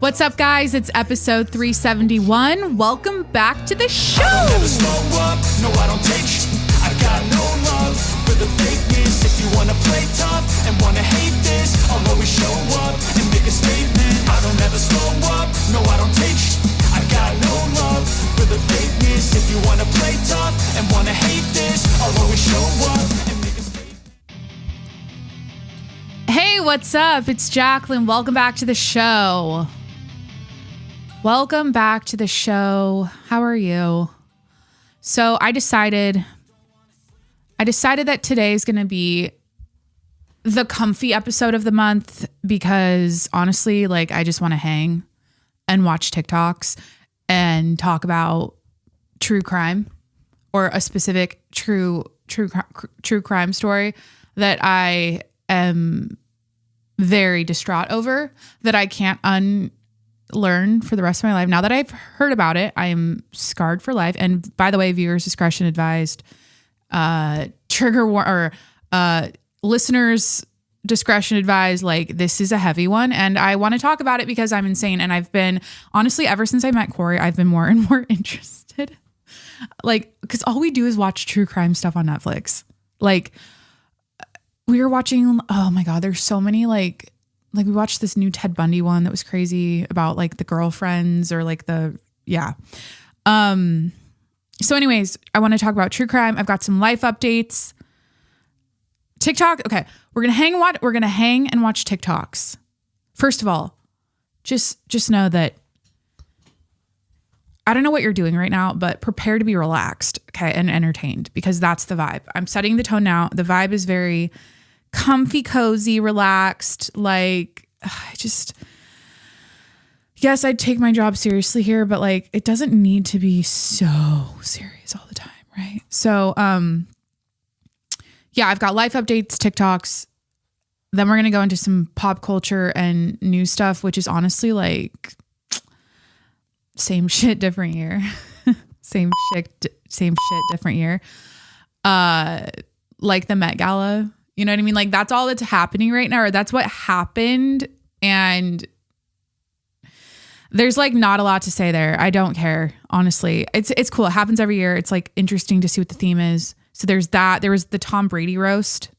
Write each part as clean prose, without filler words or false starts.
What's up, guys? It's episode 371. Welcome back to the show. I don't ever slow up, no, I don't take sh- I got no love for the fakeness. If you wanna play tough and wanna hate this, I'll always show up and make a statement. I don't ever slow up, no, I don't take sh- I got no love for the fakeness. If you wanna play tough and wanna hate this, I'll always show up and make a statement. Hey, what's up? It's Jacqueline. Welcome back to the show. Welcome back to the show. How are you? So I decided that today is going to be the comfy episode of the month because honestly, like I just want to hang and watch TikToks and talk about true crime or a specific true crime story that I am very distraught over that I can't unlearn for the rest of my life. Now that I've heard about it, I am scarred for life. And by the way, viewers discretion advised, listeners discretion advised, like this is a heavy one. And I want to talk about it because I'm insane. And I've been, honestly, ever since I met Corey, I've been more and more interested. Like, because all we do is watch true crime stuff on Netflix. Like, we were watching, oh my God, there's so many like we watched this new Ted Bundy one that was crazy about like the girlfriends or like yeah. So anyways, I want to talk about true crime. I've got some life updates. TikTok. Okay. We're going to hang and watch TikToks. First of all, just know that I don't know what you're doing right now, but prepare to be relaxed, okay, and entertained because that's the vibe. I'm setting the tone now. The vibe is very comfy, cozy, relaxed. Like, yes, I'd take my job seriously here, but like, it doesn't need to be so serious all the time, right? So, yeah, I've got life updates, TikToks. Then we're going to go into some pop culture and news stuff, which is honestly like same shit, different year. same shit, different year. Like the Met Gala, you know what I mean? Like that's all that's happening right now, or that's what happened. And there's like not a lot to say there. I don't care. Honestly, it's cool. It happens every year. It's like interesting to see what the theme is. So there's that. There was the Tom Brady roast.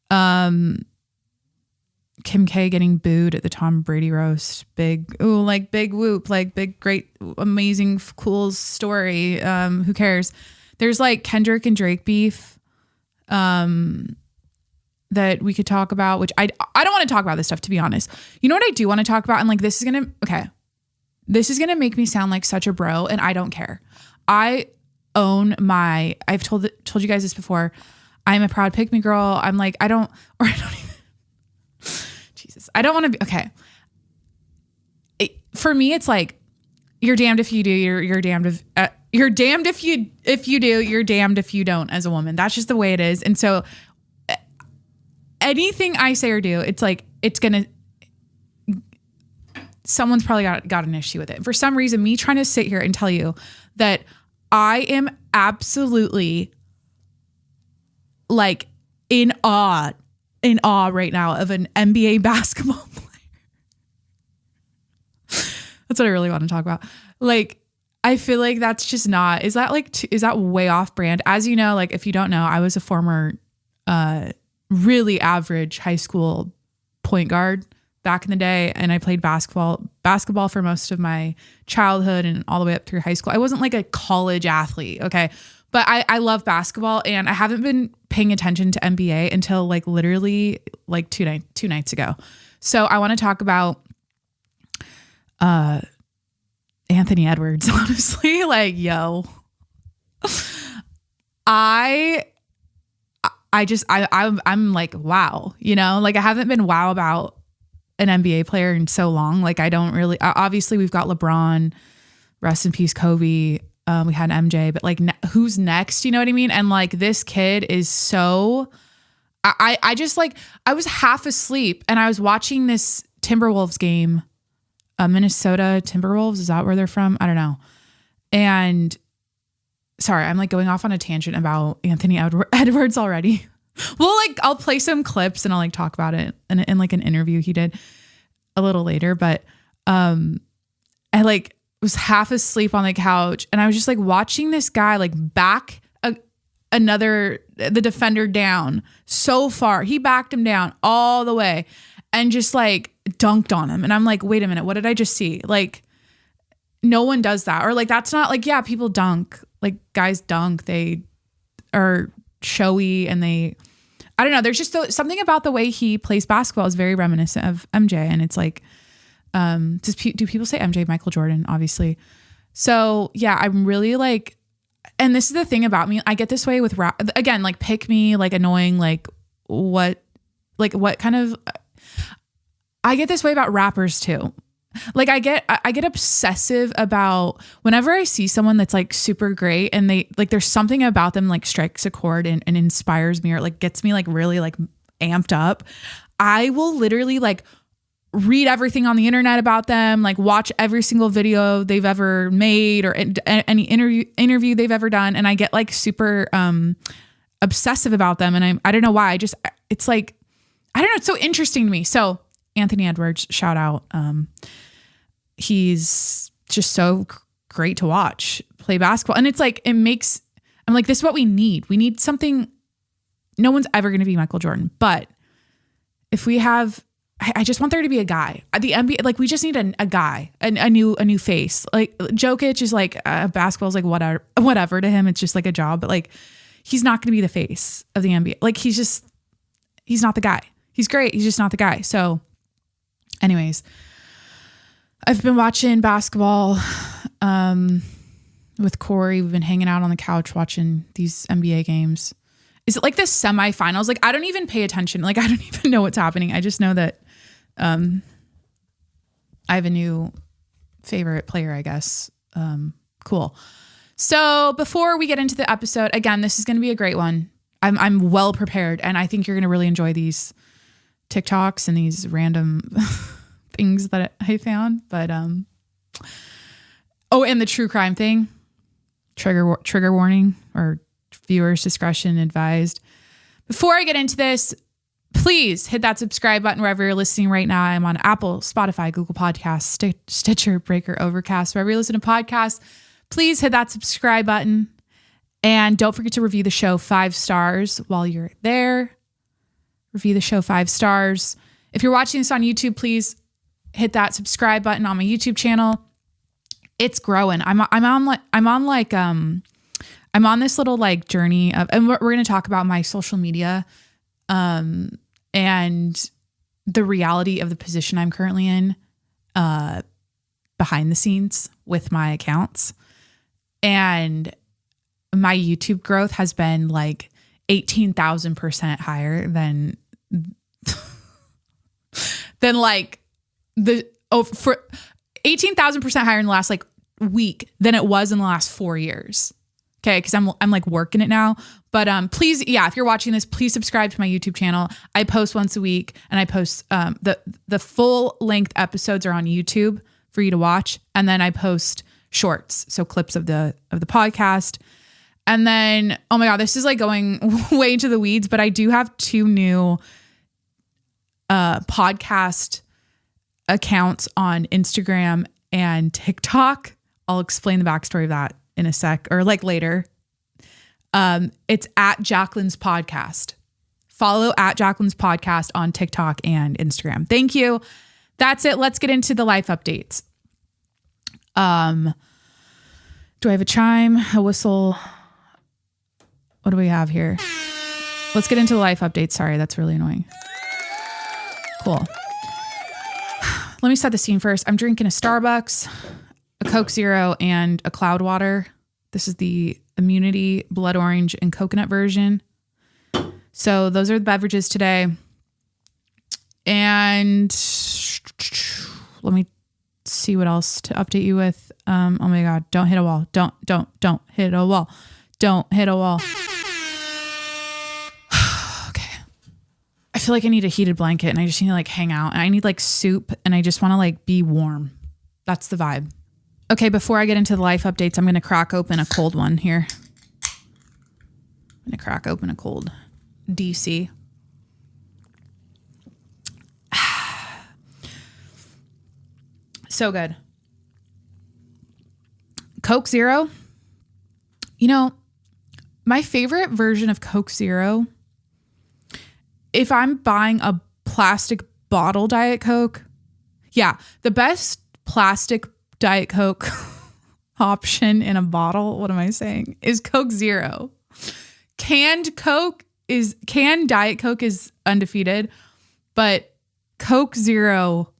Kim K getting booed at the Tom Brady roast. Big whoop, like big, great, amazing, cool story. Who cares? There's like Kendrick and Drake beef, that we could talk about, which I don't want to talk about this stuff, to be honest. You know what I do want to talk about? And like, this is going to make me sound like such a bro, and I don't care. I've told you guys this before. I'm a proud pick me girl. I'm like, I don't even, Jesus, I don't want to be, okay. For me, it's like, you're damned if you do, you're damned if you do, you're damned if you don't as a woman. That's just the way it is. And so anything I say or do, it's like, someone's probably got an issue with it. For some reason, me trying to sit here and tell you that I am absolutely like in awe right now of an NBA basketball player. That's what I really want to talk about. Like, I feel like that's just not, is that way off brand? As you know, like if you don't know, I was a former, really average high school point guard back in the day. And I played basketball for most of my childhood and all the way up through high school. I wasn't like a college athlete. Okay. But I love basketball, and I haven't been paying attention to NBA until like literally like two nights ago. So I want to talk about, Anthony Edwards, honestly, like, yo, I'm like, wow, you know, like I haven't been wow about an NBA player in so long. Like I don't really, obviously we've got LeBron, rest in peace, Kobe. We had MJ, but like who's next? You know what I mean? And like this kid is so, I just like, I was half asleep and I was watching this Timberwolves game, Minnesota Timberwolves. Is that where they're from? I don't know. And sorry, I'm like going off on a tangent about Anthony Edwards already. Well, like I'll play some clips and I'll like talk about it in like an interview he did a little later. But I like was half asleep on the couch, and I was just like watching this guy like back the defender down so far. He backed him down all the way and just like dunked on him. And I'm like, wait a minute, what did I just see? Like, no one does that. Or like, that's not like, yeah, people dunk, like guys dunk, they are showy and I don't know. There's just something about the way he plays basketball is very reminiscent of MJ. And it's like, do people say MJ? Michael Jordan, obviously. So yeah, I'm really like, and this is the thing about me. I get this way with rap again, like pick me, like annoying, like what kind of, I get this way about rappers too. Like I get obsessive about whenever I see someone that's like super great and they like, there's something about them like strikes a chord and inspires me or like gets me like really like amped up. I will literally like read everything on the internet about them, like watch every single video they've ever made or any interview they've ever done. And I get like super obsessive about them. And I don't know why. It's like, I don't know. It's so interesting to me. So Anthony Edwards, shout out. He's just so great to watch play basketball. And it's like, I'm like, this is what we need. We need something. No one's ever going to be Michael Jordan, but if we have, I just want there to be a guy. The NBA, like we just need a guy, a new face. Like Jokic is like basketball is like whatever to him. It's just like a job, but like he's not going to be the face of the NBA. Like he's not the guy. He's great. He's just not the guy. So, anyways, I've been watching basketball with Corey. We've been hanging out on the couch watching these NBA games. Is it like the semifinals? Like I don't even pay attention. Like I don't even know what's happening. I just know that I have a new favorite player, I guess. Cool. So before we get into the episode, again, this is going to be a great one. I'm well prepared, and I think you're going to really enjoy these TikToks and these random things that I found. But and the true crime thing. Trigger warning or viewers discretion advised. Before I get into this, please hit that subscribe button wherever you're listening right now. I'm on Apple, Spotify, Google Podcasts, Stitcher, Breaker, Overcast, wherever you listen to podcasts. Please hit that subscribe button. And don't forget to review the show 5 stars while you're there. Review the show 5 stars. If you're watching this on YouTube, please hit that subscribe button on my YouTube channel. It's growing. I'm on this little like journey of, and we're going to talk about my social media, and the reality of the position I'm currently in, behind the scenes with my accounts. And my YouTube growth has been like 18,000% higher than like for 18,000% higher in the last like week than it was in the last 4 years. Okay. Cause I'm like working it now, but, please, yeah, if you're watching this, please subscribe to my YouTube channel. I post once a week, and I post, the full length episodes are on YouTube for you to watch. And then I post shorts. So clips of the podcast. And then, oh my God, this is like going way into the weeds, but I do have 2 new, podcast accounts on Instagram and TikTok. I'll explain the backstory of that in a sec, or like later. It's at Jacqueline's Podcast. Follow at Jacqueline's Podcast on TikTok and Instagram. Thank you. That's it. Let's get into the life updates. Do I have a chime, a whistle? What do we have here? Let's get into the life updates. Sorry, that's really annoying. Cool. Let me set the scene first. I'm drinking a Starbucks, a Coke Zero, and a Cloud Water. This is the Immunity Blood Orange and Coconut version. So those are the beverages today. And let me see what else to update you with. Oh my God, don't hit a wall. Don't hit a wall. Don't hit a wall. Okay. I feel like I need a heated blanket, and I just need to like hang out, and I need like soup, and I just want to like be warm. That's the vibe. Okay, before I get into the life updates, I'm going to crack open a cold one here. I'm going to crack open a cold DC. So good. Coke Zero. You know, my favorite version of Coke Zero, if I'm buying a plastic bottle Diet Coke, yeah, the best plastic Diet Coke option in a bottle, what am I saying, is Coke Zero. Canned Diet Coke is undefeated, but Coke Zero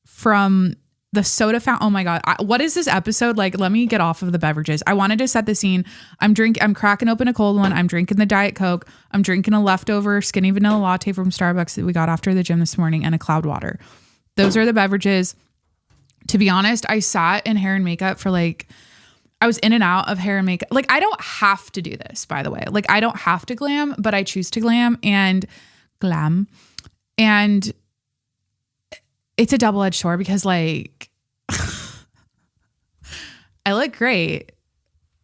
from the soda fountain. Oh my God. What is this episode? Like, let me get off of the beverages. I wanted to set the scene. I'm cracking open a cold one. I'm drinking the Diet Coke. I'm drinking a leftover skinny vanilla latte from Starbucks that we got after the gym this morning and a cloud water. Those are the beverages. To be honest, I sat in hair and makeup for I was in and out of hair and makeup. Like, I don't have to do this, by the way. Like, I don't have to glam, but I choose to glam. And it's a double-edged sword because like I look great.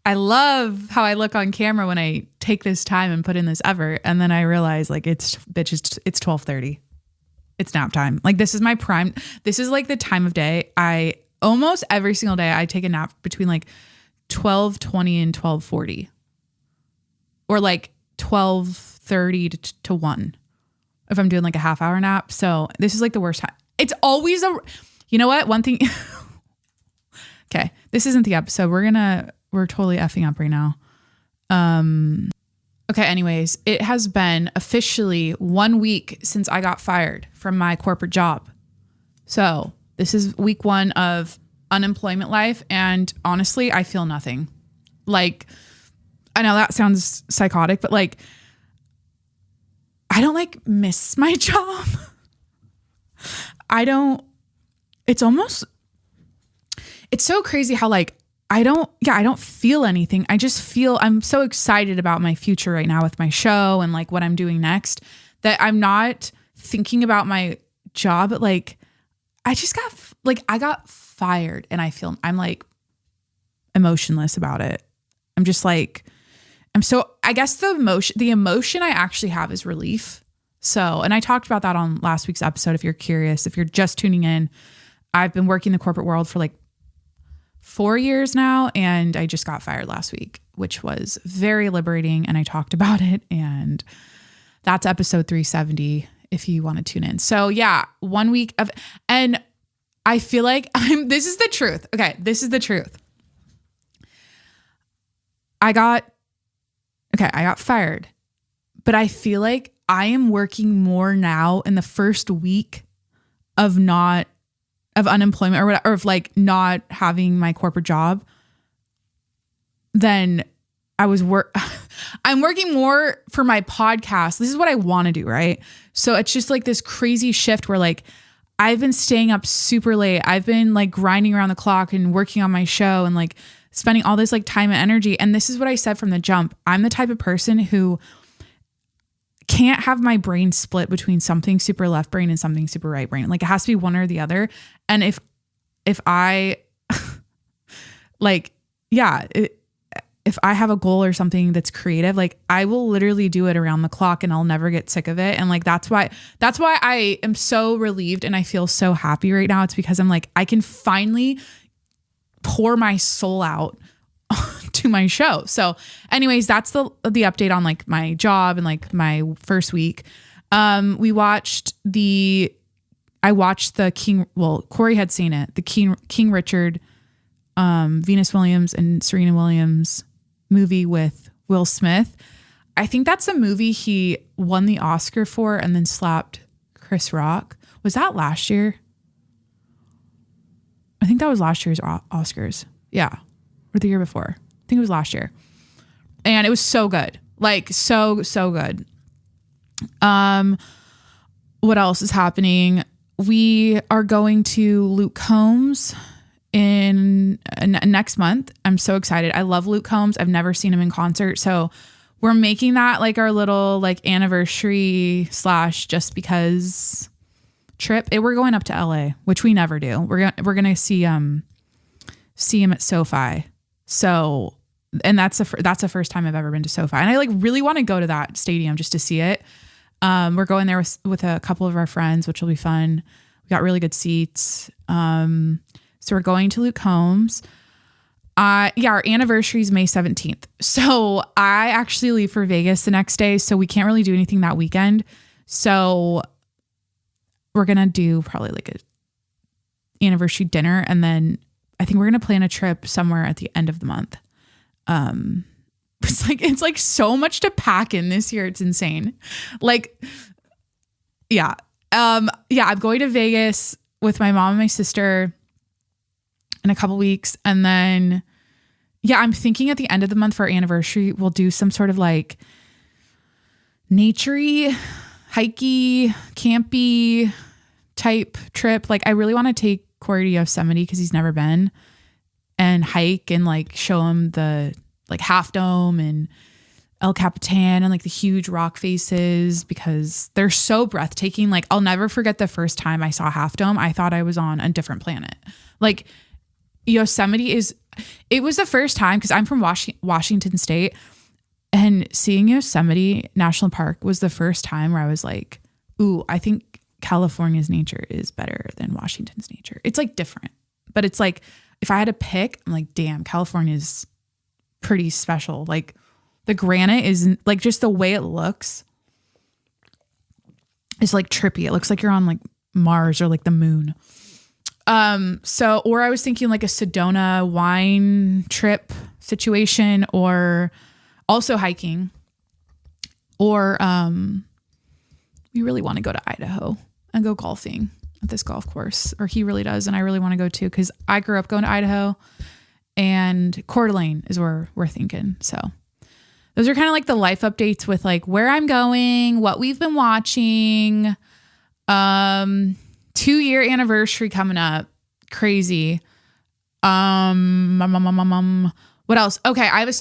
I love how I look on camera when I take this time and put in this effort. And then I realize like it's 12:30. It's nap time. Like, this is my prime. This is like the time of day. I almost every single day I take a nap between like 12:20 and 12:40, or like 12:30 to 1 if I'm doing like a half hour nap. So this is like the worst time. It's always you know what? One thing. Okay. This isn't the episode. We're totally effing up right now. Okay. Anyways, it has been officially 1 week since I got fired from my corporate job. So this is week 1 of unemployment life. And honestly, I feel nothing. Like, I know that sounds psychotic, but like, I don't like miss my job. It's so crazy how like, I don't feel anything. I just feel, I'm so excited about my future right now with my show and like what I'm doing next that I'm not thinking about my job. But like, I got fired and I'm like emotionless about it. I'm just like, I guess the emotion I actually have is relief. So, and I talked about that on last week's episode. If you're curious, if you're just tuning in, I've been working the corporate world for like 4 years now. And I just got fired last week, which was very liberating. And I talked about it, and that's episode 370 if you want to tune in. So yeah, 1 week of, and I feel like this is the truth. Okay. This is the truth. I got fired, but I feel like I am working more now in the first week of unemployment or of like not having my corporate job than I was I'm working more for my podcast. This is what I want to do, right? So it's just like this crazy shift where like I've been staying up super late. I've been like grinding around the clock and working on my show and like spending all this like time and energy. And this is what I said from the jump. I'm the type of person who can't have my brain split between something super left brain and something super right brain. Like, it has to be one or the other. And if I like, yeah, if I have a goal or something that's creative, like I will literally do it around the clock and I'll never get sick of it. And like, that's why I am so relieved and I feel so happy right now. It's because I'm like, I can finally pour my soul out to my show. So anyways, that's the update on like my job and like my first week. I watched the King, well, Corey had seen it, the King Richard, Venus Williams and Serena Williams movie with Will Smith. I think that's a movie he won the Oscar for and then slapped Chris Rock. Was that last year? I think that was last year's Oscars. Yeah. Or the year before. I think it was last year. And it was so good. Like so good. What else is happening? We are going to Luke Combs in next month. I'm so excited. I love Luke Combs. I've never seen him in concert. So we're making that like our little like anniversary / just because trip. We're going up to LA, which we never do. We're going to see him at SoFi. So, and that's the first time I've ever been to SoFi. And I like really want to go to that stadium just to see it. We're going there with a couple of our friends, which will be fun. We got really good seats. So we're going to Luke Combs. Our anniversary is May 17th. So I actually leave for Vegas the next day. So we can't really do anything that weekend. So we're going to do probably like a anniversary dinner. And then I think we're going to plan a trip somewhere at the end of the month. It's like so much to pack in this year. It's insane. Like, yeah. I'm going to Vegas with my mom and my sister in a couple weeks. And then, I'm thinking at the end of the month for our anniversary, we'll do some sort of like naturey, hikey, campy type trip. Like I really want to take Corey to Yosemite because he's never been, and hike and like show him the like Half Dome and El Capitan and like the huge rock faces because they're so breathtaking. Like I'll never forget the first time I saw Half Dome. I thought I was on a different planet. Like Yosemite it was the first time because I'm from Washington State, and seeing Yosemite National Park was the first time where I was like, ooh, I think California's nature is better than Washington's nature. It's like different, but it's like, if I had to pick, I'm like, damn, California's pretty special. Like the granite is like, just the way it looks is like trippy. It looks like you're on like Mars or like the moon. Or I was thinking like a Sedona wine trip situation, or also hiking, or, we really want to go to Idaho and go golfing at this golf course, or he really does. And I really want to go too, because I grew up going to Idaho, and Coeur d'Alene is where we're thinking. So those are kind of like the life updates with like where I'm going, what we've been watching. 2-year anniversary coming up. Crazy. What else? Okay. I have a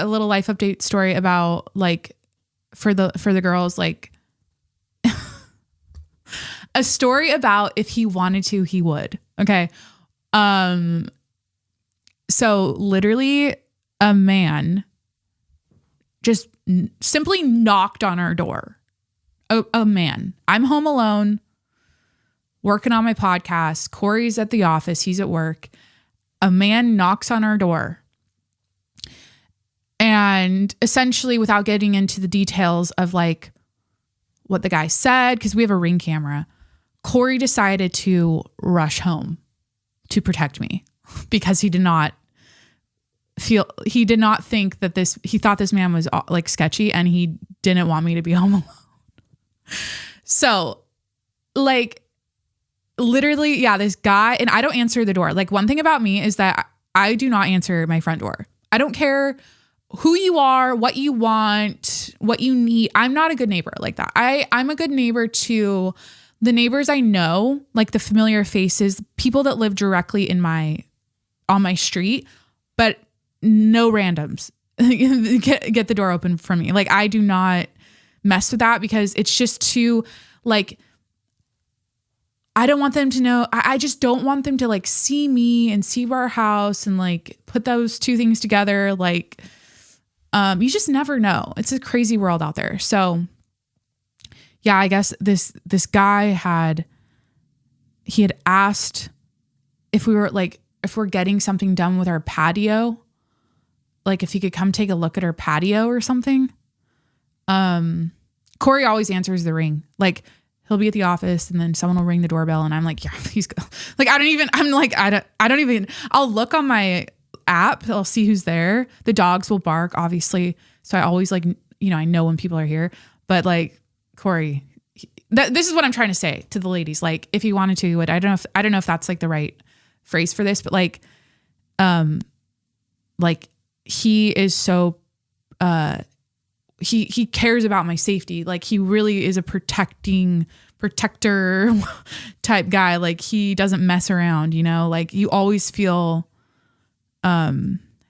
little life update story about like for the girls, like a story about if he wanted to, he would. Okay. So literally a man just simply knocked on our door. A man. I'm home alone, working on my podcast. Corey's at the office. He's at work. A man knocks on our door. And essentially, without getting into the details of like what the guy said, because we have a Ring camera, Corey decided to rush home to protect me because he did not think that he thought this man was like sketchy, and he didn't want me to be home alone. So like literally, this guy, and I don't answer the door. Like one thing about me is that I do not answer my front door. I don't care who you are, what you want, what you need. I'm not a good neighbor like that. I'm a good neighbor to the neighbors I know, like the familiar faces, people that live directly on my street, but no randoms. Get the door open for me. Like I do not mess with that because it's just too like, I don't want them to know. I just don't want them to like see me and see our house and like put those two things together. Like, you just never know. It's a crazy world out there. So yeah, I guess this guy had asked if we're getting something done with our patio, like if he could come take a look at our patio or something. Corey always answers the ring. Like he'll be at the office and then someone will ring the doorbell and I'm like, yeah, please go. Like, I'll look on my app. I'll see who's there. The dogs will bark, obviously. So I always like, I know when people are here, but like Corey, this is what I'm trying to say to the ladies. Like if he wanted to, I don't know if that's like the right phrase for this, but like he is so, he cares about my safety. Like he really is a protector type guy. Like he doesn't mess around, like you always feel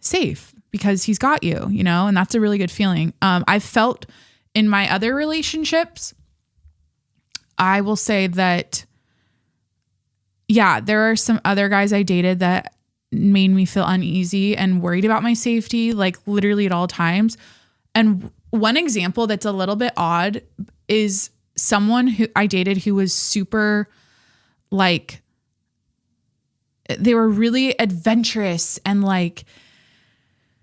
safe because he's got you, and that's a really good feeling. I've felt in my other relationships, I will say that, there are some other guys I dated that made me feel uneasy and worried about my safety, like literally at all times. And one example that's a little bit odd is someone who I dated who was super like they were really adventurous and like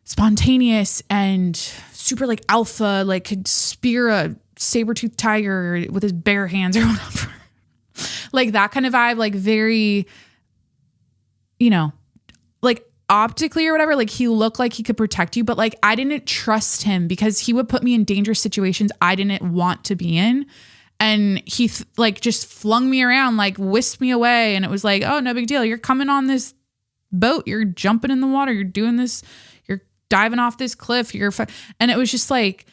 spontaneous and super like alpha, like could spear a saber-toothed tiger with his bare hands or whatever. Like that kind of vibe, like very, you know, like optically or whatever, like he looked like he could protect you, but like I didn't trust him because he would put me in dangerous situations I didn't want to be in. And he like just flung me around, like whisked me away. And it was like, oh, no big deal. You're coming on this boat. You're jumping in the water. You're doing this. You're diving off this cliff. And it was just like,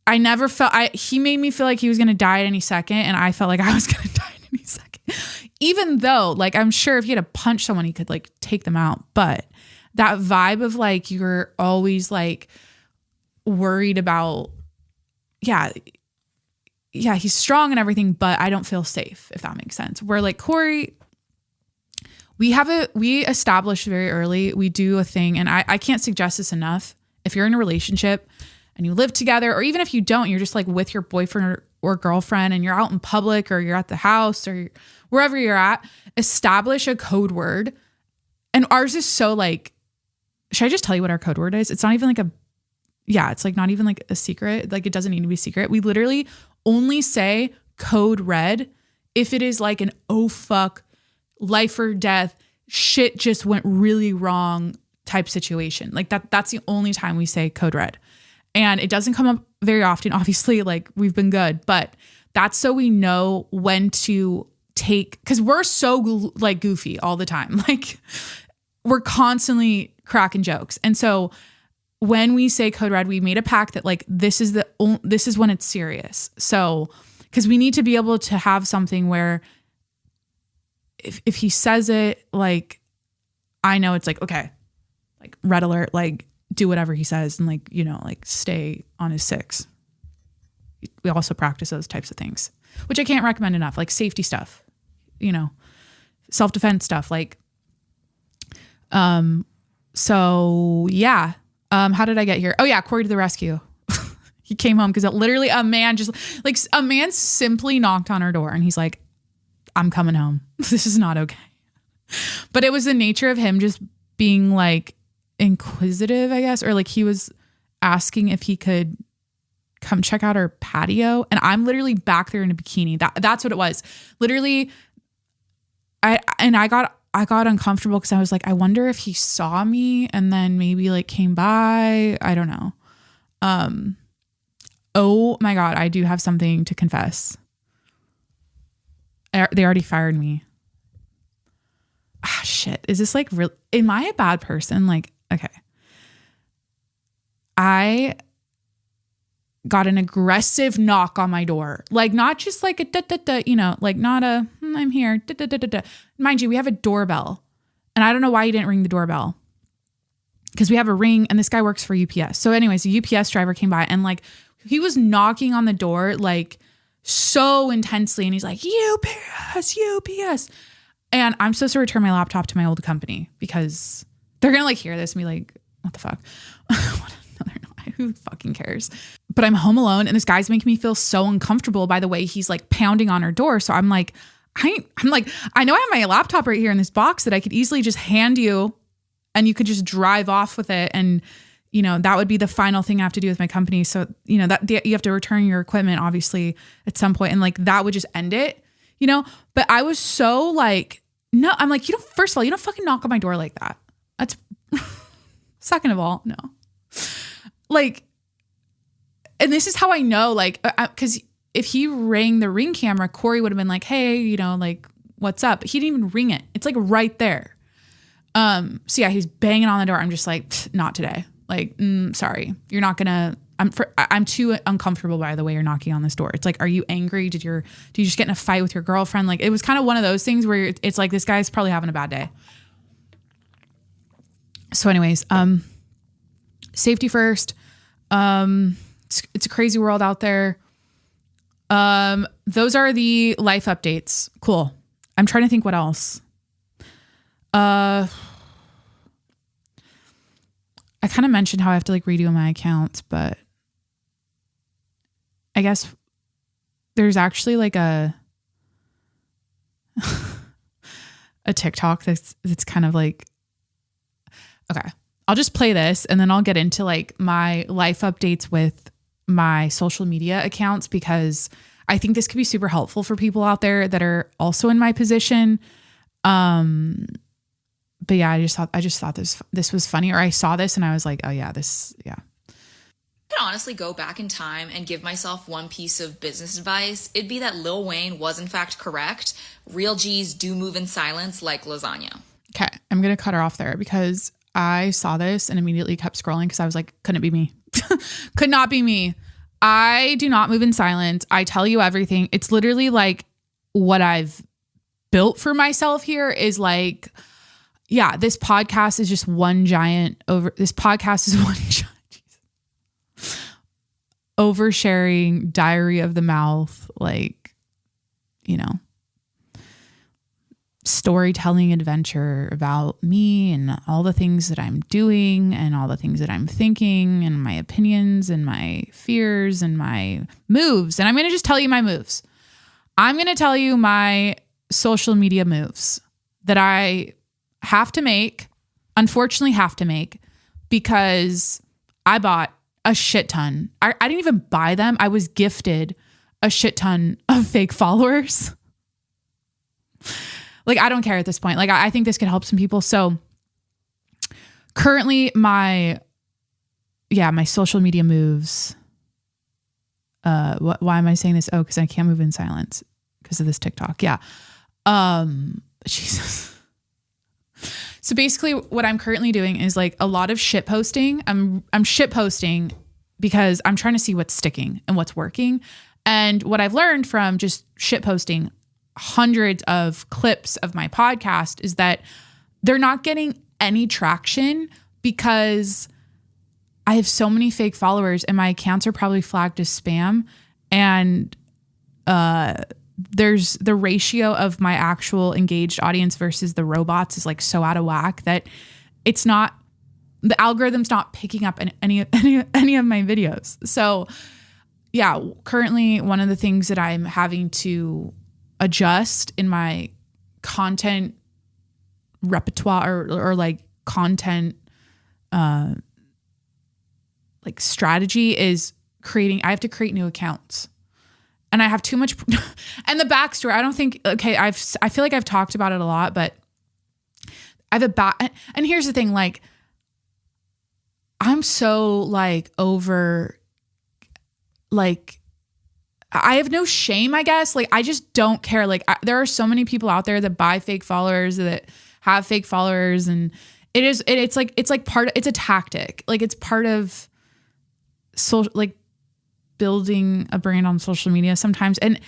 I never felt, he made me feel like he was going to die at any second. And I felt like I was going to die at any second. Even though, like, I'm sure if he had to punch someone, he could like take them out. But that vibe of like, you're always like worried about, yeah, he's strong and everything, but I don't feel safe, if that makes sense. Where like Corey, we established very early, we do a thing, and I can't suggest this enough. If you're in a relationship and you live together, or even if you don't, you're just like with your boyfriend or girlfriend and you're out in public or you're at the house or wherever you're at, establish a code word. And ours is so like, should I just tell you what our code word is? It's not even like it's like not even like a secret. Like it doesn't need to be secret. We literally only say code red if it is like an oh fuck, life or death, shit just went really wrong type situation. Like that's the only time we say code red. And it doesn't come up very often. Obviously, like we've been good, but that's so we know when to take, because we're so like goofy all the time. Like we're constantly cracking jokes. And so when we say code red, we made a pact that like, this is when it's serious. So, cause we need to be able to have something where if he says it, like, I know it's like, okay, like red alert, like do whatever he says and like, you know, like stay on his six. We also practice those types of things, which I can't recommend enough, like safety stuff, you know, self-defense stuff. Like, so yeah. How did I get here? Oh yeah. Corey to the rescue. He came home because literally a man simply knocked on our door and he's like, I'm coming home. This is not okay. But it was the nature of him just being like inquisitive, I guess, or like he was asking if he could come check out our patio. And I'm literally back there in a bikini. That's what it was. Literally, I got uncomfortable because I was like, I wonder if he saw me and then maybe like came by. I don't know. Oh my God, I do have something to confess. They already fired me. Ah, shit. Is this like real? Am I a bad person? Like, okay. I got an aggressive knock on my door. Like not just like a da-da-da, you know, like not a, I'm here. Da-da-da-da-da. Mind you, we have a doorbell. And I don't know why you didn't ring the doorbell. Because we have a ring and this guy works for UPS. So anyways, a UPS driver came by and like he was knocking on the door like so intensely. And he's like, UPS. And I'm supposed to return my laptop to my old company because they're going to like hear this and be like, what the fuck? Who fucking cares? But I'm home alone and this guy's making me feel so uncomfortable by the way he's like pounding on her door. So I'm like, I know I have my laptop right here in this box that I could easily just hand you and you could just drive off with it. And, you know, that would be the final thing I have to do with my company. So, you know, that you have to return your equipment obviously at some point and like that would just end it, you know? But I was so like, no, I'm like, first of all, you don't fucking knock on my door like that. That's second of all, no. Like, and this is how I know, like, because if he rang the Ring camera, Corey would have been like, hey, you know, like, what's up? But he didn't even ring it. It's like right there. So yeah, he's banging on the door. I'm just like, not today. Like, sorry, you're not gonna. I'm too uncomfortable by the way you're knocking on this door. It's like, are you angry? Did you just get in a fight with your girlfriend? Like, it was kind of one of those things where it's like this guy's probably having a bad day. So, anyways, safety first. It's a crazy world out there. Those are the life updates. Cool. I'm trying to think what else. I kind of mentioned how I have to like redo my accounts, but I guess there's actually like a TikTok that's kind of like, okay, I'll just play this and then I'll get into like my life updates with my social media accounts, because I think this could be super helpful for people out there that are also in my position. But yeah, I just thought this was funny, or I saw this and I was like, oh yeah, yeah. I could honestly go back in time and give myself one piece of business advice. It'd be that Lil Wayne was in fact correct. Real G's do move in silence like lasagna. Okay, I'm going to cut her off there because I saw this and immediately kept scrolling because I was like, couldn't be me. Could not be me. I do not move in silence. I tell you everything. It's literally like what I've built for myself here is like, yeah, this podcast is just one giant oversharing diary of the mouth, like, you know, storytelling adventure about me and all the things that I'm doing and all the things that I'm thinking and my opinions and my fears and my moves. And I'm going to just tell you my moves. I'm going to tell you my social media moves that I unfortunately have to make, because I bought a shit ton. I didn't even buy them. I was gifted a shit ton of fake followers. Like, I don't care at this point. Like, I think this could help some people. So currently my social media moves. Why am I saying this? Oh, because I can't move in silence because of this TikTok. Yeah. Jesus. So basically what I'm currently doing is like a lot of shit posting. I'm shit posting because I'm trying to see what's sticking and what's working. And what I've learned from just shit posting hundreds of clips of my podcast is that they're not getting any traction because I have so many fake followers and my accounts are probably flagged as spam. And there's the ratio of my actual engaged audience versus the robots is like so out of whack that it's not, the algorithm's not picking up any of my videos. So yeah, currently one of the things that I'm having to adjust in my content repertoire or like content, like strategy is I have to create new accounts. And I have too much, and the backstory, I don't think, okay, I feel like I've talked about it a lot, but I have and here's the thing, like, I'm so like over, like, I have no shame, I guess. Like, I just don't care. Like, there are so many people out there that buy fake followers, that have fake followers. And it's a tactic. Like, it's part of social, like, building a brand on social media sometimes. And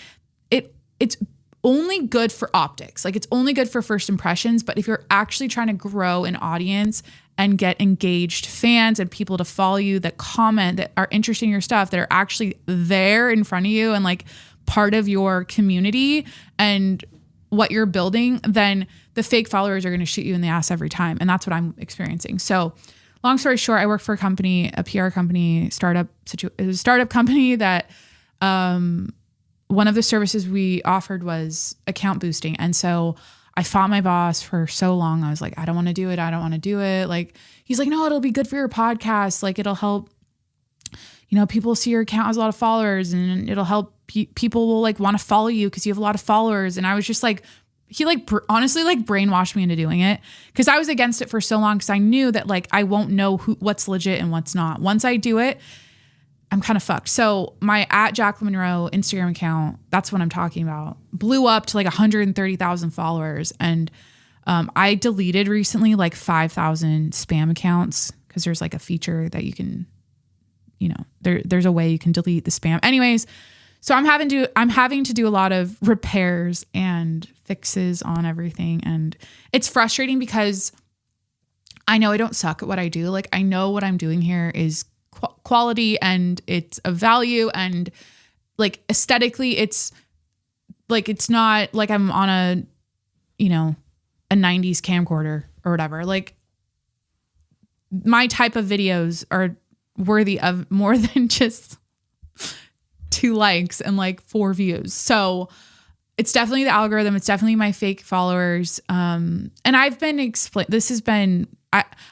it's only good for optics. Like, it's only good for first impressions. But if you're actually trying to grow an audience and get engaged fans and people to follow you, that comment, that are interested in your stuff, that are actually there in front of you and like part of your community and what you're building, then the fake followers are going to shoot you in the ass every time. And that's what I'm experiencing. So long story short, I work for a PR company, startup company that one of the services we offered was account boosting. And so I fought my boss for so long. I was like, I don't want to do it. Like, he's like, no, it'll be good for your podcast. Like, it'll help, people see your account has a lot of followers, and it'll help people will like want to follow you because you have a lot of followers. And I was just like, he like honestly like brainwashed me into doing it, because I was against it for so long, because I knew that like I won't know what's legit and what's not. Once I do it, I'm kind of fucked. So my @Jacqueline Monroe Instagram account, that's what I'm talking about, blew up to like 130,000 followers. And I deleted recently like 5,000 spam accounts, because there's like a feature that you can, there's a way you can delete the spam. Anyways, so I'm having to do a lot of repairs and fixes on everything. And it's frustrating because I know I don't suck at what I do. Like, I know what I'm doing here is quality and it's of value, and like aesthetically it's like, it's not like I'm on a 90s camcorder or whatever. Like, my type of videos are worthy of more than just 2 likes and like 4 views. So it's definitely the algorithm. It's definitely my fake followers. And I've been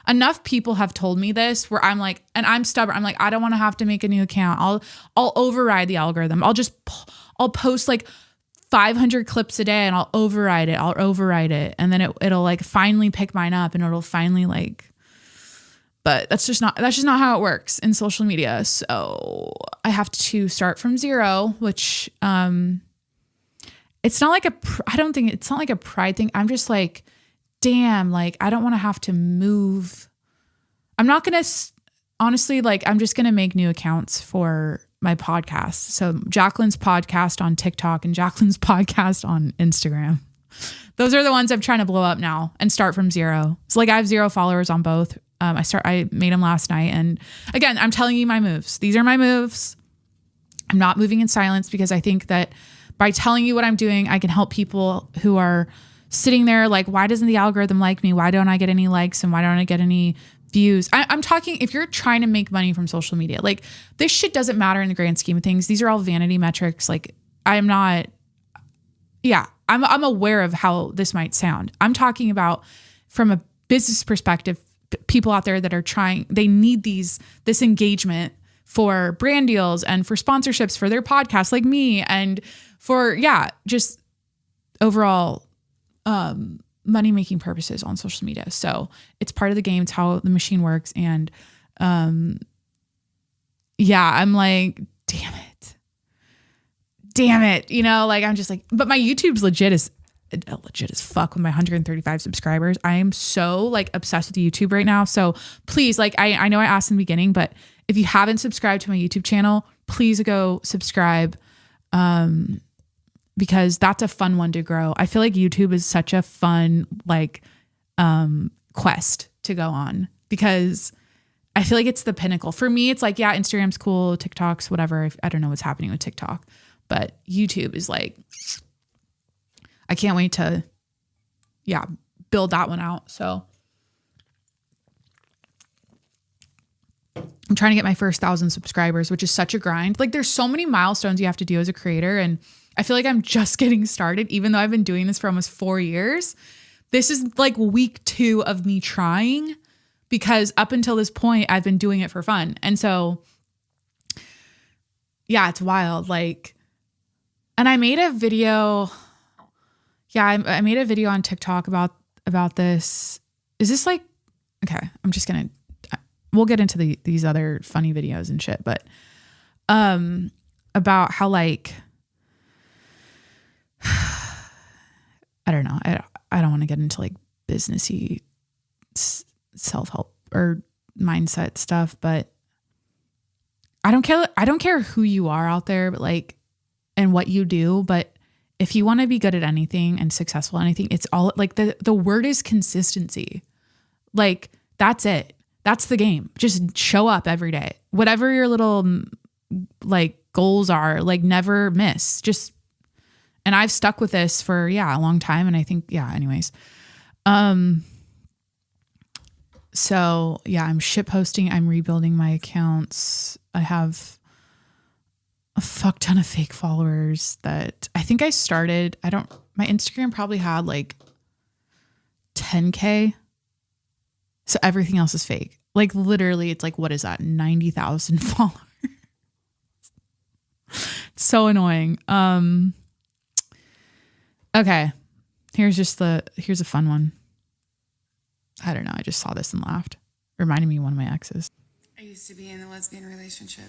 enough people have told me this where I'm like, and I'm stubborn. I'm like, I don't want to have to make a new account. I'll override the algorithm. I'll post like 500 clips a day and I'll override it. And then it'll like finally pick mine up and it'll finally like, but that's just not how it works in social media. So I have to start from zero, which, it's not like it's not like a pride thing. I'm just like, damn, like, I don't want to have to move. I'm not going to, honestly, like, I'm just going to make new accounts for my podcast. So Jacqueline's podcast on TikTok and Jacqueline's podcast on Instagram. Those are the ones I'm trying to blow up now and start from zero. So like I have 0 followers on both. I made them last night. And again, I'm telling you my moves. These are my moves. I'm not moving in silence because I think that by telling you what I'm doing, I can help people who are sitting there like, why doesn't the algorithm like me? Why don't I get any likes and why don't I get any views? I'm talking, if you're trying to make money from social media, like this shit doesn't matter in the grand scheme of things. These are all vanity metrics. Like I'm aware of how this might sound. I'm talking about from a business perspective, people out there that are they need this engagement for brand deals and for sponsorships for their podcasts like me and for, just overall money-making purposes on social media. So it's part of the game. It's how the machine works. And I'm like, damn it. You know, like I'm just like, but my YouTube's legit as fuck with my 135 subscribers. I am so like obsessed with YouTube right now. So please, like, I know I asked in the beginning, but if you haven't subscribed to my YouTube channel, please go subscribe. Because that's a fun one to grow. I feel like YouTube is such a fun, like, quest to go on because I feel like it's the pinnacle. For me, it's like, Instagram's cool, TikTok's whatever. I don't know what's happening with TikTok, but YouTube is like, I can't wait to, build that one out. So I'm trying to get my first 1,000 subscribers, which is such a grind. Like there's so many milestones you have to do as a creator. And I feel like I'm just getting started, even though I've been doing this for almost 4 years. This is like week 2 of me trying because up until this point, I've been doing it for fun. And so, it's wild. Like, and I made a video. I made a video on TikTok about this. Is this like, okay, I'm just going to, we'll get into these other funny videos and shit, but, about how like, I don't know. I don't want to get into like businessy self-help or mindset stuff, but I don't care who you are out there, but like, and what you do, but if you want to be good at anything and successful at anything, it's all like the word is consistency. Like that's it. That's the game. Just show up every day. Whatever your little like goals are, like never miss. And I've stuck with this for, a long time. And I think, anyways. So I'm shit posting. I'm rebuilding my accounts. I have a fuck ton of fake followers that I think I started. My Instagram probably had like 10K. So everything else is fake. Like literally it's like, what is that? 90,000 followers. It's so annoying. Okay. Here's a fun one. I don't know. I just saw this and laughed. Reminded me of one of my exes. I used to be in a lesbian relationship.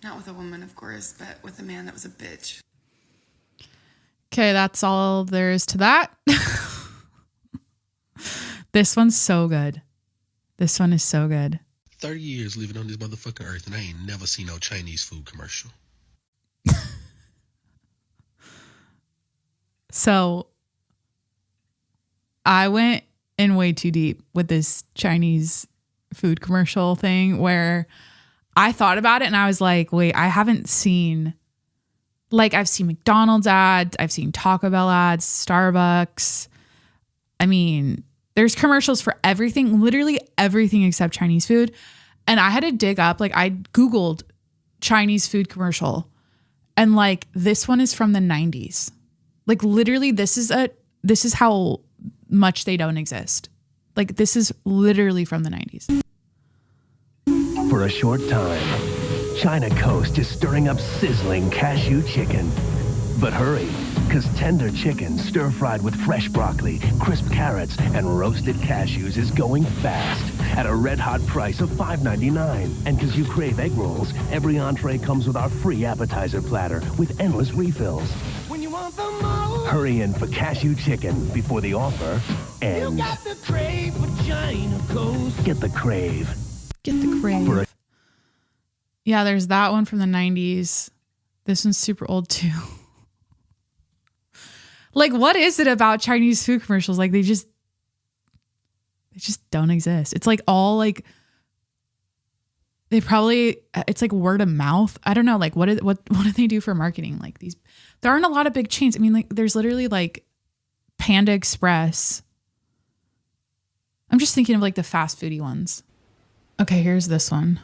Not with a woman, of course, but with a man that was a bitch. Okay, that's all there is to that. This one's so good. This one is so good. 30 years living on this motherfucking earth and I ain't never seen no Chinese food commercial. So I went in way too deep with this Chinese food commercial thing where I thought about it and I was like, wait, I haven't seen, like I've seen McDonald's ads, I've seen Taco Bell ads, Starbucks. I mean, there's commercials for everything, literally everything except Chinese food. And I had to dig up, like I Googled Chinese food commercial and like this one is from the 90s. Like literally, this is how much they don't exist. Like this is literally from the 90s. For a short time, China Coast is stirring up sizzling cashew chicken. But hurry, because tender chicken stir-fried with fresh broccoli, crisp carrots, and roasted cashews is going fast at a red-hot price of $5.99. And because you crave egg rolls, every entree comes with our free appetizer platter with endless refills. When you want the most, Hurry in for cashew chicken before the offer ends. you got the crave for China Coast. Get the crave. Get the crave. Yeah, there's that one from the 90s. This one's super old too. Like, what is it about Chinese food commercials? Like, they just don't exist. It's like all like, it's like word of mouth. I don't know. Like, what do they do for marketing? Like there aren't a lot of big chains. I mean, like, there's literally like Panda Express. I'm just thinking of like the fast foodie ones. Okay, here's this one.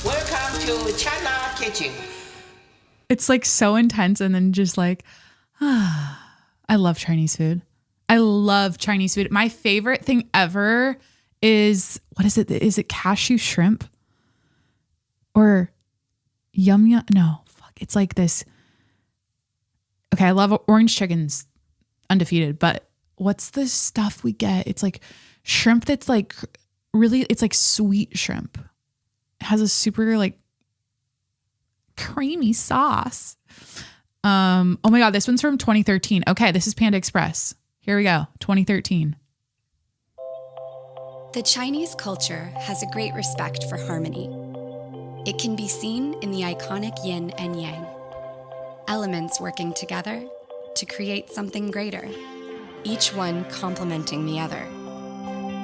Welcome to China Kitchen. It's like so intense and then just like, I love Chinese food. I love Chinese food. My favorite thing ever is, what is it? Is it cashew shrimp? Or yum yum? No, fuck. It's like this. Okay, I love orange chicken's undefeated, but what's the stuff we get? It's like shrimp that's like really, it's like sweet shrimp. It has a super like creamy sauce. Oh my God, this one's from 2013. Okay, this is Panda Express. Here we go, 2013. The Chinese culture has a great respect for harmony. It can be seen in the iconic yin and yang, elements working together to create something greater, each one complementing the other.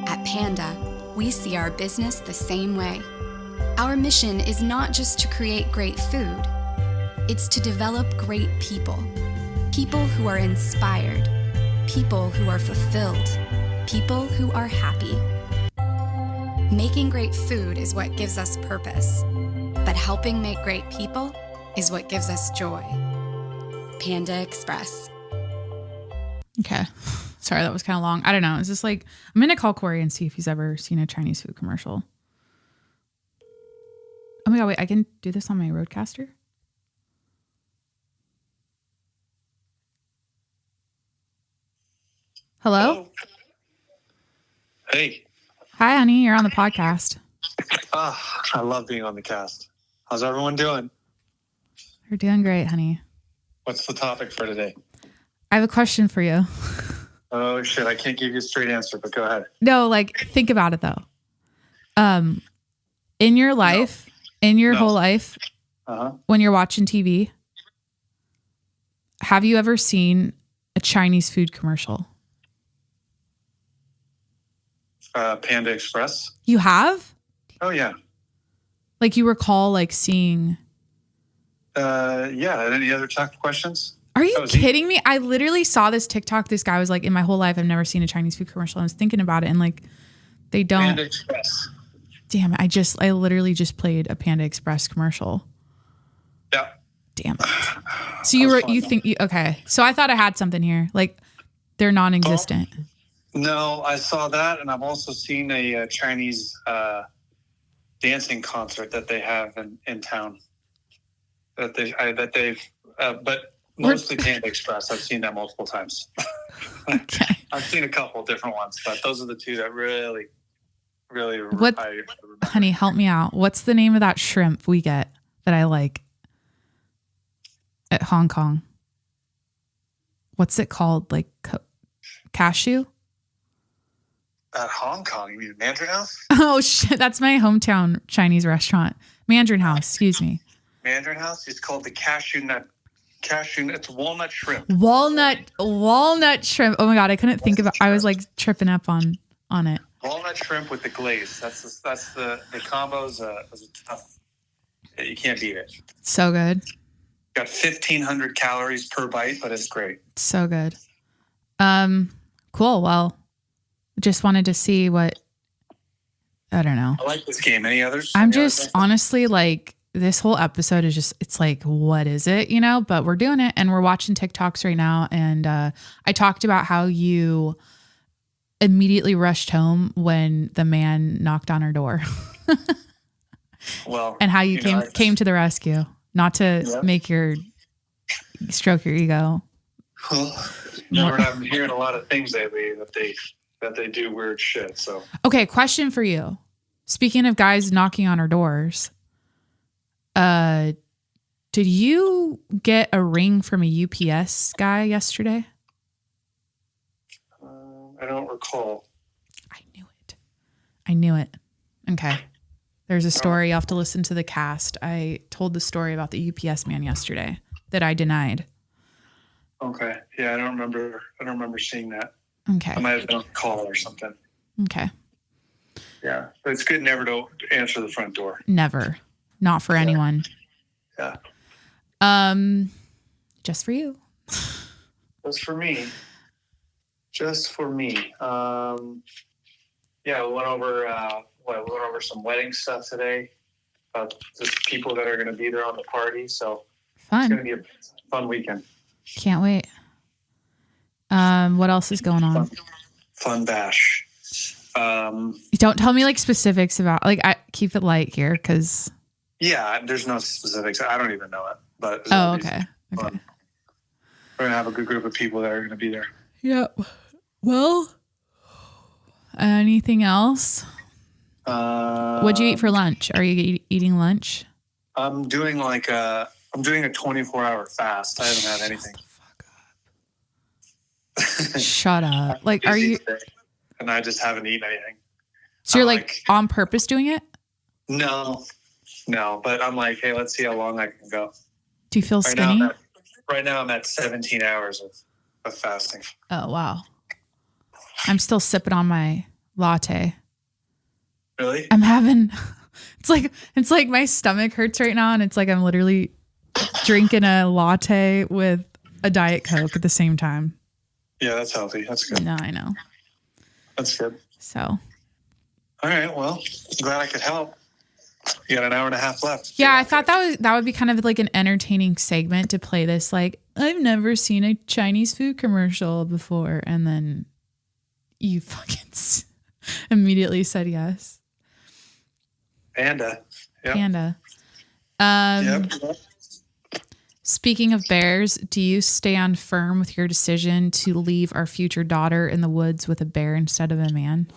At Panda, we see our business the same way. Our mission is not just to create great food, it's to develop great people. People who are inspired, people who are fulfilled, people who are happy. Making great food is what gives us purpose, but helping make great people is what gives us joy. Panda Express. Okay. Sorry, that was kind of long. I don't know. Is this like, I'm going to call Corey and see if he's ever seen a Chinese food commercial. Oh my God, wait, I can do this on my Rodecaster? Hello? Hey. Hi, honey. You're on the podcast. I love being on the cast. How's everyone doing? You're doing great, honey. What's the topic for today? I have a question for you. Oh, shit. I can't give you a straight answer, but go ahead. No, like, think about it, though. In your life, whole life, when you're watching TV, have you ever seen a Chinese food commercial? Panda Express. You have? Oh, yeah. Like, you recall, like, seeing... Yeah. Any other tough questions? Are you kidding me? I literally saw this TikTok. This guy was like, in my whole life, I've never seen a Chinese food commercial. I was thinking about it, and, like, they don't... Panda Express. Damn it. I literally just played a Panda Express commercial. Yeah. Damn it. So okay. So I thought I had something here. Like, they're non-existent. No, I saw that, and I've also seen a Chinese dancing concert that they have in town. But mostly Panda Express. I've seen that multiple times. Okay. I've seen a couple different ones, but those are the two that really. Honey, help me out. What's the name of that shrimp we get that I like at Hong Kong? What's it called? Like cashew? At Hong Kong, you mean Mandarin House? Oh shit, that's my hometown Chinese restaurant. Mandarin House, excuse me. Mandarin House is called the cashew nut. It's walnut shrimp. Walnut shrimp. Oh my God, I couldn't think about. I was like tripping up on it. Walnut shrimp with the glaze. That's the combo's a tough. You can't beat it. So good. Got 1,500 calories per bite, but it's great. So good. Cool. Well, just wanted to see what. I don't know. I like this game. Any others? I'm just honestly like, this whole episode is just, it's like, what is it? You know, but we're doing it and we're watching TikToks right now. And I talked about how you immediately rushed home when the man knocked on her door. Well, and how you came to the rescue, not to make stroke your ego. Well, I'm hearing a lot of things lately that they do weird shit. So okay, question for you. Speaking of guys knocking on our doors, did you get a ring from a UPS guy yesterday? I don't recall. I knew it. Okay. There's a story. You'll have to listen to the cast. I told the story about the UPS man yesterday that I denied. Okay. Yeah, I don't remember seeing that. Okay. I might have been on a call or something. Okay. Yeah. But it's good never to answer the front door. Never. Not for anyone. Yeah. Just for you. Just for me. Yeah, we went over some wedding stuff today. Just people that are going to be there on the party. So Fun. It's going to be a fun weekend. Can't wait. What else is going on? Fun bash. Don't tell me like specifics about I keep it light here because. Yeah, there's no specifics. I don't even know it. But okay. We're gonna have a good group of people that are gonna be there. Yep. Well, anything else? What'd you eat for lunch? Are you eating lunch? I'm doing a 24-hour fast. I haven't had anything. Shut up. Like, are you? And I just haven't eaten anything. So you're like on purpose doing it? No. But I'm like, hey, let's see how long I can go. Do you feel skinny? Right now I'm at 17 hours of fasting. Oh, wow. I'm still sipping on my latte. Really? I'm having, it's like my stomach hurts right now. And it's like, I'm literally drinking a latte with a Diet Coke at the same time. Yeah, that's healthy. That's good. No, I know. That's good. So. All right. Well, I'm glad I could help. You got an hour and a half left. Yeah, I thought that would be kind of like an entertaining segment to play this. Like, I've never seen a Chinese food commercial before. And then you fucking immediately said yes. Panda. Yep. Panda. Yep. Speaking of bears, do you stand firm with your decision to leave our future daughter in the woods with a bear instead of a man?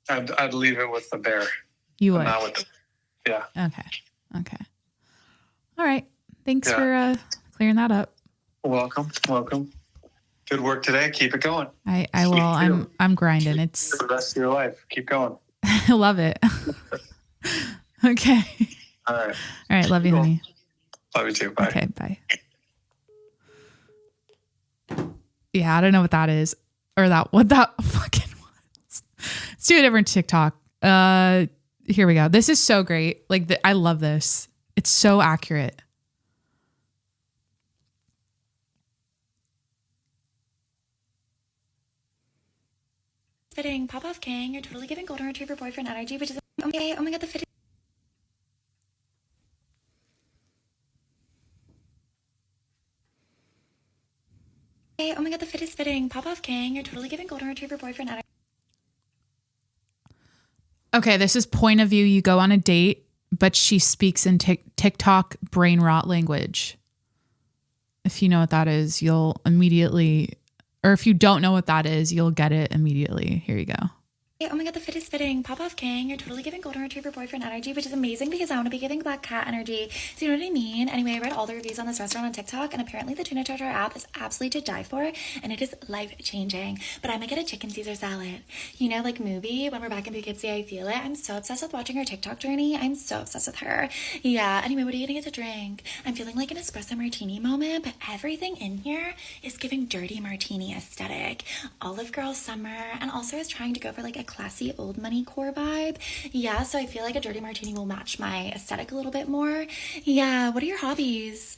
I'd leave it with the bear. You would? Not with yeah. Okay. All right. Thanks for clearing that up. Welcome. Good work today. Keep it going. I will. I'm grinding. It's for the rest of your life. Keep going. I love it. Okay. All right. Love you, honey. Love you too. Bye. Okay. Bye. Yeah, I don't know what that is, or what that fucking was. Let's do a different TikTok. Here we go. This is so great. Like, I love this. It's so accurate. Fitting pop-off king. You're totally giving golden retriever boyfriend energy, which is okay. Oh my god, the fitting. Okay, oh my god, the fit is fitting. Pop-off king. You're totally giving golden retriever boyfriend energy. Okay, this is point of view. You go on a date, but she speaks in TikTok brain rot language. If you know what that is, you'll immediately, or if you don't know what that is, you'll get it immediately. Here you go. Oh my god, the fit is fitting. Pop off king. You're totally giving golden retriever boyfriend energy, which is amazing because I want to be giving black cat energy. So you know what I mean? Anyway, I read all the reviews on this restaurant on TikTok, and apparently the tuna tartare app is absolutely to die for, and it is life-changing. But I might get a chicken Caesar salad. You know, like movie, when we're back in Poughkeepsie, I feel it. I'm so obsessed with watching her TikTok journey. I'm so obsessed with her. Yeah, anyway, what are you gonna get to drink? I'm feeling like an espresso martini moment, but everything in here is giving dirty martini aesthetic. Olive Girl summer, and also I was trying to go for like a classy old money core vibe. Yeah, so I feel like a dirty martini will match my aesthetic a little bit more. Yeah, what are your hobbies?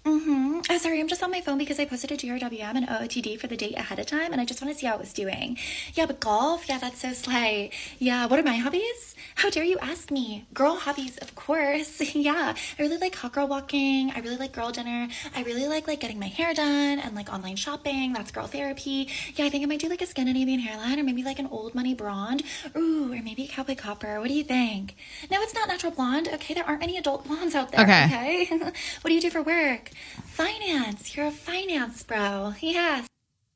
Oh, sorry, I'm just on my phone because I posted a GRWM and OOTD for the date ahead of time, and I just want to see how it was doing. Yeah, but golf? Yeah, that's so slay. Yeah, what are my hobbies? How dare you ask me? Girl hobbies, of course. Yeah, I really like hot girl walking. I really like girl dinner. I really like getting my hair done and like online shopping. That's girl therapy. Yeah, I think I might do like a Scandinavian hairline or maybe like an old money blonde. Ooh, or maybe a cowboy copper. What do you think? No, it's not natural blonde. Okay, there aren't any adult blondes out there. Okay. What do you do for work? Finance. You're a finance bro. Yes.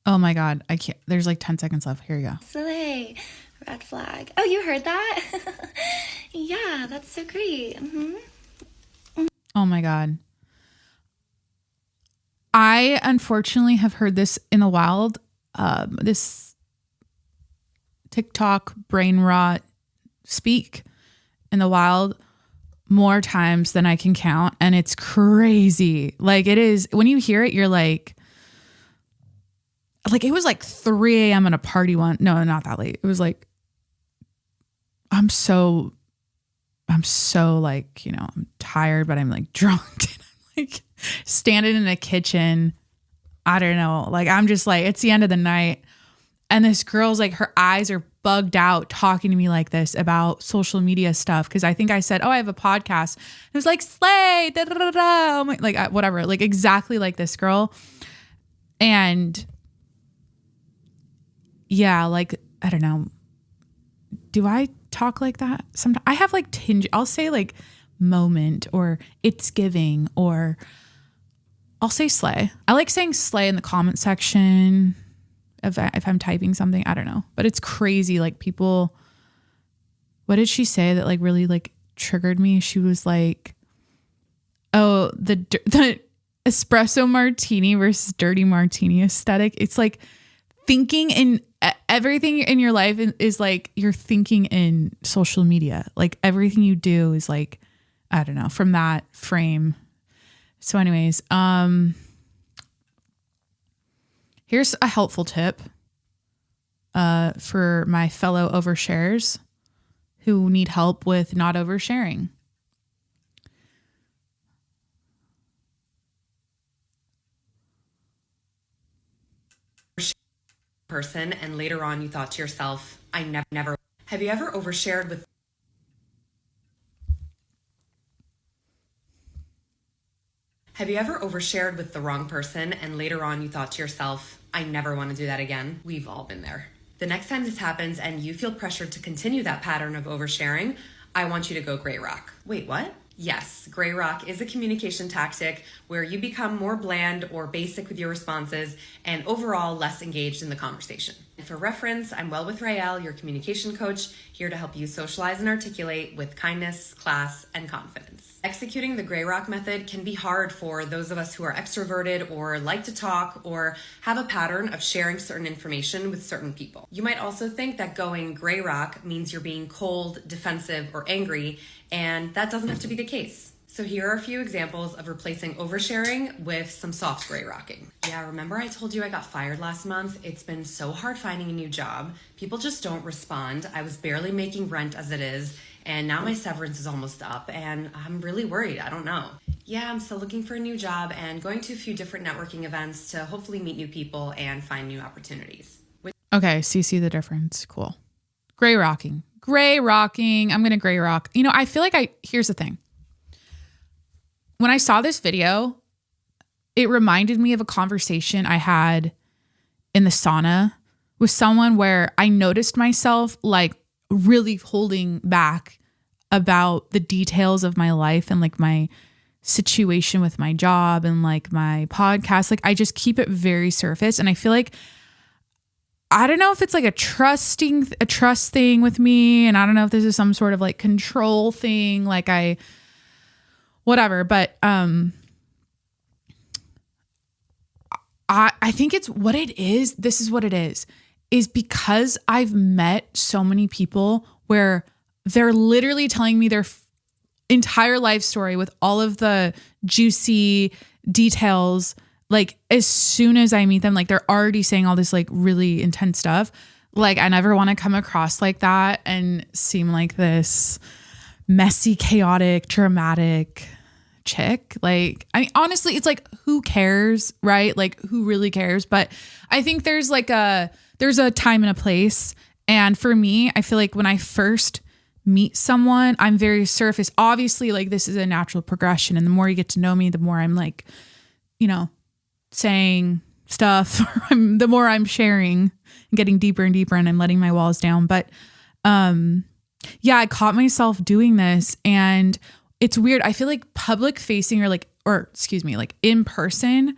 Oh my God. I can't. There's like 10 seconds left. Here you go. Slay. Red flag. Oh, you heard that? Yeah, that's so great. Oh my God. I unfortunately have heard this in the wild. This TikTok brain rot speak in the wild more times than I can count. And it's crazy. Like it is, when you hear it, you're like it was like 3 a.m. at a party one. No, not that late. It was like, I'm so like, I'm tired, but I'm like drunk. And I'm like standing in the kitchen. I don't know. Like, I'm just like, it's the end of the night. And this girl's like, her eyes are bugged out talking to me like this about social media stuff. Cause I think I said, oh, I have a podcast. It was like, slay, da, da, da, da. Like whatever, like exactly like this girl. And yeah, like, I don't know. Do I talk like that? Sometimes I have like I'll say like moment or it's giving, or I'll say slay. I like saying slay in the comment section if I'm typing something. I don't know, but it's crazy. Like people, what did she say that like really like triggered me? She was like, oh, the espresso martini versus dirty martini aesthetic. It's like thinking in everything in your life is like you're thinking in social media. Like everything you do is like, I don't know, from that frame. So anyways, here's a helpful tip for my fellow overshares who need help with not oversharing. Person, and later on you thought to yourself, I never. Have you ever overshared with the wrong person, and later on you thought to yourself, I never want to do that again? We've all been there. The next time this happens and you feel pressured to continue that pattern of oversharing, I want you to go gray rock. Wait, what? Yes, gray rock is a communication tactic where you become more bland or basic with your responses and overall less engaged in the conversation. For reference, I'm Well with Rael, your communication coach, here to help you socialize and articulate with kindness, class, and confidence. Executing the gray rock method can be hard for those of us who are extroverted or like to talk or have a pattern of sharing certain information with certain people. You might also think that going gray rock means you're being cold, defensive, or angry, and that doesn't have to be the case. So here are a few examples of replacing oversharing with some soft gray rocking. Yeah, remember I told you I got fired last month? It's been so hard finding a new job. People just don't respond. I was barely making rent as it is, and now my severance is almost up, and I'm really worried. I don't know. Yeah, I'm still looking for a new job and going to a few different networking events to hopefully meet new people and find new opportunities. Okay, so you see the difference. Cool. Gray rocking. Gray rocking. I'm going to gray rock. I feel like here's the thing. When I saw this video, it reminded me of a conversation I had in the sauna with someone where I noticed myself like really holding back about the details of my life and like my situation with my job and like my podcast. Like I just keep it very surface. And I feel like I don't know if it's like a trust thing with me. And I don't know if this is some sort of like control thing. Like whatever. But, I think it's what it is. This is what it is because I've met so many people where they're literally telling me their entire life story with all of the juicy details. Like as soon as I meet them, like they're already saying all this like really intense stuff. Like I never want to come across like that and seem like this messy, chaotic, dramatic chick. Like, I mean, honestly, it's like, who cares, right? Like who really cares? But I think there's a time and a place. And for me, I feel like when I first meet someone, I'm very surface. Obviously, like this is a natural progression. And the more you get to know me, the more I'm like, you know, saying stuff, the more I'm sharing and getting deeper and deeper, and I'm letting my walls down. But yeah, I caught myself doing this, and it's weird. I feel like public facing like in person,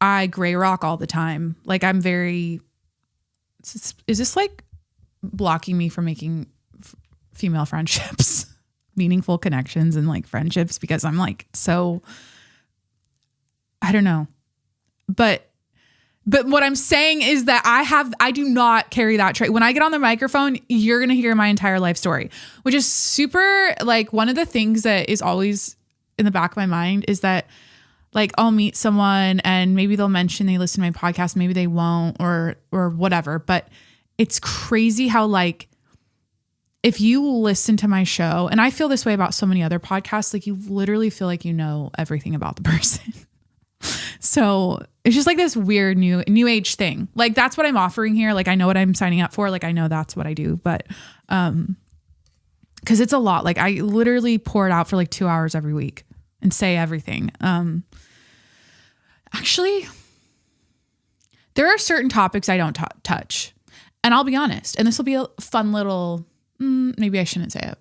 I gray rock all the time. Like I'm very, is this like blocking me from making female friendships, meaningful connections and like friendships? Because I'm like, so I don't know. But what I'm saying is that I do not carry that trait. When I get on the microphone, you're going to hear my entire life story, which is super, like, one of the things that is always in the back of my mind is that, like, I'll meet someone and maybe they'll mention they listen to my podcast, maybe they won't, or whatever. But it's crazy how, like, if you listen to my show, and I feel this way about so many other podcasts, like you literally feel like you know everything about the person. So it's just like this weird new age thing. Like that's what I'm offering here. Like I know what I'm signing up for. Like I know that's what I do, but because it's a lot. Like I literally pour it out for like 2 hours every week and say everything. Actually, there are certain topics I don't touch, and I'll be honest. And this will be a fun little. Maybe I shouldn't say it.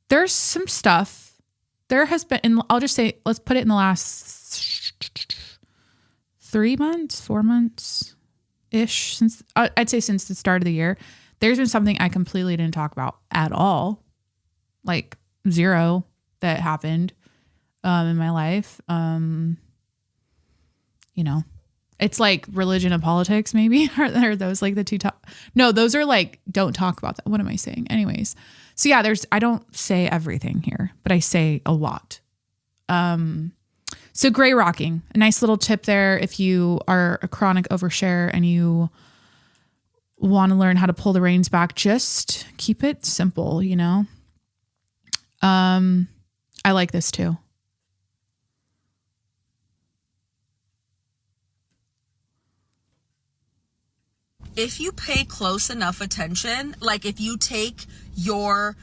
There's some stuff. There has been, and I'll just say, let's put it in the last 4 months-ish, since I'd say since the start of the year, there's been something I completely didn't talk about at all. Like zero that happened in my life. You know, it's like religion and politics, maybe. Are those like the two top? No, those are like, don't talk about that. What am I saying? Anyways. So yeah, I don't say everything here, but I say a lot. So gray rocking, a nice little tip there. If you are a chronic overshare and you want to learn how to pull the reins back, just keep it simple, you know? I like this too. If you pay close enough attention, like if you take your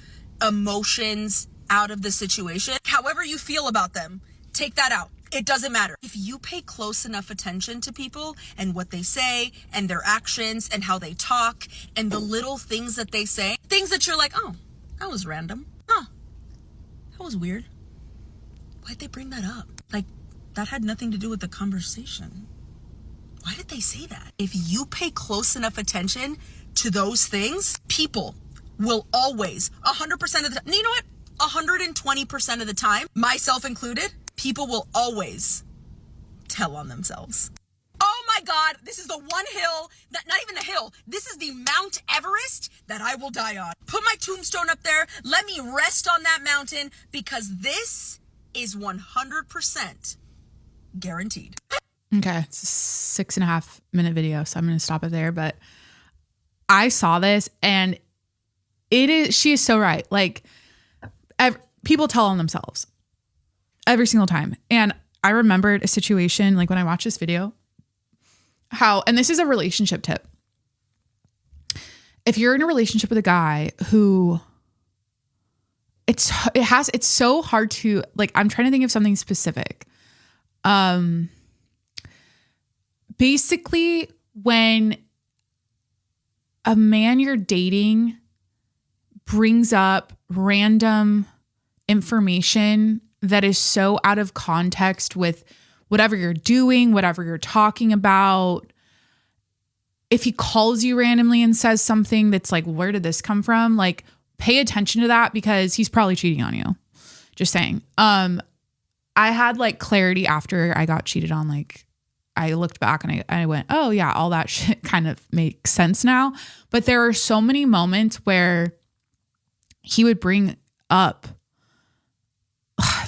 emotions out of the situation, however you feel about them, take that out. It doesn't matter. If you pay close enough attention to people and what they say and their actions and how they talk and the little things that they say, things that you're like, oh, that was random. Oh, that was weird. Why'd they bring that up? Like, that had nothing to do with the conversation. Why did they say that? If you pay close enough attention to those things, people will always, 100% of the time, you know what? 120% of the time, myself included, people will always tell on themselves. Oh my God, this is the one hill, not even a hill, this is the Mount Everest that I will die on. Put my tombstone up there, let me rest on that mountain, because this is 100% guaranteed. Okay, it's a 6.5 minute video, so I'm going to stop it there. But I saw this, and she is so right. Like, people tell on themselves every single time. And I remembered a situation, like when I watched this video, and this is a relationship tip. If you're in a relationship with a guy who it's so hard to, like, I'm trying to think of something specific. Basically, when a man you're dating brings up random information that is so out of context with whatever you're doing, whatever you're talking about. If he calls you randomly and says something that's like, where did this come from? Like, pay attention to that because he's probably cheating on you. Just saying. I had like clarity after I got cheated on. Like, I looked back and I went, oh yeah, all that shit kind of makes sense now. But there are so many moments where he would bring up,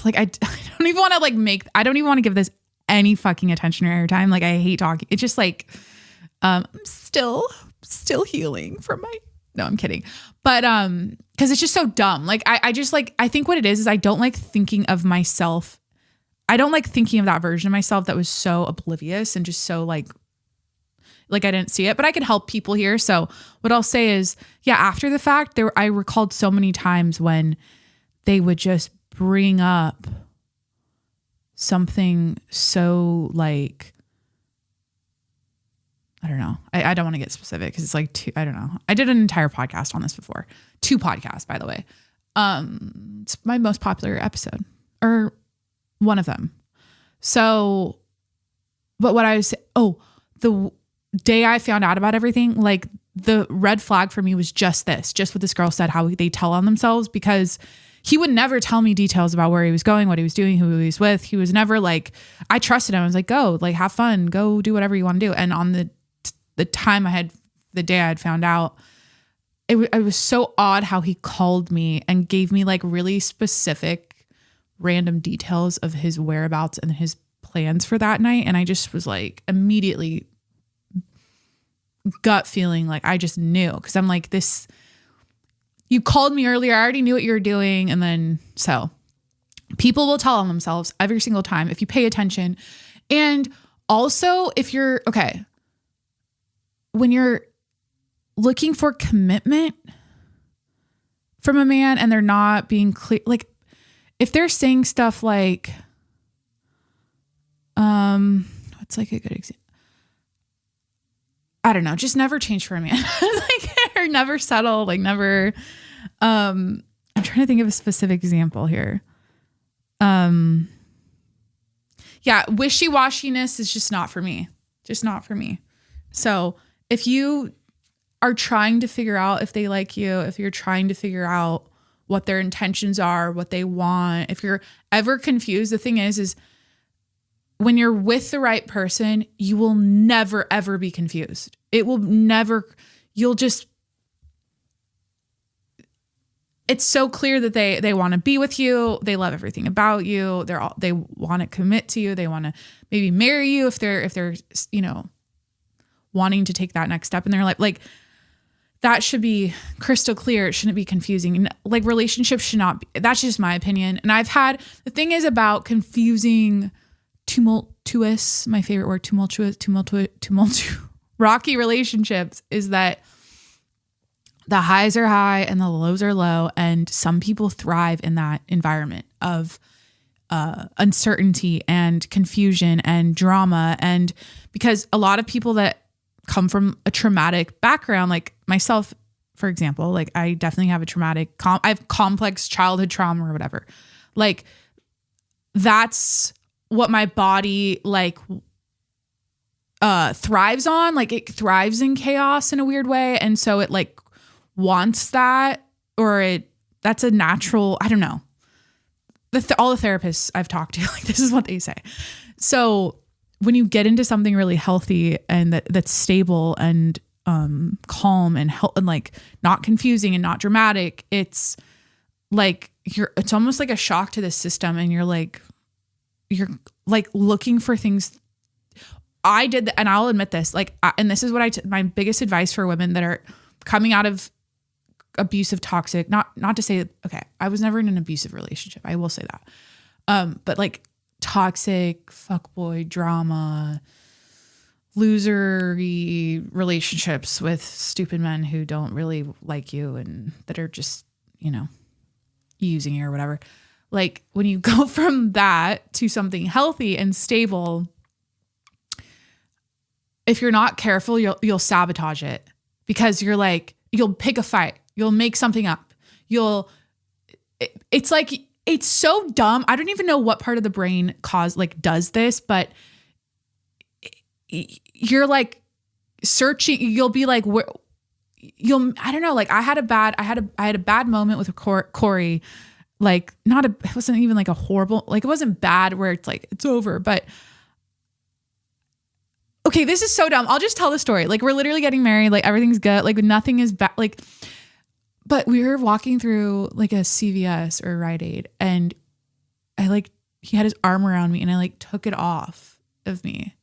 like, I don't even want to like I don't even want to give this any fucking attention or airtime. Like, I hate talking. It's just like, I'm still healing from my, no, I'm kidding. But, cause it's just so dumb. Like, I just like, I think what it is I don't like thinking of myself. I don't like thinking of that version of myself that was so oblivious and just so like I didn't see it, but I could help people here. So what I'll say is, yeah, after the fact I recalled so many times when they would just bring up something so like, I don't know. I don't want to get specific because it's like I don't know. I did an entire podcast on this before. 2 podcasts, by the way. It's my most popular episode or one of them. So, but what I was, the day I found out about everything, like the red flag for me was just what this girl said, how they tell on themselves, because he would never tell me details about where he was going, what he was doing, who he was with. He was never like, I trusted him. I was like, go, like, have fun, go do whatever you want to do. And on the day I had found out, it was so odd how he called me and gave me like really specific random details of his whereabouts and his plans for that night. And I just was like immediately gut feeling like I just knew, because I'm like, this, you called me earlier, I already knew what you were doing. And then, so people will tell on themselves every single time if you pay attention. And also if you're, okay, when you're looking for commitment from a man and they're not being clear, like if they're saying stuff like, what's like a good example? I don't know, just never change for a man. Like, or never settle, like never, I'm trying to think of a specific example here. Yeah, wishy-washiness is just not for me. Just not for me. So if you are trying to figure out if they like you, if you're trying to figure out what their intentions are, what they want, if you're ever confused, the thing is when you're with the right person, you will never, ever be confused. It will never, you'll just, it's so clear that they want to be with you. They love everything about you. They want to commit to you. They want to maybe marry you if they're, you know, wanting to take that next step in their life. Like, that should be crystal clear. It shouldn't be confusing. Like, relationships should not be, that's just my opinion. And the thing is about confusing tumultuous, my favorite word, tumultuous, rocky relationships is that the highs are high and the lows are low. And some people thrive in that environment of uncertainty and confusion and drama. And because a lot of people that come from a traumatic background, like myself, for example, like I definitely have I have complex childhood trauma or whatever. Like, that's what my body like thrives on. Like, it thrives in chaos in a weird way. And so it like wants that, or that's a natural, I don't know. All the therapists I've talked to, like, this is what they say. So when you get into something really healthy and that's stable and calm and like not confusing and not dramatic, it's like it's almost like a shock to the system, and you're like looking for things. I did that, and I'll admit this, like, and this is what my biggest advice for women that are coming out of abusive, toxic, not to say, okay, I was never in an abusive relationship, I will say that, but like toxic, fuckboy, drama, losery relationships with stupid men who don't really like you and that are just, you know, using you or whatever. Like, when you go from that to something healthy and stable, if you're not careful, you'll sabotage it, because you'll pick a fight, you'll make something up, it's like it's so dumb. I don't even know what part of the brain does this, but you're like searching. You'll be like, I don't know. Like I had a bad moment with Corey. Like it wasn't even like a horrible, like it wasn't bad where it's like, it's over, but okay, this is so dumb. I'll just tell the story. Like we're literally getting married. Like everything's good. Like nothing is bad. Like, but we were walking through like a CVS or Rite Aid and he had his arm around me and I like took it off of me.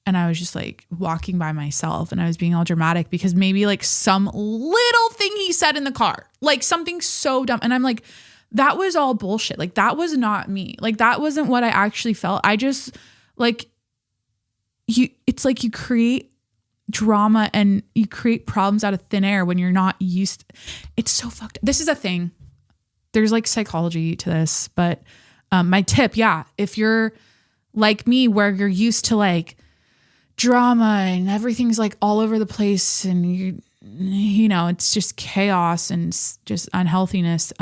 And I was just like walking by myself and I was being all dramatic because maybe like some little thing he said in the car, like something so dumb. And I'm like, that was all bullshit. Like that was not me. Like that wasn't what I actually felt. I just like it's like you create drama and you create problems out of thin air when you're not used. It's so fucked. This is a thing. There's like psychology to this, but my tip, if you're like me where you're used to like drama and everything's like all over the place and you know it's just chaos and just unhealthiness,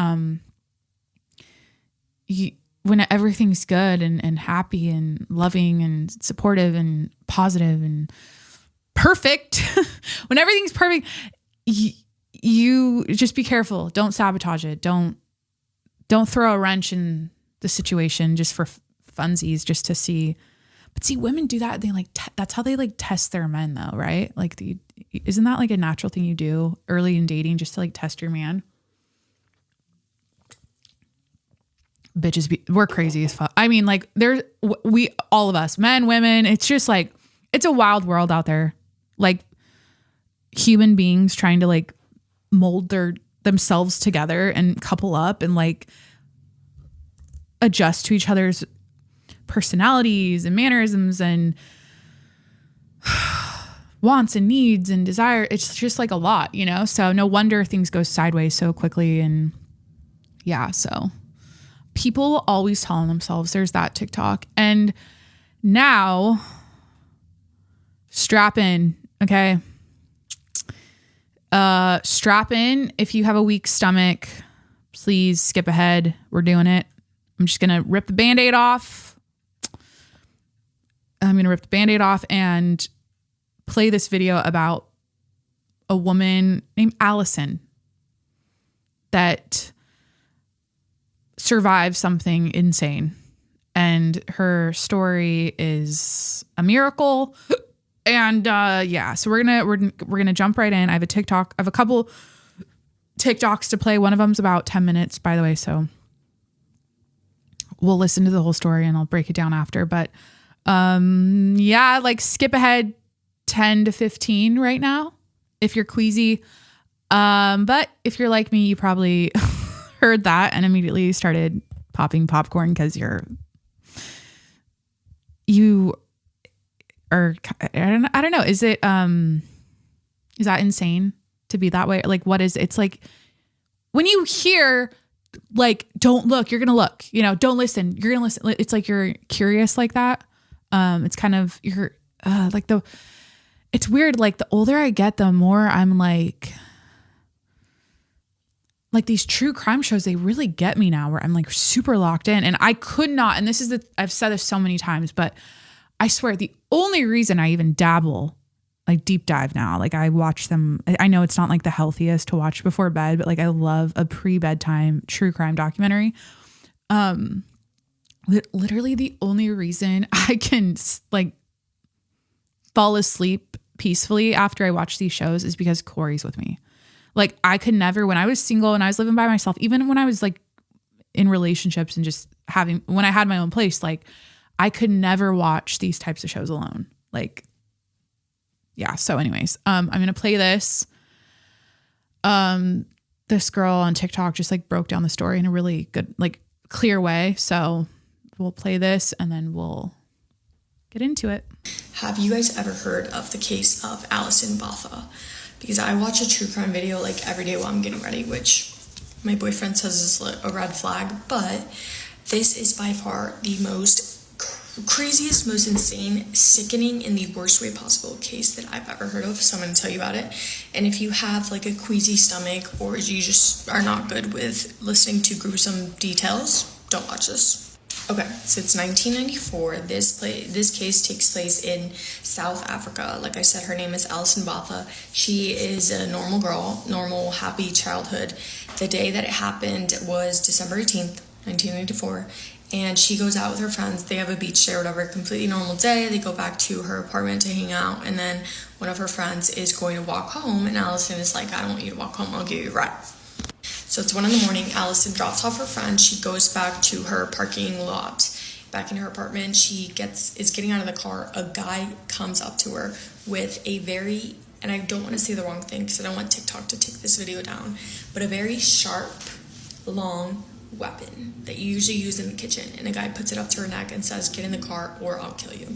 when everything's good and happy and loving and supportive and positive and perfect when everything's perfect, you just be careful. Don't sabotage it. Don't throw a wrench in the situation just for funsies, just to see. But see, women do that. They like that's how they like test their men, though, right? Like, isn't that like a natural thing you do early in dating, just to like test your man? Bitches, we're crazy as fuck. I mean, like, all of us, men, women. It's just like it's a wild world out there. Like human beings trying to like mold themselves together and couple up and like adjust to each other's personalities and mannerisms and wants and needs and desire. It's just like a lot, you know? So no wonder things go sideways so quickly. And so people will always tell on themselves. There's that TikTok. And now strap in, okay? Strap in. If you have a weak stomach, please skip ahead. We're doing it. I'm just going to rip the Band-Aid off. I'm going to rip the Band-Aid off and play this video about a woman named Allison that survived something insane. And her story is a miracle. And so we're gonna jump right in. I have a TikTok. I have a couple TikToks to play. One of them's about 10 minutes, by the way. So we'll listen to the whole story and I'll break it down after. But like skip ahead 10 to 15 right now if you're queasy. But if you're like me, you probably heard that and immediately started popping popcorn because you are, I don't know. Is that insane to be that way? Like, what is, it's like when you hear like, don't look, you're going to look, you know, don't listen, you're going to listen. It's like, you're curious like that. It's kind of, you're it's weird. Like the older I get, the more I'm like these true crime shows, they really get me now where I'm like super locked in and I could not. And I've said this so many times, but I swear the only reason I even dabble, like deep dive now, like I watch them. I know it's not like the healthiest to watch before bed, but like I love a pre-bedtime true crime documentary. Literally the only reason I can like fall asleep peacefully after I watch these shows is because Corey's with me. Like I could never, when I was single and I was living by myself, even when I was like in relationships and just when I had my own place, like I could never watch these types of shows alone. Like, so anyways, I'm going to play this. This girl on TikTok just like broke down the story in a really good, like clear way. So we'll play this and then we'll get into it. Have you guys ever heard of the case of Allison Botha? Because I watch a true crime video like every day while I'm getting ready, which my boyfriend says is a red flag, but this is by far the most craziest, most insane, sickening, in the worst way possible case that I've ever heard of. So I'm going to tell you about it. And if you have like a queasy stomach, or you just are not good with listening to gruesome details, don't watch this. Okay, so it's 1994. This case takes place in South Africa. Like I said, her name is Alison Botha. She is a normal girl, normal, happy childhood. The day that it happened was December 18th, 1994. And she goes out with her friends. They have a beach day or whatever, completely normal day. They go back to her apartment to hang out. And then one of her friends is going to walk home. And Alison is like, I don't want you to walk home. I'll give you a ride. So it's 1 a.m. Alison drops off her friend. She goes back to her parking lot. Back in her apartment, she is getting out of the car. A guy comes up to her with a very, and I don't want to say the wrong thing because I don't want TikTok to take this video down, but a very sharp, long weapon that you usually use in the kitchen. And a guy puts it up to her neck and says, get in the car or I'll kill you.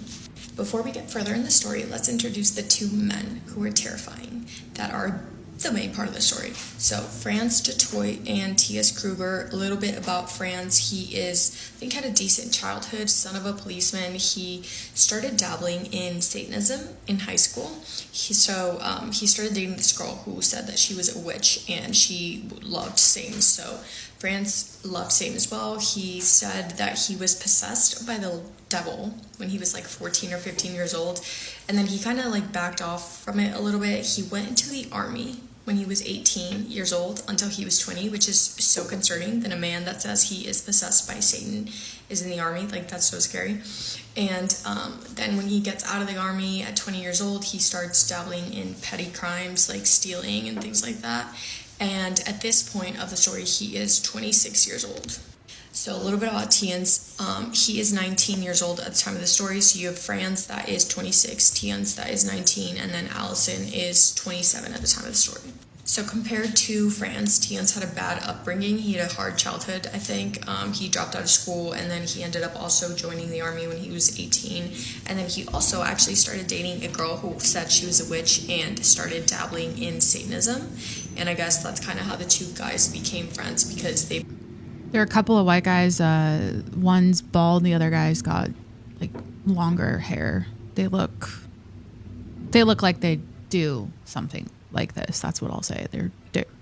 Before we get further in the story, let's introduce the two men who are terrifying, that are the main part of the story. So Franz Detroit and T.S. Kruger. A little bit about Franz. He had a decent childhood, son of a policeman. He started dabbling in Satanism in high school. He started dating this girl who said that she was a witch and she loved Satan. So Franz loved Satan as well. He said that he was possessed by the devil when he was like 14 or 15 years old. And then he kind of like backed off from it a little bit. He went into the army when he was 18 years old until he was 20, which is so concerning that a man that says he is possessed by Satan is in the army. Like, that's so scary. And then when he gets out of the army at 20 years old, he starts dabbling in petty crimes like stealing and things like that. And at this point of the story, he is 26 years old. So a little bit about Tians. He is 19 years old at the time of the story. So you have Franz that is 26, Tians that is 19, and then Alison is 27 at the time of the story. So compared to Franz, Tians had a bad upbringing. He had a hard childhood, I think. He dropped out of school, and then he ended up also joining the army when he was 18. And then he also actually started dating a girl who said she was a witch and started dabbling in Satanism. And I guess that's kind of how the two guys became friends, because there are a couple of white guys. One's bald, the other guy's got like longer hair. They look like they do something like this. That's what I'll say.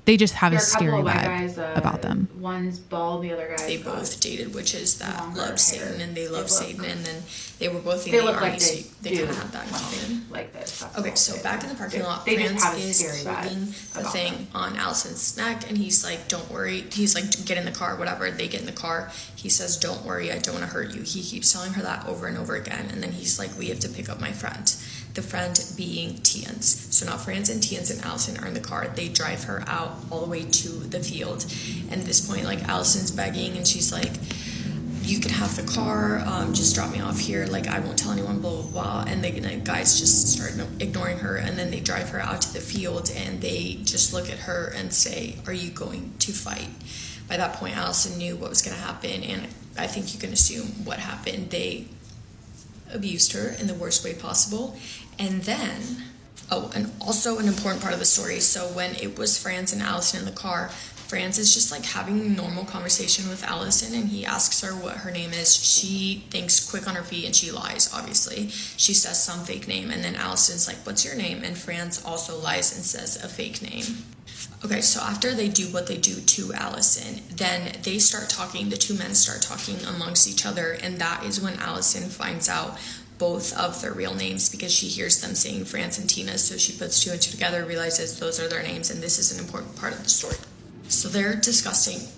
They just have a scary vibe about them. One's bald, the other guy. They both dated witches that loved Satan, and they loved Satan, and then they were both in the army, like so they kind of had that in common. Like this. Okay, so back in the parking lot, Franz is holding the thing on Alison's neck, and he's like, don't worry. He's like, get in the car, whatever. They get in the car. He says, don't worry, I don't want to hurt you. He keeps telling her that over and over again, and then he's like, we have to pick up my friend. The friend being Tians. So now Franz and Tians and Alison are in the car. They drive her out all the way to the field. And at this point, like, Alison's begging, and she's like, you can have the car, just drop me off here, like, I won't tell anyone, blah, blah, blah. And the guys just start ignoring her, and then they drive her out to the field, and they just look at her and say, are you going to fight? By that point, Alison knew what was going to happen, and I think you can assume what happened. They abused her in the worst way possible. And then, and also an important part of the story, so when it was Franz and Alison in the car, Franz is just like having a normal conversation with Alison, and he asks her what her name is. She thinks quick on her feet, and she lies, obviously. She says some fake name, and then Alison's like, what's your name? And Franz also lies and says a fake name. Okay, so after they do what they do to Alison, then they start talking, the two men start talking amongst each other, and that is when Alison finds out both of their real names, because she hears them saying Franz and Tina, so she puts two and two together, realizes those are their names, and this is an important part of the story. So they're discussing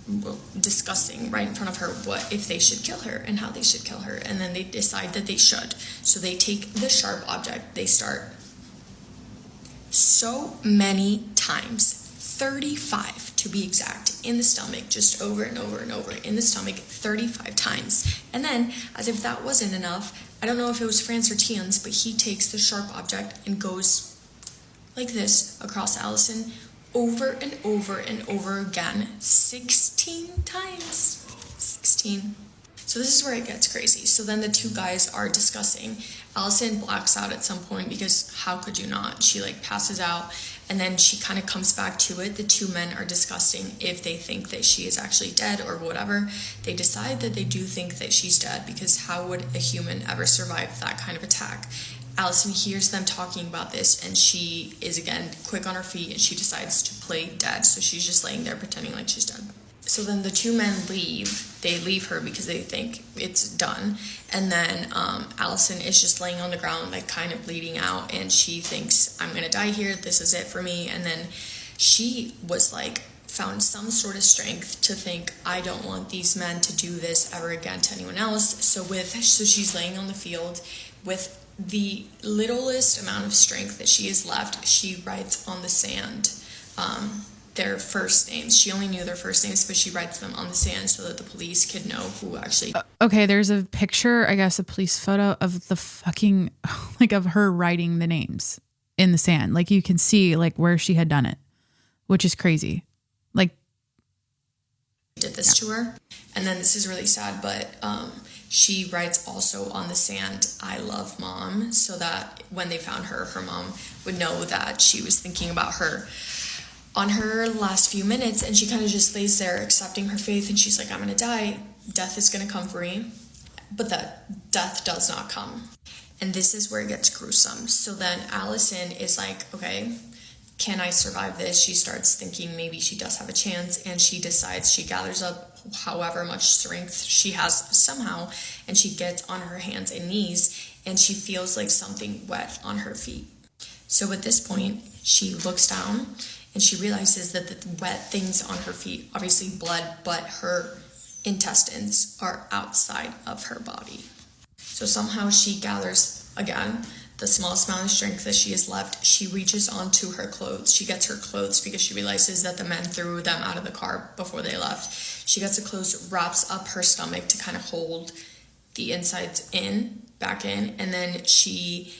right in front of her what if they should kill her and how they should kill her, and then they decide that they should. So they take the sharp object, they start so many times, 35 to be exact, in the stomach, just over and over and over in the stomach 35 times. And then, as if that wasn't enough, I don't know if it was Franz or Tians, but he takes the sharp object and goes like this across Alison over and over and over again 16 times. 16. So this is where it gets crazy. So then the two guys are discussing. Alison blacks out at some point, because how could you not? She like passes out, And then she kind of comes back to it. The two men are discussing if they think that she is actually dead or whatever. They decide that they do think that she's dead, because how would a human ever survive that kind of attack? Allison hears them talking about this, and she is again quick on her feet, and she decides to play dead. So she's just laying there pretending like she's dead. So then the two men leave. They leave her because they think it's done. And then Allison is just laying on the ground, like kind of bleeding out. And she thinks, I'm going to die here. This is it for me. And then she was like, found some sort of strength to think, I don't want these men to do this ever again to anyone else. So she's laying on the field with the littlest amount of strength that she has left. She writes on the sand their first names. She only knew their first names, but she writes them on the sand so that the police could know who actually... Okay, there's a picture, I guess, a police photo of the fucking, like, of her writing the names in the sand. Like, you can see, like, where she had done it, which is crazy. Like... did this to her. And then this is really sad, but she writes also on the sand, I love mom, so that when they found her, her mom would know that she was thinking about her on her last few minutes. And she kind of just lays there accepting her faith, and she's like, I'm gonna die, death is gonna come for me. But that death does not come. And this is where it gets gruesome. So then Allison is like, okay, can I survive this? She starts thinking maybe she does have a chance, and she decides, she gathers up however much strength she has somehow, and she gets on her hands and knees, and she feels like something wet on her feet. So at this point, she looks down, and she realizes that the wet things on her feet, obviously blood, but her intestines are outside of her body. So somehow she gathers, again, the smallest amount of strength that she has left. She reaches onto her clothes. She gets her clothes because she realizes that the men threw them out of the car before they left. She gets the clothes, wraps up her stomach to kind of hold the insides back in, and then she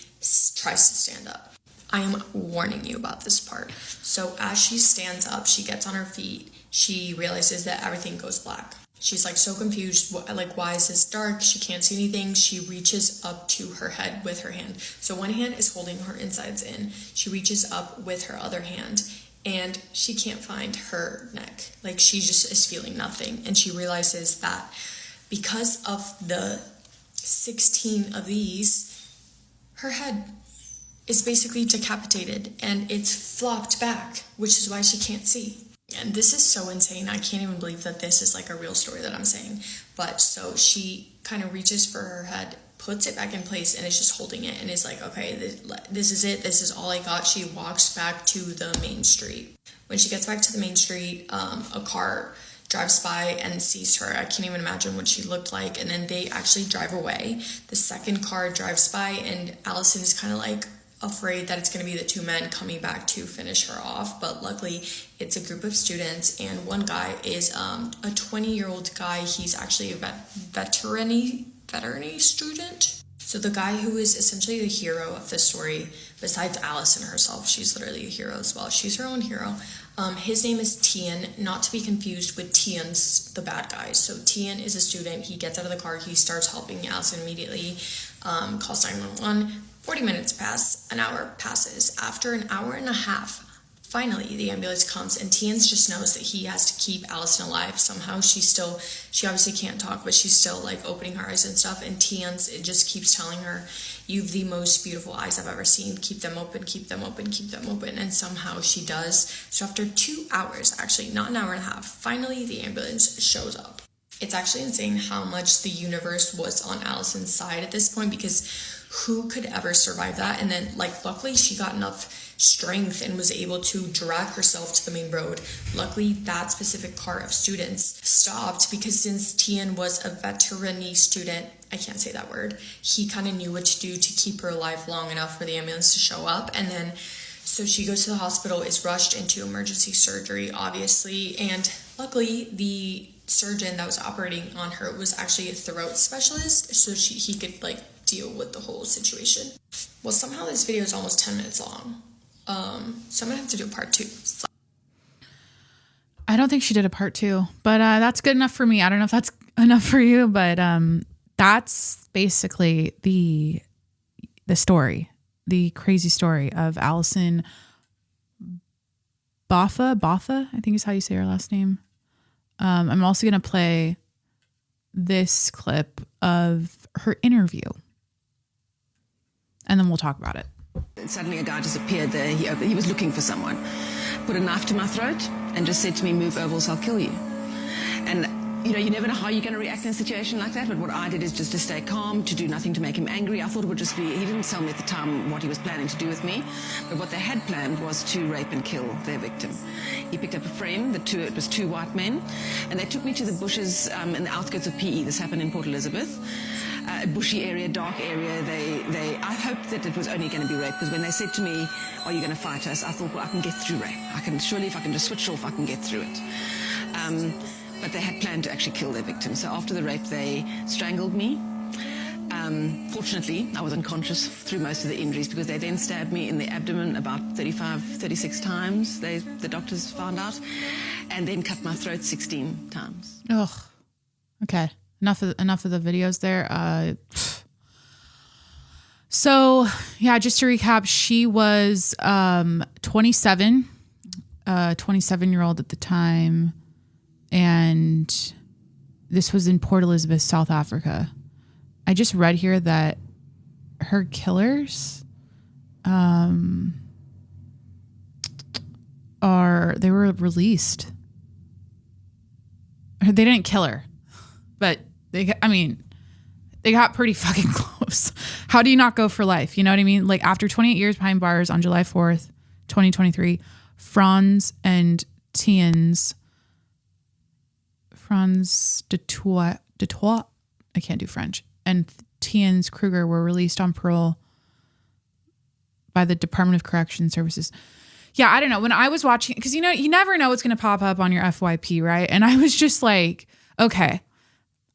tries to stand up. I am warning you about this part. So as she stands up, she gets on her feet. She realizes that everything goes black. She's like so confused, like, why is this dark? She can't see anything. She reaches up to her head with her hand. So one hand is holding her insides in. She reaches up with her other hand, and she can't find her neck. Like, she just is feeling nothing. And she realizes that because of the 16 of these, her head is basically decapitated, and it's flopped back, which is why she can't see. And this is so insane. I can't even believe that this is like a real story that I'm saying. But so she kind of reaches for her head, puts it back in place, and is just holding it, and is like, okay, this is it. This is all I got. She walks back to the main street. When she gets back to the main street, a car drives by and sees her. I can't even imagine what she looked like. And then they actually drive away. The second car drives by, and Allison is kind of like afraid that it's going to be the two men coming back to finish her off, but luckily it's a group of students, and one guy is a 20-year-old guy. He's actually a veterinary student. So the guy who is essentially the hero of this story, besides Allison herself, she's literally a hero as well. She's her own hero. His name is Tian, not to be confused with Tian's the bad guy. So Tian is a student. He gets out of the car. He starts helping Allison immediately. Calls 911. 40 minutes pass, an hour passes. After an hour and a half, finally the ambulance comes, and Tian's just knows that he has to keep Allison alive. Somehow she obviously can't talk, but she's still like opening her eyes and stuff, and it just keeps telling her, you've the most beautiful eyes I've ever seen. Keep them open, keep them open, keep them open. And somehow she does. So after 2 hours, actually not an hour and a half, finally the ambulance shows up. It's actually insane how much the universe was on Allison's side at this point, because who could ever survive that? And then, like, luckily she got enough strength and was able to drag herself to the main road. Luckily, that specific car of students stopped, because since Tian was a veterinary student, I can't say that word, he kind of knew what to do to keep her alive long enough for the ambulance to show up. And then, so she goes to the hospital, is rushed into emergency surgery, obviously, and luckily the surgeon that was operating on her was actually a throat specialist, so he could, like, deal with the whole situation. Well, somehow this video is almost 10 minutes long. So I'm gonna have to do a part 2. I don't think she did a part 2, but that's good enough for me. I don't know if that's enough for you, but that's basically the story, the crazy story of Allison Botha, I think is how you say her last name. I'm also going to play this clip of her interview. And then we'll talk about it. Suddenly a guy just appeared there. He was looking for someone. Put a knife to my throat and just said to me, move over, else I'll kill you. And you never know how you're going to react in a situation like that, but what I did is just to stay calm, to do nothing to make him angry. I thought it would just be, he didn't tell me at the time what he was planning to do with me, but what they had planned was to rape and kill their victim. He picked up a friend, it was two white men, and they took me to the bushes in the outskirts of PE. This happened in Port Elizabeth. A bushy area, dark area. I hoped that it was only going to be rape, because when they said to me, are you going to fight us? I thought, well, I can get through rape. Surely if I can just switch off, I can get through it. But they had planned to actually kill their victim. So after the rape, they strangled me. Fortunately, I was unconscious through most of the injuries, because they then stabbed me in the abdomen about 36 times, the doctors found out, and then cut my throat 16 times. Ugh. Okay. Enough of the videos there. So yeah, just to recap, she was 27, 27-year-old at the time, and this was in Port Elizabeth, South Africa. I just read here that her killers they were released. They didn't kill her, but they got pretty fucking close. How do you not go for life? You know what I mean? Like, after 28 years behind bars on July 4th, 2023, Franz Dutoit, I can't do French, and Tiens Kruger were released on parole by the Department of Correction Services. Yeah, I don't know. When I was watching, because you never know what's going to pop up on your FYP, right? And I was just like, okay,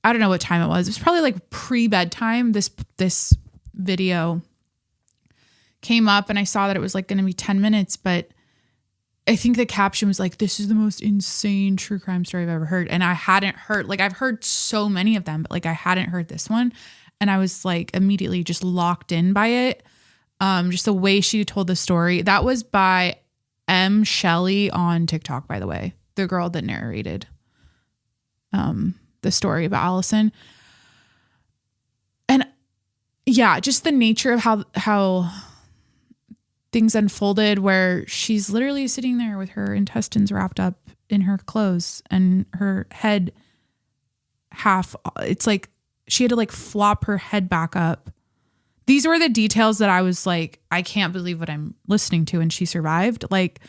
I don't know what time it was. It was probably like pre-bedtime. This video came up, and I saw that it was like going to be 10 minutes, but I think the caption was like, this is the most insane true crime story I've ever heard. And I hadn't heard, like, I've heard so many of them, but like I hadn't heard this one. And I was like immediately just locked in by it. Just the way she told the story. That was by M. Shelley on TikTok, by the way, the girl that narrated the story about Allison. And yeah, just the nature of how things unfolded, where she's literally sitting there with her intestines wrapped up in her clothes and her head it's like she had to like flop her head back up. These were the details that I was like, I can't believe what I'm listening to. And she survived. Like,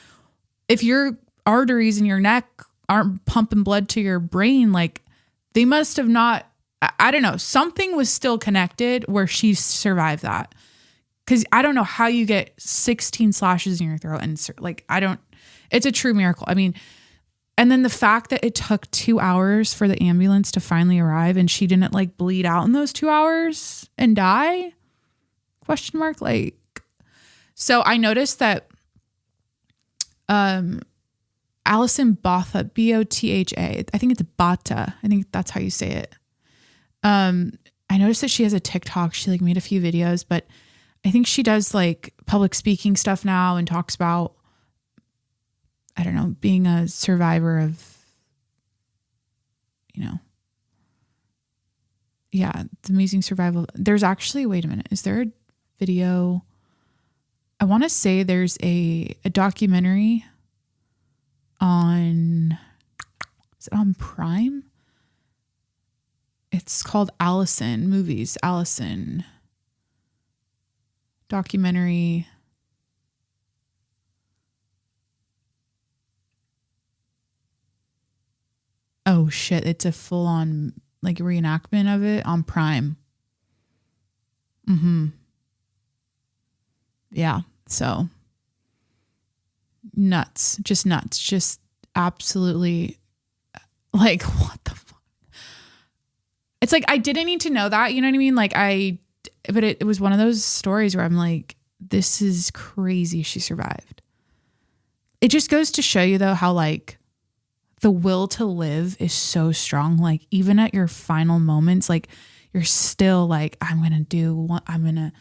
if your arteries in your neck aren't pumping blood to your brain, like, they must have not, I don't know, something was still connected where she survived that. Because I don't know how you get 16 slashes in your throat. And like, it's a true miracle. I mean, and then the fact that it took 2 hours for the ambulance to finally arrive and she didn't like bleed out in those 2 hours and die? Question mark. Like, so I noticed that Allison Botha, Botha, I think it's Bata. I think that's how you say it. I noticed that she has a TikTok. She like made a few videos, but I think she does like public speaking stuff now and talks about, I don't know, being a survivor of, the amazing survival. There's actually, wait a minute, is there a video? I want to say there's a documentary on, is it on Prime? It's called Allison Movies. Allison documentary. Oh shit, it's a full on like reenactment of it on Prime. Yeah, so nuts, just absolutely like, what the fuck? It's like, I didn't need to know that, you know what I mean? Like but it was one of those stories where I'm like, this is crazy she survived. It just goes to show you though how like the will to live is so strong. Like, even at your final moments, like, you're still like, I'm going to do what I'm going to,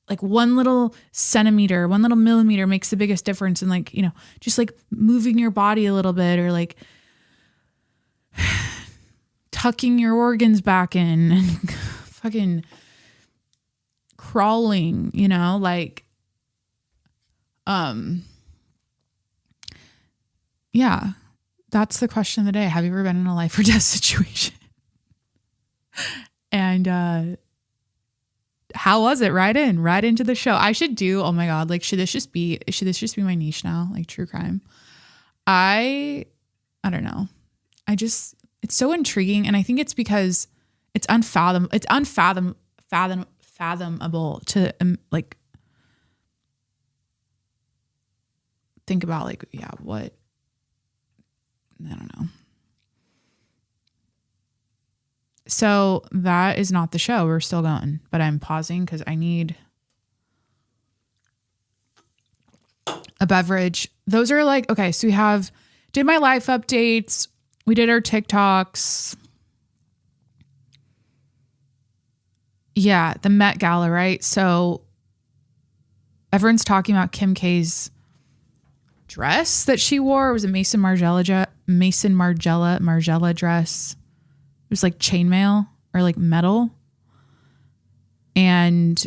like one little centimeter, one little millimeter makes the biggest difference in like, you know, just like moving your body a little bit or like tucking your organs back in and fucking crawling, you know, like, yeah, that's the question of the day. Have you ever been in a life or death situation? And, how was it? Right into the show. I should do, oh my God, like, should this just be my niche now? Like true crime. I don't know. It's so intriguing. And I think it's because it's unfathomable to like think about like, yeah, what, I don't know. So that is not the show. We're still going, but I'm pausing because I need a beverage. Those are like, okay, so we did my life updates. We did our TikToks. Yeah, the Met Gala, right? So everyone's talking about Kim K's dress that she wore. It was a Mason Margiela dress. It was like chainmail or like metal. And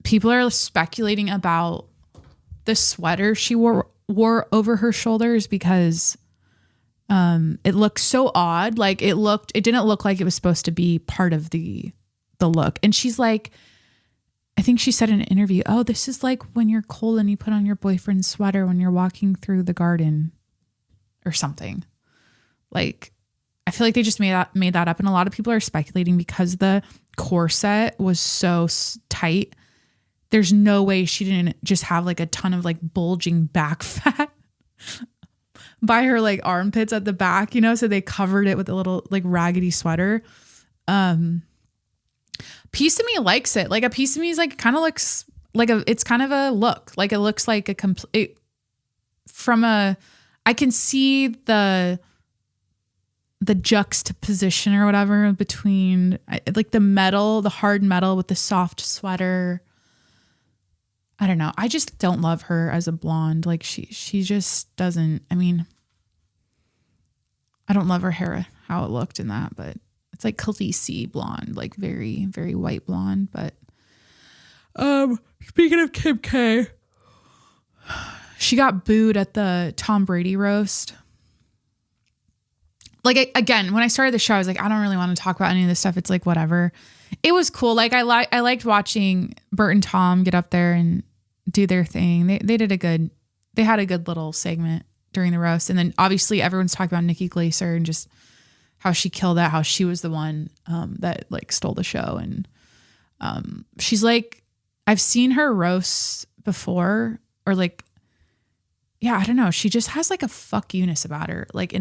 people are speculating about the sweater she wore over her shoulders because it looked so odd. Like it didn't look like it was supposed to be part of the look. And she's like, I think she said in an interview, oh, this is like when you're cold and you put on your boyfriend's sweater when you're walking through the garden or something. Like, I feel like they just made that up. And a lot of people are speculating because the corset was so tight. There's no way she didn't just have like a ton of like bulging back fat by her like armpits at the back, you know? So they covered it with a little like raggedy sweater. Piece of me likes it. Like a piece of me is like, kind of looks like it's kind of a look. Like it looks like a complete I can see the juxtaposition or whatever between like the hard metal with the soft sweater. I don't know. I just don't love her as a blonde. Like she just doesn't, I mean, I don't love her hair, how it looked in that, but it's like Khaleesi blonde, like very, very white blonde. But speaking of Kim K, she got booed at the Tom Brady roast. Like, again, when I started the show, I was like, I don't really want to talk about any of this stuff. It's like, whatever. It was cool. Like, I liked watching Bert and Tom get up there and do their thing. They had a good little segment during the roast. And then obviously everyone's talking about Nikki Glaser and just how she killed it, how she was the one that like stole the show. And she's like, I've seen her roast before, or like, yeah, I don't know. She just has like a fuck you-ness about her. Like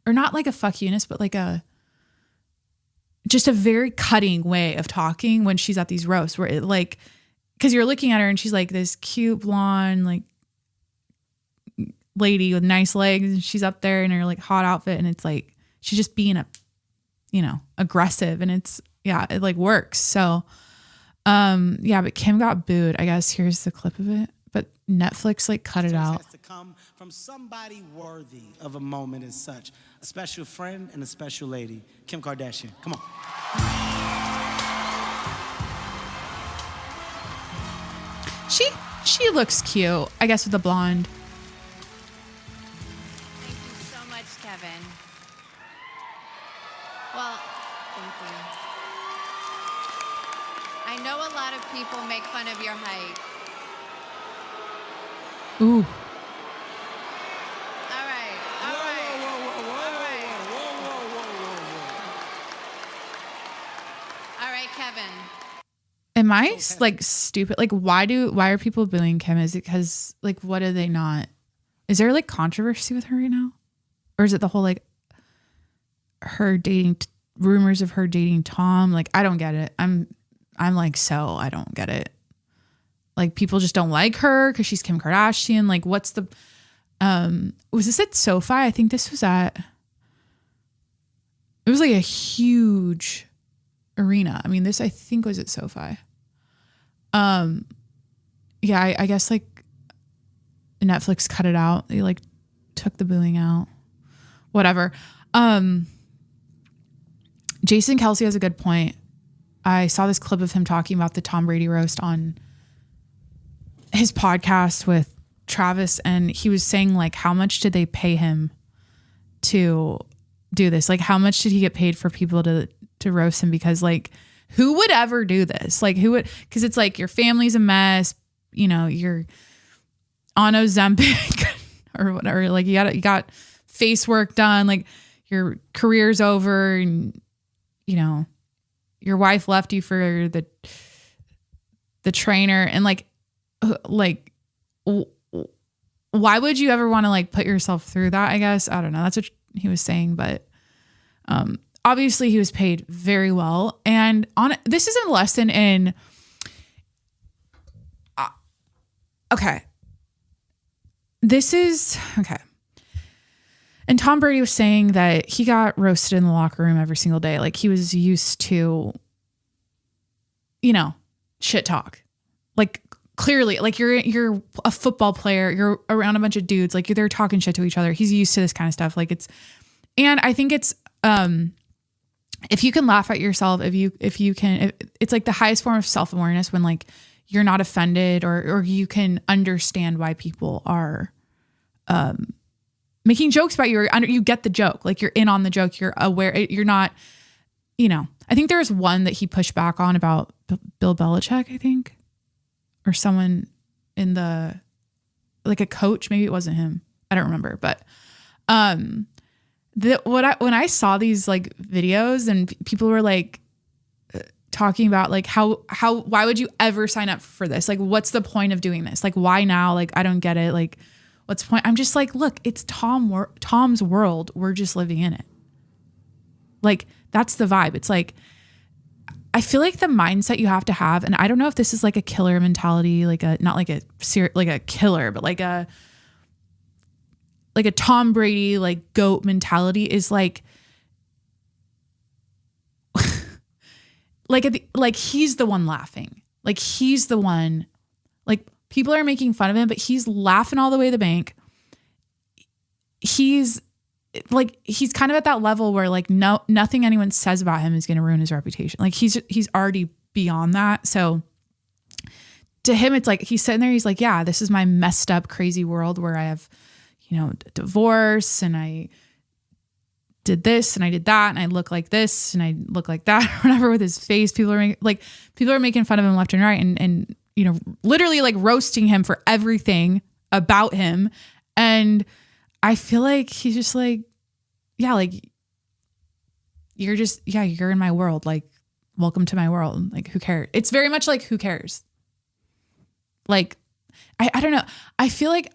or not like a fuck you-ness, but like just a very cutting way of talking when she's at these roasts where it like, cause you're looking at her and she's like this cute blonde, like lady with nice legs. And she's up there in her like hot outfit. And it's like, she's just being aggressive, and it like works. So, yeah, but Kim got booed. I guess here's the clip of it. But Netflix like cut it out. Has to come from somebody worthy of a moment as such. A special friend and a special lady. Kim Kardashian. Come on. She looks cute, I guess, with the blonde. Thank you so much, Kevin. Well, thank you. I know a lot of people make fun of your height. Ooh. All right, Kevin. Am I like stupid? Like, why are people booing Kim? Is it because like, what are they not? Is there like controversy with her right now? Or is it the whole like her dating, rumors of her dating Tom? Like, I don't get it. I'm like, so I don't get it. Like, people just don't like her because she's Kim Kardashian. Like, what's the, was this at SoFi? I think this was it was like a huge arena. I mean, this I think was at SoFi. yeah, I guess like Netflix cut it out. They like took the booing out. Whatever. Jason Kelsey has a good point. I saw this clip of him talking about the Tom Brady roast on his podcast with Travis, and he was saying like, how much did they pay him to do this? Like, how much did he get paid for people to roast him? Because like, who would ever do this? Like, who would? Because it's like your family's a mess. You know, you're on Ozempic or whatever. Like, you got face work done. Like, your career's over, and you know, your wife left you for the trainer, and like why would you ever want to like put yourself through that? I guess I don't know. That's what he was saying, but obviously he was paid very well. And this is a lesson in okay. And Tom Brady was saying that he got roasted in the locker room every single day. Like he was used to, you know, shit talk. Like clearly, like you're a football player, you're around a bunch of dudes, like they're talking shit to each other. He's used to this kind of stuff. Like and I think it's, if you can laugh at yourself, it's like the highest form of self-awareness when like you're not offended or you can understand why people are, making jokes about you, or you get the joke, like you're in on the joke, you're aware, you're not, you know. I think there was one that he pushed back on about Bill Belichick, I think, or someone in like a coach, maybe it wasn't him, I don't remember, but when I saw these like videos and people were like talking about like why would you ever sign up for this? Like, what's the point of doing this? Like, why now? Like, I don't get it. Like, what's the point? I'm just like, look, it's Tom's world. We're just living in it. Like, that's the vibe. It's like, I feel like the mindset you have to have, and I don't know if this is like a killer mentality, like not like a killer, but like a Tom Brady, like GOAT mentality is like, like he's the one laughing. Like he's the one, like, people are making fun of him, but he's laughing all the way to the bank. He's kind of at that level where like nothing anyone says about him is going to ruin his reputation. Like he's already beyond that. So to him, it's like he's sitting there. He's like, yeah, this is my messed up, crazy world where I have, you know, divorce, and I did this and I did that, and I look like this and I look like that, or whatever with his face. People are making fun of him left and right, and you know, literally like roasting him for everything about him. And I feel like he's just like, yeah, like you're in my world. Like, welcome to my world. Like, who cares? It's very much like, who cares? Like, I don't know. I feel like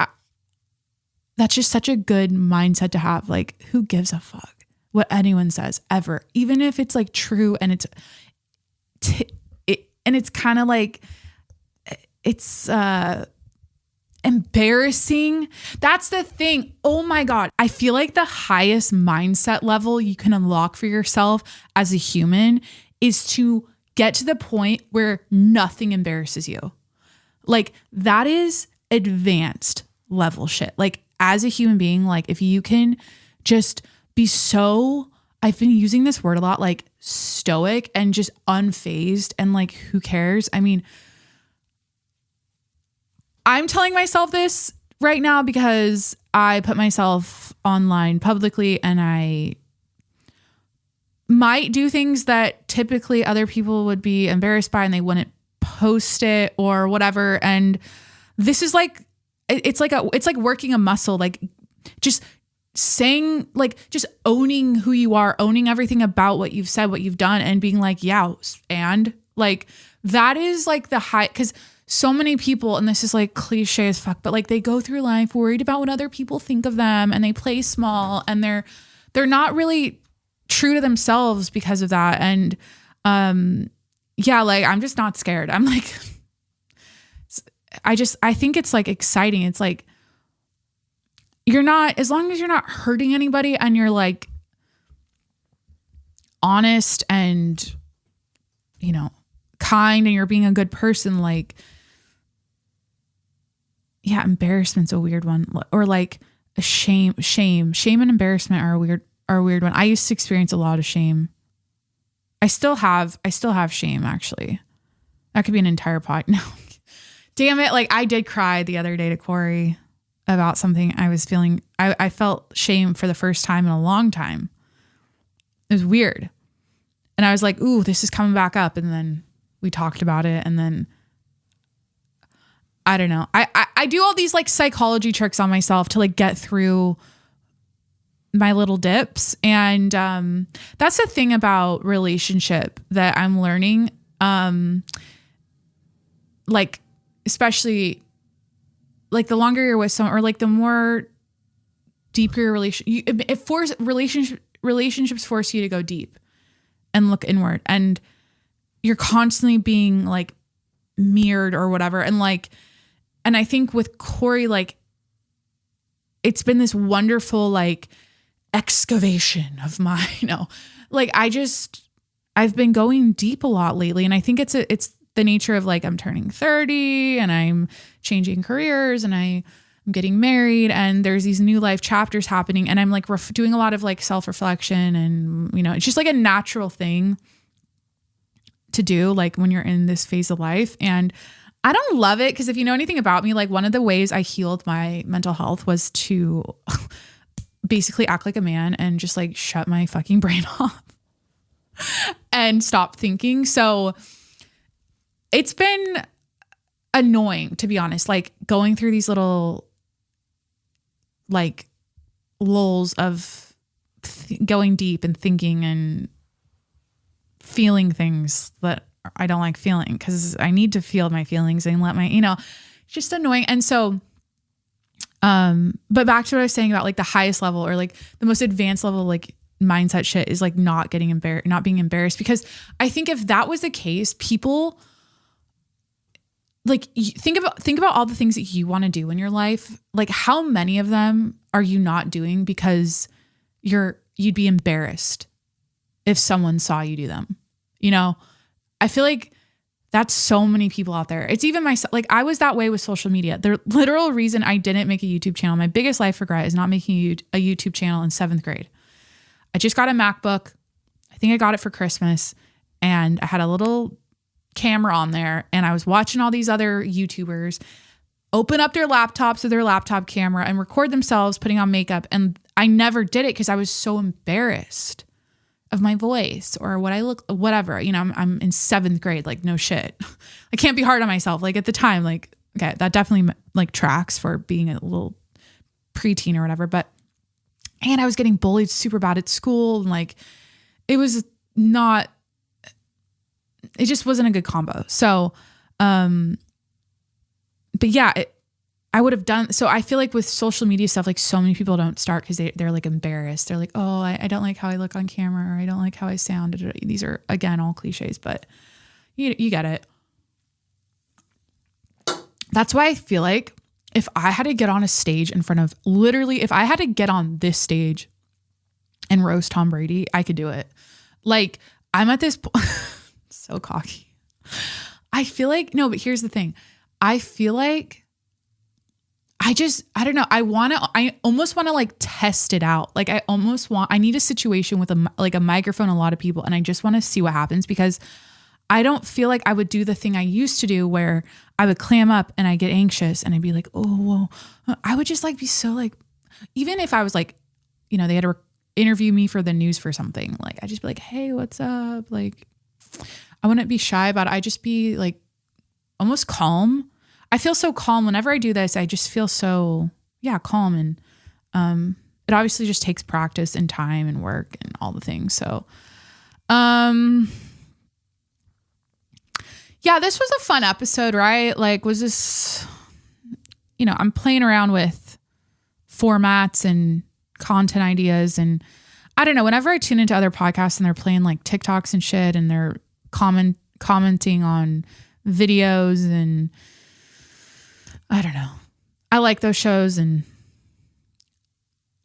that's just such a good mindset to have. Like, who gives a fuck what anyone says ever, even if it's like true and it's kind of like, it's embarrassing. That's the thing. Oh my God. I feel like the highest mindset level you can unlock for yourself as a human is to get to the point where nothing embarrasses you. Like, that is advanced level shit. Like, as a human being, like, if you can just be so, I've been using this word a lot, like stoic and just unfazed and like, who cares? I mean, I'm telling myself this right now because I put myself online publicly, and I might do things that typically other people would be embarrassed by and they wouldn't post it or whatever. And this is like, it's like working a muscle, like just saying, like just owning who you are, owning everything about what you've said, what you've done, and being like, yeah, and like, that is like the high, because so many people, and this is like cliche as fuck, but like they go through life worried about what other people think of them, and they play small, and they're not really true to themselves because of that. And yeah, like, I'm just not scared. I'm like, I think it's like exciting. It's like, you're not, as long as you're not hurting anybody and you're like honest and, you know, kind, and you're being a good person, like, yeah, embarrassment's a weird one. Or like a shame and embarrassment are a weird one. I used to experience a lot of shame. I still have shame, actually. That could be an entire pod. No, damn it. Like I did cry the other day to Corey about something I was feeling. I felt shame for the first time in a long time. It was weird. And I was like, ooh, this is coming back up. And then we talked about it. And then I don't know. I do all these like psychology tricks on myself to like get through my little dips. And that's the thing about relationship that I'm learning. Like, especially like the longer you're with someone, or like the more deeper your relationships force you to go deep and look inward, and you're constantly being like mirrored or whatever. And like, and I think with Corey, like it's been this wonderful like excavation of my, like I've been going deep a lot lately. And I think it's the nature of like, I'm turning 30 and I'm changing careers and I'm getting married and there's these new life chapters happening. And I'm like doing a lot of like self-reflection, and, it's just like a natural thing to do, like when you're in this phase of life. And I don't love it, because if you know anything about me, like one of the ways I healed my mental health was to basically act like a man and just like shut my fucking brain off and stop thinking. So it's been annoying, to be honest, like going through these little like lulls of going deep and thinking and feeling things that I don't like feeling, because I need to feel my feelings and let my, it's just annoying. And so, but back to what I was saying about like the highest level or like the most advanced level, like mindset shit is like not being embarrassed. Because I think if that was the case, people like think about all the things that you want to do in your life. Like how many of them are you not doing because you'd be embarrassed if someone saw you do them? I feel like that's so many people out there. It's even myself. Like I was that way with social media. The literal reason I didn't make a YouTube channel, my biggest life regret is not making a YouTube channel in 7th grade. I just got a MacBook. I think I got it for Christmas, and I had a little camera on there, and I was watching all these other YouTubers open up their laptops with their laptop camera and record themselves putting on makeup. And I never did it because I was so embarrassed of my voice or what I look, whatever, I'm in 7th grade, like no shit. I can't be hard on myself. Like at the time, like, okay, that definitely like tracks for being a little preteen or whatever. And I was getting bullied super bad at school. And like, it just wasn't a good combo. So, but yeah, I would have done. So I feel like with social media stuff, like so many people don't start because they're like embarrassed. They're like, oh, I don't like how I look on camera, or I don't like how I sound. These are, again, all cliches, but you get it. That's why I feel like if I had to get on a stage in front of if I had to get on this stage and roast Tom Brady, I could do it. Like I'm at this point, so cocky. I feel like, no, but here's the thing. I feel like I don't know. I almost want to like test it out. Like I need a situation with a microphone, a lot of people. And I just want to see what happens, because I don't feel like I would do the thing I used to do where I would clam up and I get anxious and I'd be like, oh, well, I would just like be so like, even if I was like, they had to interview me for the news for something, like I'd just be like, hey, what's up? Like, I wouldn't be shy about it. I'd just be like almost calm. I feel so calm whenever I do this. I just feel so, calm. And it obviously just takes practice and time and work and all the things. So, this was a fun episode, right? Like, was this, I'm playing around with formats and content ideas. And I don't know, whenever I tune into other podcasts and they're playing like TikToks and shit, and they're commenting on videos, and I don't know. I like those shows, and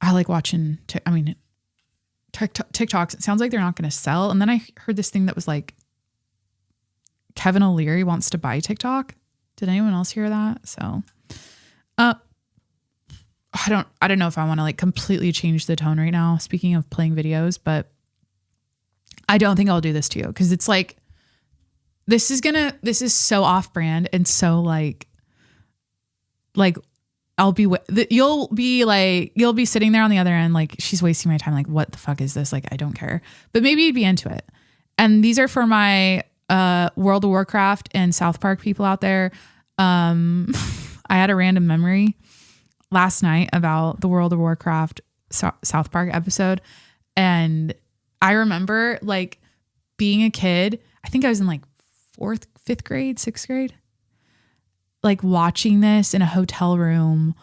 I like watching, TikToks. It sounds like they're not going to sell. And then I heard this thing that was like, Kevin O'Leary wants to buy TikTok. Did anyone else hear that? So I don't know if I want to like completely change the tone right now, speaking of playing videos, but I don't think I'll do this to you because it's like, this is so off brand and so like you'll be sitting there on the other end, like she's wasting my time. Like, what the fuck is this? Like, I don't care, but maybe you'd be into it. And these are for my, World of Warcraft and South Park people out there. I had a random memory last night about the World of Warcraft South Park episode. And I remember like being a kid, I think I was in like 4th, 5th grade, 6th grade, like watching this in a hotel room.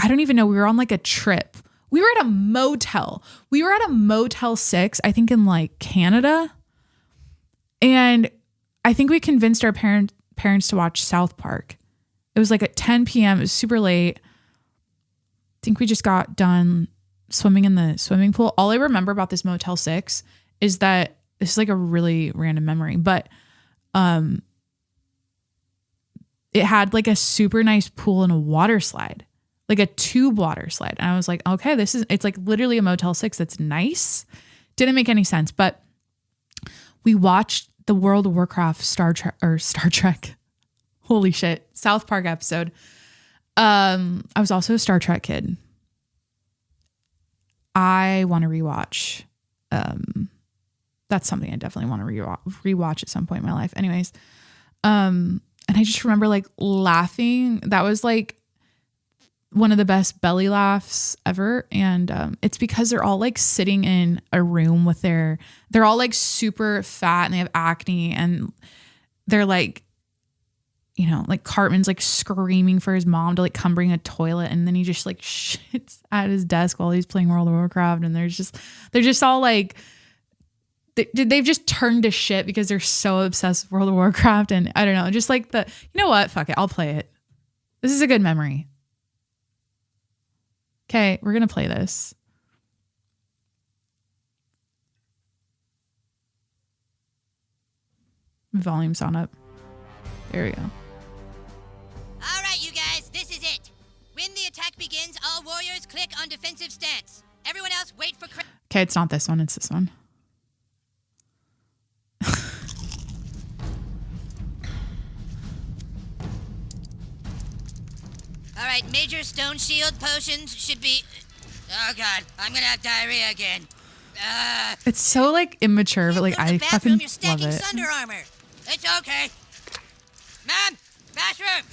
I don't even know. We were on like a trip. We were at a motel. We were at a Motel 6, I think in like Canada. And I think we convinced our parents to watch South Park. It was like at 10 p.m. It was super late. I think we just got done swimming in the swimming pool. All I remember about this Motel 6 is that this is like a really random memory, but it had like a super nice pool and a water slide, like a tube water slide. And I was like, okay, it's like literally a Motel 6 that's nice. Didn't make any sense, but we watched the World of Warcraft Star Trek. Holy shit. South Park episode. I was also a Star Trek kid. I want to rewatch. That's something I definitely want to rewatch at some point in my life. Anyways. And I just remember like laughing. That was like one of the best belly laughs ever. And it's because they're all like sitting in a room with they're all like super fat and they have acne and they're like, you know, like Cartman's like screaming for his mom to like come bring a toilet. And then he just like shits at his desk while he's playing World of Warcraft. And they're just all like, they've just turned to shit because they're so obsessed with World of Warcraft. And I don't know, just like you know what? Fuck it. I'll play it. This is a good memory. Okay. We're going to play this. Volume's on up. There we go. All right, you guys, this is it. When the attack begins, all warriors click on defensive stance. Everyone else wait for... Okay, it's not this one. It's this one. All right, major stone shield potions should be... Oh, God, I'm gonna have diarrhea again. It's so, like, immature, but, like, I fucking You're love stacking it. Sunder armor. It's okay. Ma'am, bathroom.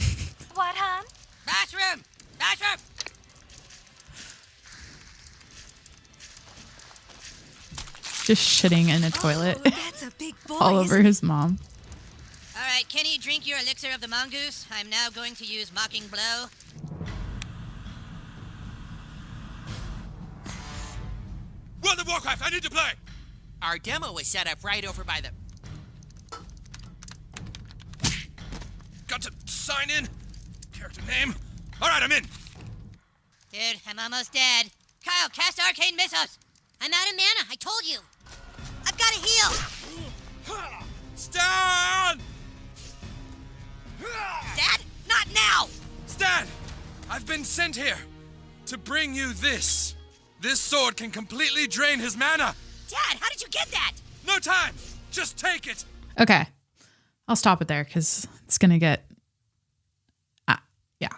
What, hon? Bathroom. Bathroom. Just shitting in a toilet That's a big boy. all over his mom. All right, Kenny, drink your elixir of the mongoose. I'm now going to use mocking blow. World of Warcraft, I need to play! Our demo was set up right over by the... Got to sign in? Character name? Alright, I'm in! Dude, I'm almost dead. Kyle, cast arcane missiles. I'm out of mana, I told you. I've got to heal. Stan! Dad, not now! Stan! I've been sent here to bring you this. This sword can completely drain his mana. Dad, how did you get that? No time! Just take it! Okay. I'll stop it there because it's going to get... yeah.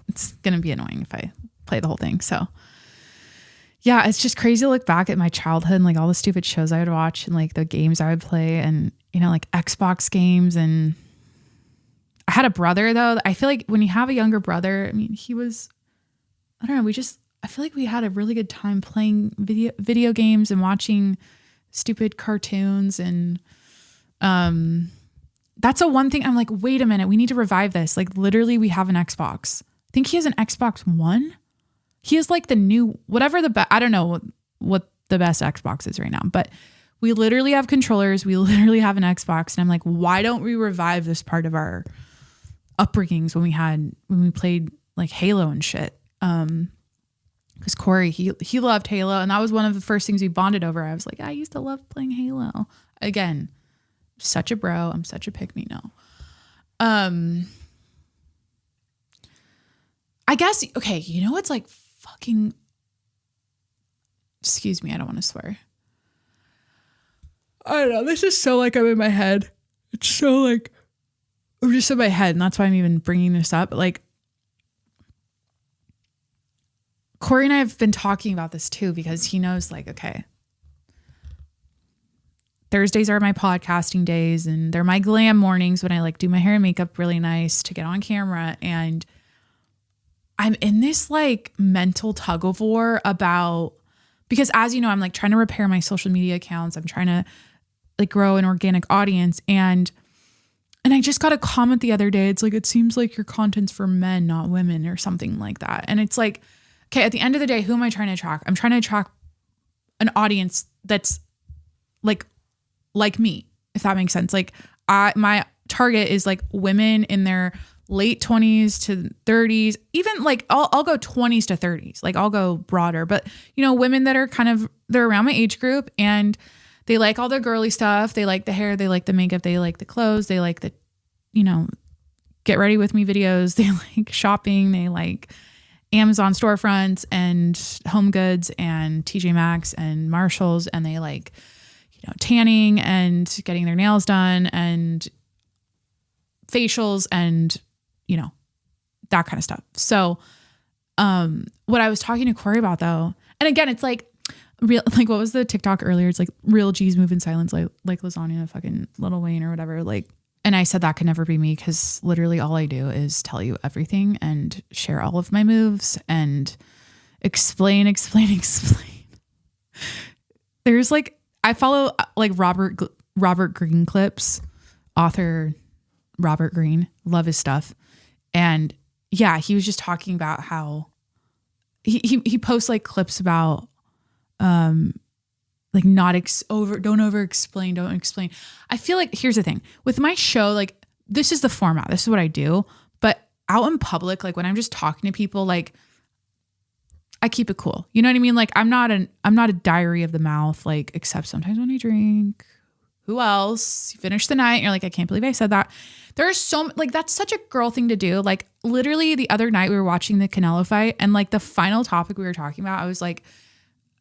It's going to be annoying if I play the whole thing. So, yeah, it's just crazy to look back at my childhood and like all the stupid shows I would watch and like the games I would play and, you know, like Xbox games. And I had a brother, though. I feel like when you have a younger brother, I mean, he was... I don't know. I feel like we had a really good time playing video games and watching stupid cartoons. And that's a one thing I'm like, wait a minute, we need to revive this. Like literally we have an Xbox. I think he has an Xbox One. He has like the new, whatever I don't know what the best Xbox is right now, but we literally have controllers. We literally have an Xbox. And I'm like, why don't we revive this part of our upbringings when we played like Halo and shit? Because Corey, he loved Halo, and that was one of the first things we bonded over. I was like, I used to love playing Halo. Again, such a bro. I'm such a pick-me. No. I guess, okay, you know what's like fucking, excuse me, I don't want to swear. I don't know. This is so like I'm in my head. It's so like, I'm just in my head, and that's why I'm even bringing this up. But like, Corey and I have been talking about this too, because he knows like, okay, Thursdays are my podcasting days, and they're my glam mornings when I like do my hair and makeup really nice to get on camera. And I'm in this like mental tug of war about, because as you know, I'm like trying to repair my social media accounts. I'm trying to like grow an organic audience. And I just got a comment the other day. It's like, it seems like your content's for men, not women, or something like that. And it's like, okay, at the end of the day, who am I trying to attract? I'm trying to attract an audience that's like me, if that makes sense. Like my target is like women in their late 20s to 30s, even like I'll go 20s to 30s. Like I'll go broader, but you know, women that are they're around my age group, and they like all the girly stuff. They like the hair, they like the makeup, they like the clothes, they like the, you know, get ready with me videos. They like shopping, they like Amazon storefronts and Home Goods and TJ Maxx and Marshalls, and they like, you know, tanning and getting their nails done and facials and, you know, that kind of stuff. So what I was talking to Corey about though, and again, it's like real, like what was the TikTok earlier? It's like real G's move in silence, like lasagna, fucking Lil Wayne or whatever. Like, and I said that could never be me, because literally all I do is tell you everything and share all of my moves and explain. There's like, I follow like Robert Greene clips, author Robert Greene, love his stuff. And yeah, he was just talking about how he posts like clips about like don't over explain, don't explain. I feel like here's the thing with my show, like this is the format, this is what I do, but out in public, like when I'm just talking to people, like I keep it cool. You know what I mean? Like I'm not a diary of the mouth, like, except sometimes when I drink. Who else? You finish the night and you're like, I can't believe I said that. There's so, like, that's such a girl thing to do. Like literally the other night we were watching the Canelo fight, and like the final topic we were talking about, I was like,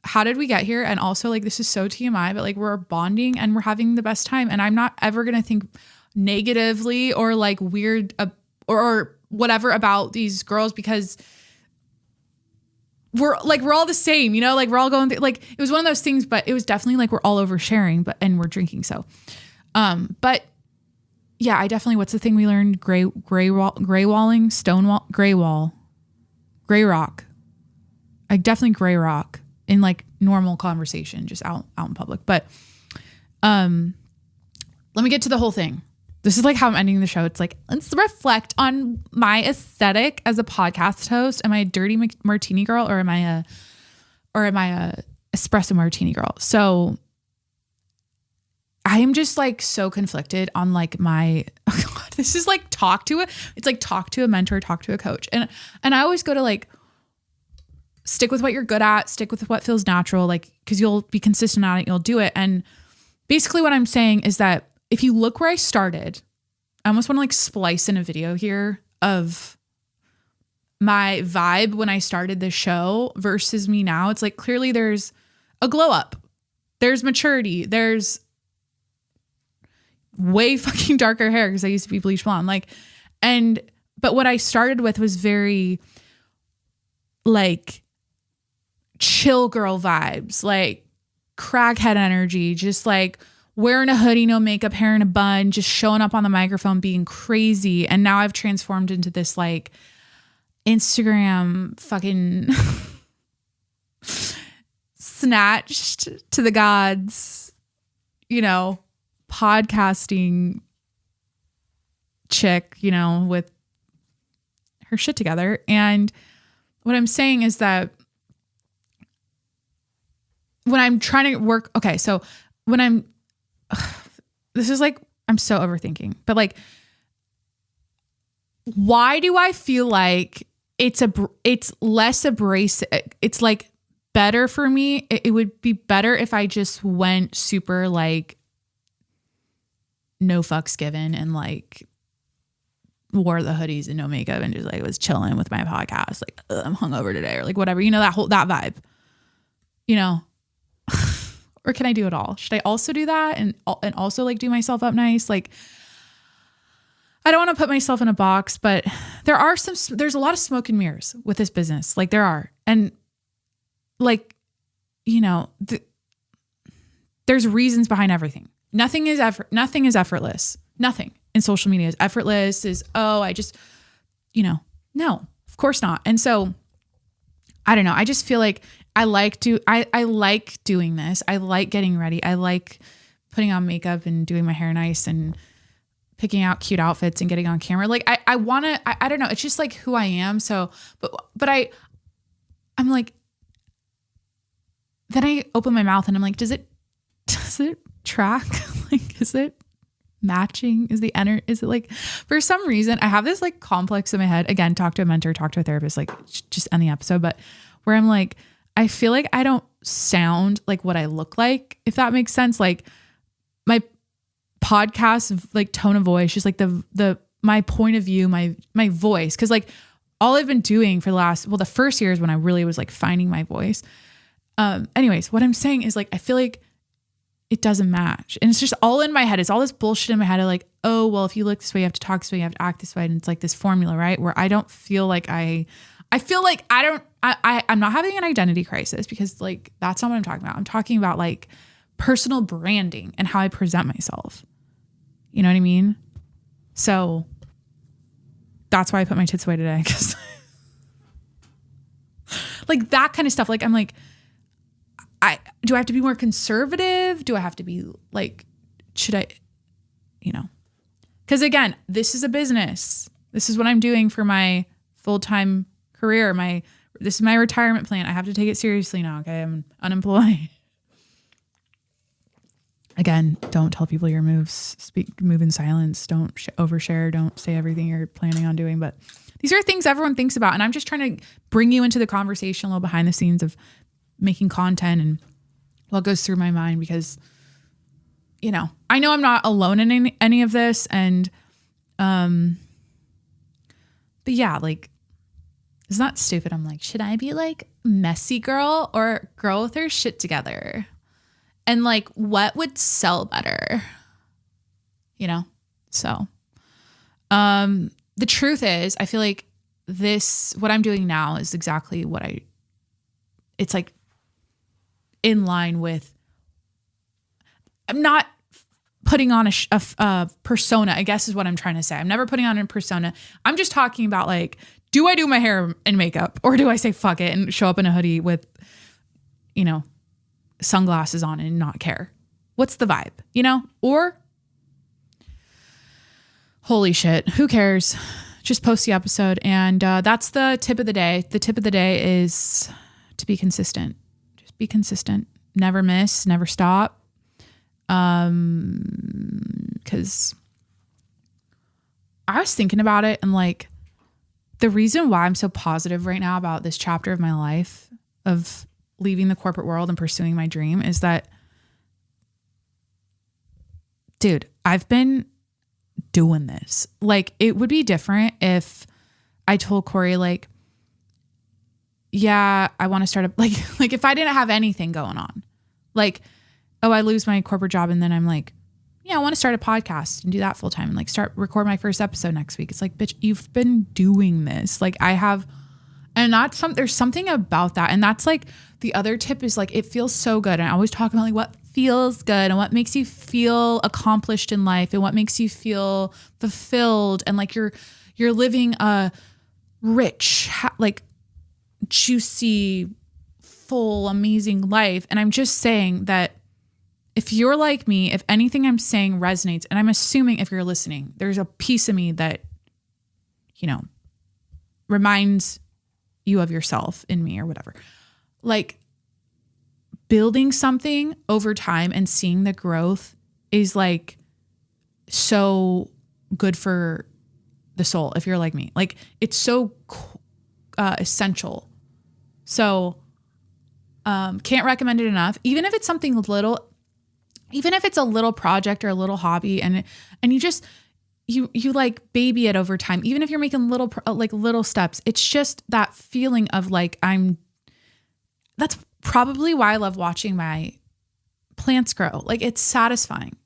how did we get here? And also like, this is so TMI, but like we're bonding and we're having the best time. And I'm not ever going to think negatively or like weird or whatever about these girls, because we're all the same, you know, like we're all going through, like it was one of those things, but it was definitely like we're all oversharing, and we're drinking. So, but yeah, I definitely, what's the thing we learned? Gray walling, stonewall, gray rock. I definitely gray rock in like normal conversation, just out in public. But, let me get to the whole thing. This is like how I'm ending the show. It's like, let's reflect on my aesthetic as a podcast host. Am I a dirty martini girl, or am I a espresso martini girl? So I am just like so conflicted on like my, oh God, this is like it's like talk to a mentor, talk to a coach. And I always go to like, stick with what you're good at, stick with what feels natural, like, cause you'll be consistent on it, you'll do it. And basically what I'm saying is that if you look where I started, I almost want to like splice in a video here of my vibe when I started the show versus me now. It's like, clearly there's a glow up, there's maturity, there's way fucking darker hair, because I used to be bleach blonde. Like, but what I started with was very like chill girl vibes, like crackhead energy, just like wearing a hoodie, no makeup, hair in a bun, just showing up on the microphone, being crazy. And now I've transformed into this like Instagram fucking snatched to the gods, you know, podcasting chick, you know, with her shit together. And what I'm saying is that when I'm trying to work, okay, so when I'm, this is like, I'm so overthinking, but like, why do I feel like it's less abrasive? It's like better for me. It would be better if I just went super like no fucks given and like wore the hoodies and no makeup and just like was chilling with my podcast. Like, I'm hungover today or like whatever, you know, that vibe, you know, or can I do it all? Should I also do that? And also like do myself up nice? Like, I don't want to put myself in a box, but there's a lot of smoke and mirrors with this business. Like there are, and like, you know, there's reasons behind everything. Nothing is effortless. Nothing in social media is effortless. I just, you know, no, of course not. And so I don't know. I just feel like I like doing this. I like getting ready. I like putting on makeup and doing my hair nice and picking out cute outfits and getting on camera. Like I want to, I don't know. It's just like who I am. So, but I'm like, then I open my mouth and I'm like, does it track? Like, is it matching? Is it like, for some reason I have this like complex in my head, again, talk to a mentor, talk to a therapist, like just end the episode, but where I'm like, I feel like I don't sound like what I look like, if that makes sense. Like my podcast, like tone of voice, just like my point of view, my voice. Cause like all I've been doing for the first year is when I really was like finding my voice. Anyways, what I'm saying is like, I feel like it doesn't match. And it's just all in my head. It's all this bullshit in my head of like, oh, well, if you look this way, you have to talk this way, you have to act this way. And it's like this formula, right? Where I don't feel like I'm not having an identity crisis, because like, that's not what I'm talking about. I'm talking about like personal branding and how I present myself. You know what I mean? So that's why I put my tits away today. Cause like that kind of stuff. Like, I'm like, do I have to be more conservative? Do I have to be like, should I, you know, cause again, this is a business. This is what I'm doing for my full-time career. This is my retirement plan. I have to take it seriously now. Okay. I'm unemployed. Again, don't tell people your moves. Move in silence. Don't overshare. Don't say everything you're planning on doing. But these are things everyone thinks about. And I'm just trying to bring you into the conversation a little behind the scenes of making content and what goes through my mind, because, you know, I know I'm not alone in any of this. And, but yeah, like, it's not stupid. I'm like, should I be like messy girl or girl with her shit together? And like, what would sell better? You know? So, the truth is, I feel like what I'm doing now is exactly it's like in line with, I'm not putting on a persona, I guess is what I'm trying to say. I'm never putting on a persona. I'm just talking about like, do I do my hair and makeup, or do I say fuck it and show up in a hoodie with, you know, sunglasses on and not care? What's the vibe, you know? Or holy shit, who cares? Just post the episode. And that's the tip of the day. The tip of the day is to be consistent. Just be consistent. Never miss, never stop. Because I was thinking about it, and like, the reason why I'm so positive right now about this chapter of my life of leaving the corporate world and pursuing my dream is that, dude, I've been doing this. Like, it would be different if I told Corey, like, yeah, I want to start like if I didn't have anything going on, like, oh, I lose my corporate job and then I'm like, yeah, I want to start a podcast and do that full time and like record my first episode next week. It's like, bitch, you've been doing this. Like, I have, and there's something about that. And that's like, the other tip is like, it feels so good. And I always talk about like what feels good and what makes you feel accomplished in life and what makes you feel fulfilled. And like, you're living a rich, like juicy, full, amazing life. And I'm just saying that if you're like me, if anything I'm saying resonates, and I'm assuming if you're listening, there's a piece of me that, you know, reminds you of yourself in me or whatever. Like, building something over time and seeing the growth is like so good for the soul. If you're like me, like, it's so essential. So, can't recommend it enough. Even if it's something little, even if it's a little project or a little hobby, and you just, you like baby it over time. Even if you're making little steps, it's just that feeling of like, that's probably why I love watching my plants grow. Like, it's satisfying.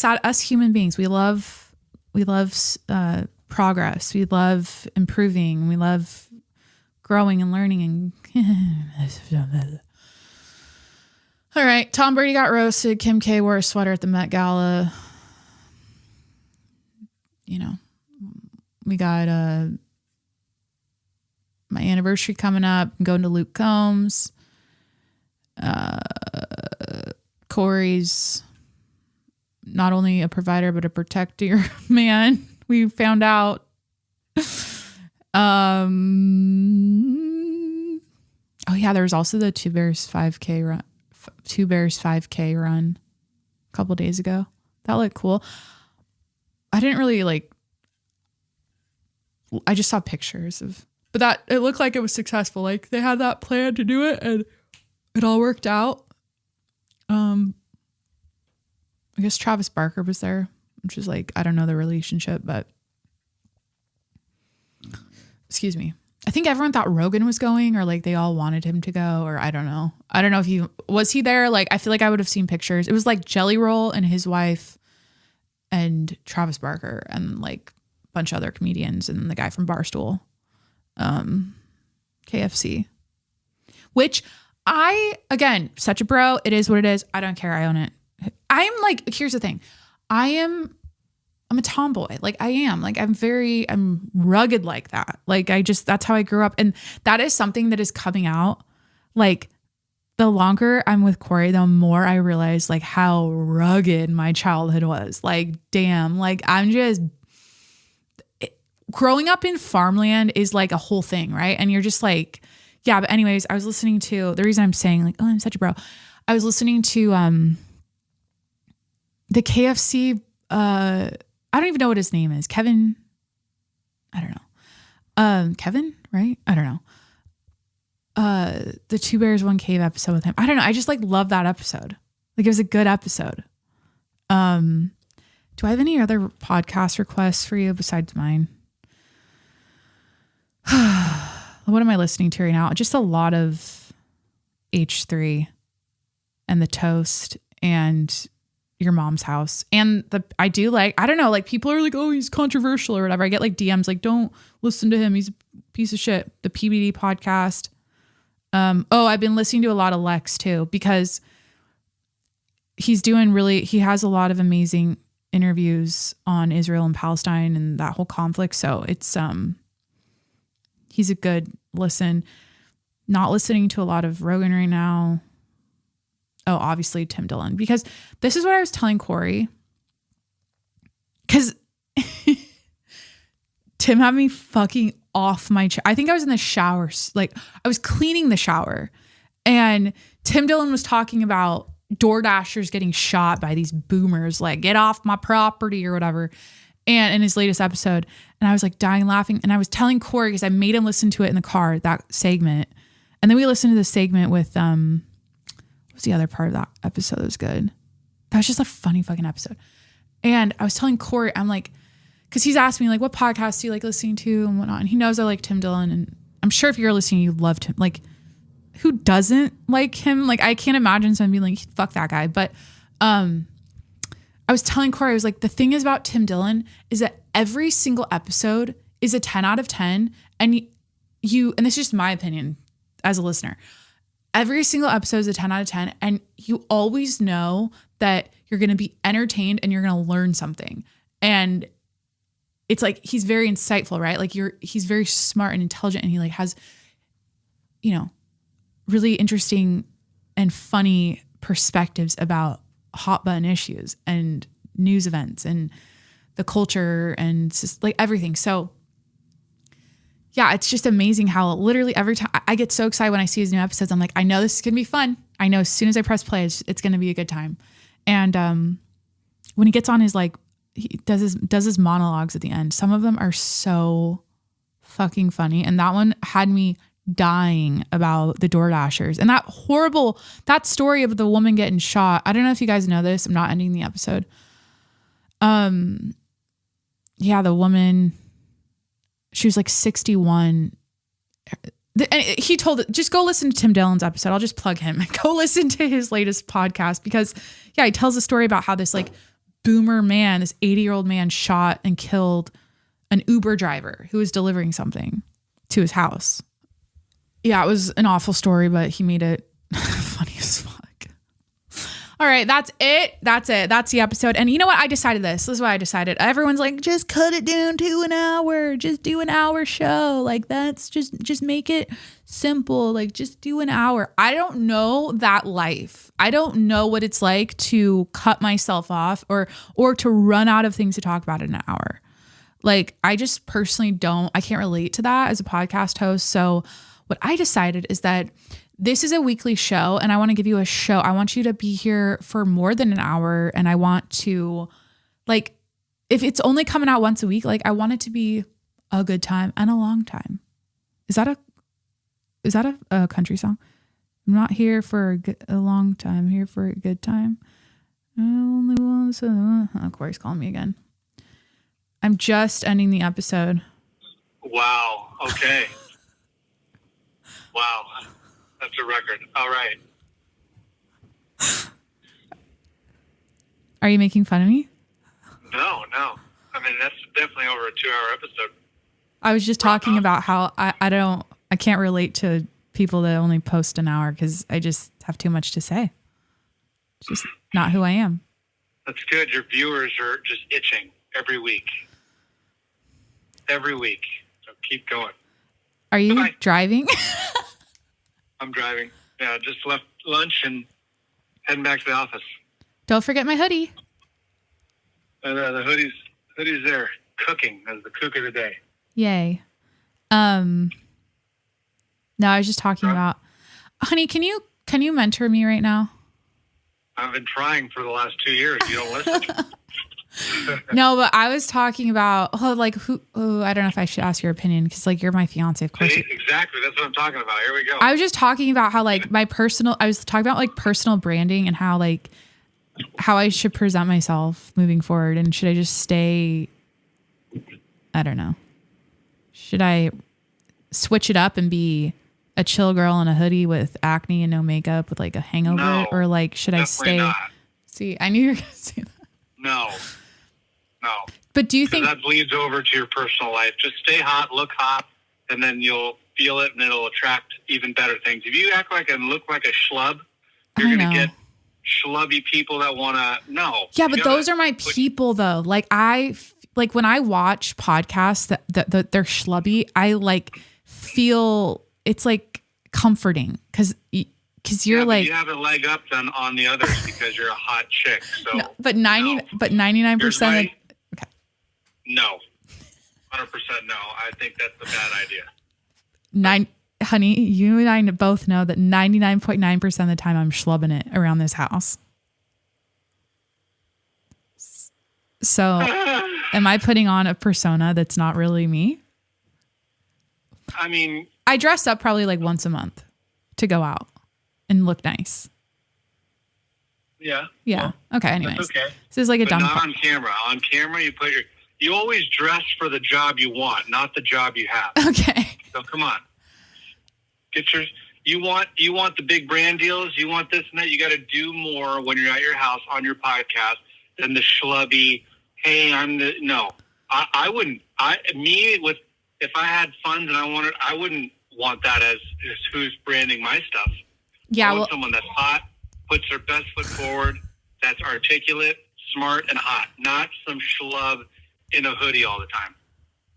Us human beings, we love progress. We love improving. We love growing and learning. And all right, Tom Brady got roasted. Kim K wore a sweater at the Met Gala. You know, we got my anniversary coming up. I'm going to Luke Combs. Corey's not only a provider, but a protector man. We found out. Oh yeah, there was also the Two Bears 5K run a couple days ago. That looked cool. I didn't really I just saw pictures but it looked like it was successful. Like, they had that plan to do it and it all worked out. I guess Travis Barker was there, which is like, I don't know the relationship, but excuse me. I think everyone thought Rogan was going, or like they all wanted him to go, or I don't know. I don't know if was he there? Like, I feel like I would have seen pictures. It was like Jelly Roll and his wife and Travis Barker and like a bunch of other comedians and the guy from Barstool, KFC, which again, such a bro. It is what it is. I don't care. I own it. I'm like, here's the thing. I'm a tomboy. Like, I am. Like, I'm rugged like that. Like, that's how I grew up. And that is something that is coming out. Like, the longer I'm with Corey, the more I realize like how rugged my childhood was. Like, damn, like growing up in farmland is like a whole thing, right? And you're just like, yeah. But anyways, I was listening to, the reason I'm saying like, oh, I'm such a bro. I was listening to the KFC, I don't even know what his name is. Kevin. I don't know. Kevin, right? I don't know. The Two Bears, One Cave episode with him. I don't know. I just like love that episode. Like, it was a good episode. Do I have any other podcast requests for you besides mine? What am I listening to right now? Just a lot of H3 and The Toast and Your Mom's House. And I do like, I don't know, like people are like, oh, he's controversial or whatever. I get like DMs like, don't listen to him. He's a piece of shit. The PBD podcast. I've been listening to a lot of Lex too, because he has a lot of amazing interviews on Israel and Palestine and that whole conflict. So it's, he's a good listen. Not listening to a lot of Rogan right now. Oh, obviously Tim Dillon, because this is what I was telling Corey. Because Tim had me fucking off my chair. I think I was in the shower. Like, I was cleaning the shower and Tim Dillon was talking about DoorDashers getting shot by these boomers, like, get off my property or whatever. And in his latest episode, and I was like dying laughing. And I was telling Corey, because I made him listen to it in the car, that segment. And then we listened to the segment with, what's the other part of that episode that was good? That was just a funny fucking episode. And I was telling Corey, I'm like, because he's asked me like, what podcasts do you like listening to and whatnot? And he knows I like Tim Dillon. And I'm sure if you're listening, you loved him. Like, who doesn't like him? Like, I can't imagine someone being like, fuck that guy. But I was telling Corey, I was like, the thing is about Tim Dillon is that every single episode is a 10 out of 10. And and this is just my opinion as a listener, every single episode is a 10 out of 10. And you always know that you're going to be entertained and you're going to learn something. And it's like, he's very insightful, right? Like he's very smart and intelligent, and he like has, really interesting and funny perspectives about hot button issues and news events and the culture and just like everything. So yeah, it's just amazing how literally every time I get so excited when I see his new episodes, I'm like, I know this is going to be fun. I know as soon as I press play, it's going to be a good time. And when he gets on his, like, he does his monologues at the end, some of them are so fucking funny. And that one had me dying about the DoorDashers and that story of the woman getting shot. I don't know if you guys know this. I'm not ending the episode. the woman, she was like 61. And he told it, just go listen to Tim Dillon's episode. I'll just plug him. Go listen to his latest podcast because, he tells a story about how this like boomer man, this 80-year-old man shot and killed an Uber driver who was delivering something to his house. Yeah, it was an awful story, but he made it funny as fuck. All right, that's it. That's the episode. And you know what? I decided this. This is what I decided. Everyone's like, just cut it down to an hour. Just do an hour show. Like that's just make it simple. Like just do an hour. I don't know that life. I don't know what it's like to cut myself off or to run out of things to talk about in an hour. Like I just personally I can't relate to that as a podcast host. So what I decided is that this is a weekly show and I want to give you a show. I want you to be here for more than an hour. And I want to, like, if it's only coming out once a week, like I want it to be a good time and a long time. Is that a country song? I'm not here for a long time. I'm here for a good time. I only want to, Corey's calling me again. I'm just ending the episode. Wow. Okay. Wow. That's a record. All right. Are you making fun of me? No. I mean, that's definitely over a 2-hour episode. I was just talking about how I can't relate to people that only post an hour because I just have too much to say. It's just not who I am. That's good. Your viewers are just itching every week. Every week. So keep going. Are you driving? I'm driving. Yeah, just left lunch and heading back to the office. Don't forget my hoodie. The hoodie's there, cooking as the cook of the day. Yay. No, I was just talking about, honey, can you mentor me right now? I've been trying for the last 2 years. You don't listen. No, but I was talking about, I don't know if I should ask your opinion because like you're my fiance, of course. See, exactly. That's what I'm talking about. Here we go. I was just talking about how like I was talking about like personal branding and how I should present myself moving forward. And should I just stay, I don't know. Should I switch it up and be a chill girl in a hoodie with acne and no makeup with like a hangover? No, or like, should I stay? Not. See, I knew you were going to say that. No. But do you think that bleeds over to your personal life? Just stay hot, look hot, and then you'll feel it and it'll attract even better things. If you act like and look like a schlub, you're going to get schlubby people that want to know. Yeah, but those are my people though. Like when I watch podcasts that they're schlubby, I like feel it's like comforting because you're like you have a leg up then on the others because you're a hot chick. So no, but 99% okay. No. 100% no. I think that's a bad idea. Honey, you and I both know that 99.9% of the time I'm schlubbing it around this house. So am I putting on a persona that's not really me? I mean, I dress up probably like once a month to go out and look nice. Yeah. Yeah. Well, okay. Anyways, okay. This is like a but dumb. Not on camera. On camera, you always dress for the job you want, not the job you have. Okay. So come on, you want the big brand deals. You want this and that. You got to do more when you're at your house on your podcast than the schlubby. Hey, I wouldn't. If I had funds and I wouldn't want that as who's branding my stuff. Yeah. I want someone that's hot, puts their best foot forward, that's articulate, smart, and hot. Not some schlub in a hoodie all the time.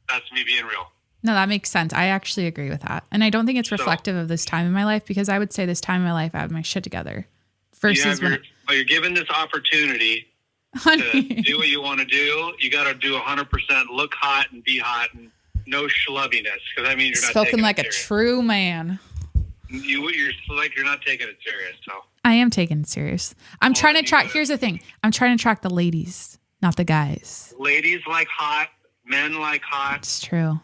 That's me being real. No, that makes sense. I actually agree with that. And I don't think it's reflective of this time in my life because I would say this time in my life, I have my shit together. Versus you're given this opportunity to do what you want to do. You got to do 100%, look hot and be hot and no schlubbiness. Because that means you're not spoken like a true man. You're like you're not taking it serious. So I am taking it serious. I'm trying to track. Here's the thing. I'm trying to track the ladies, not the guys. Ladies like hot. Men like hot. It's true.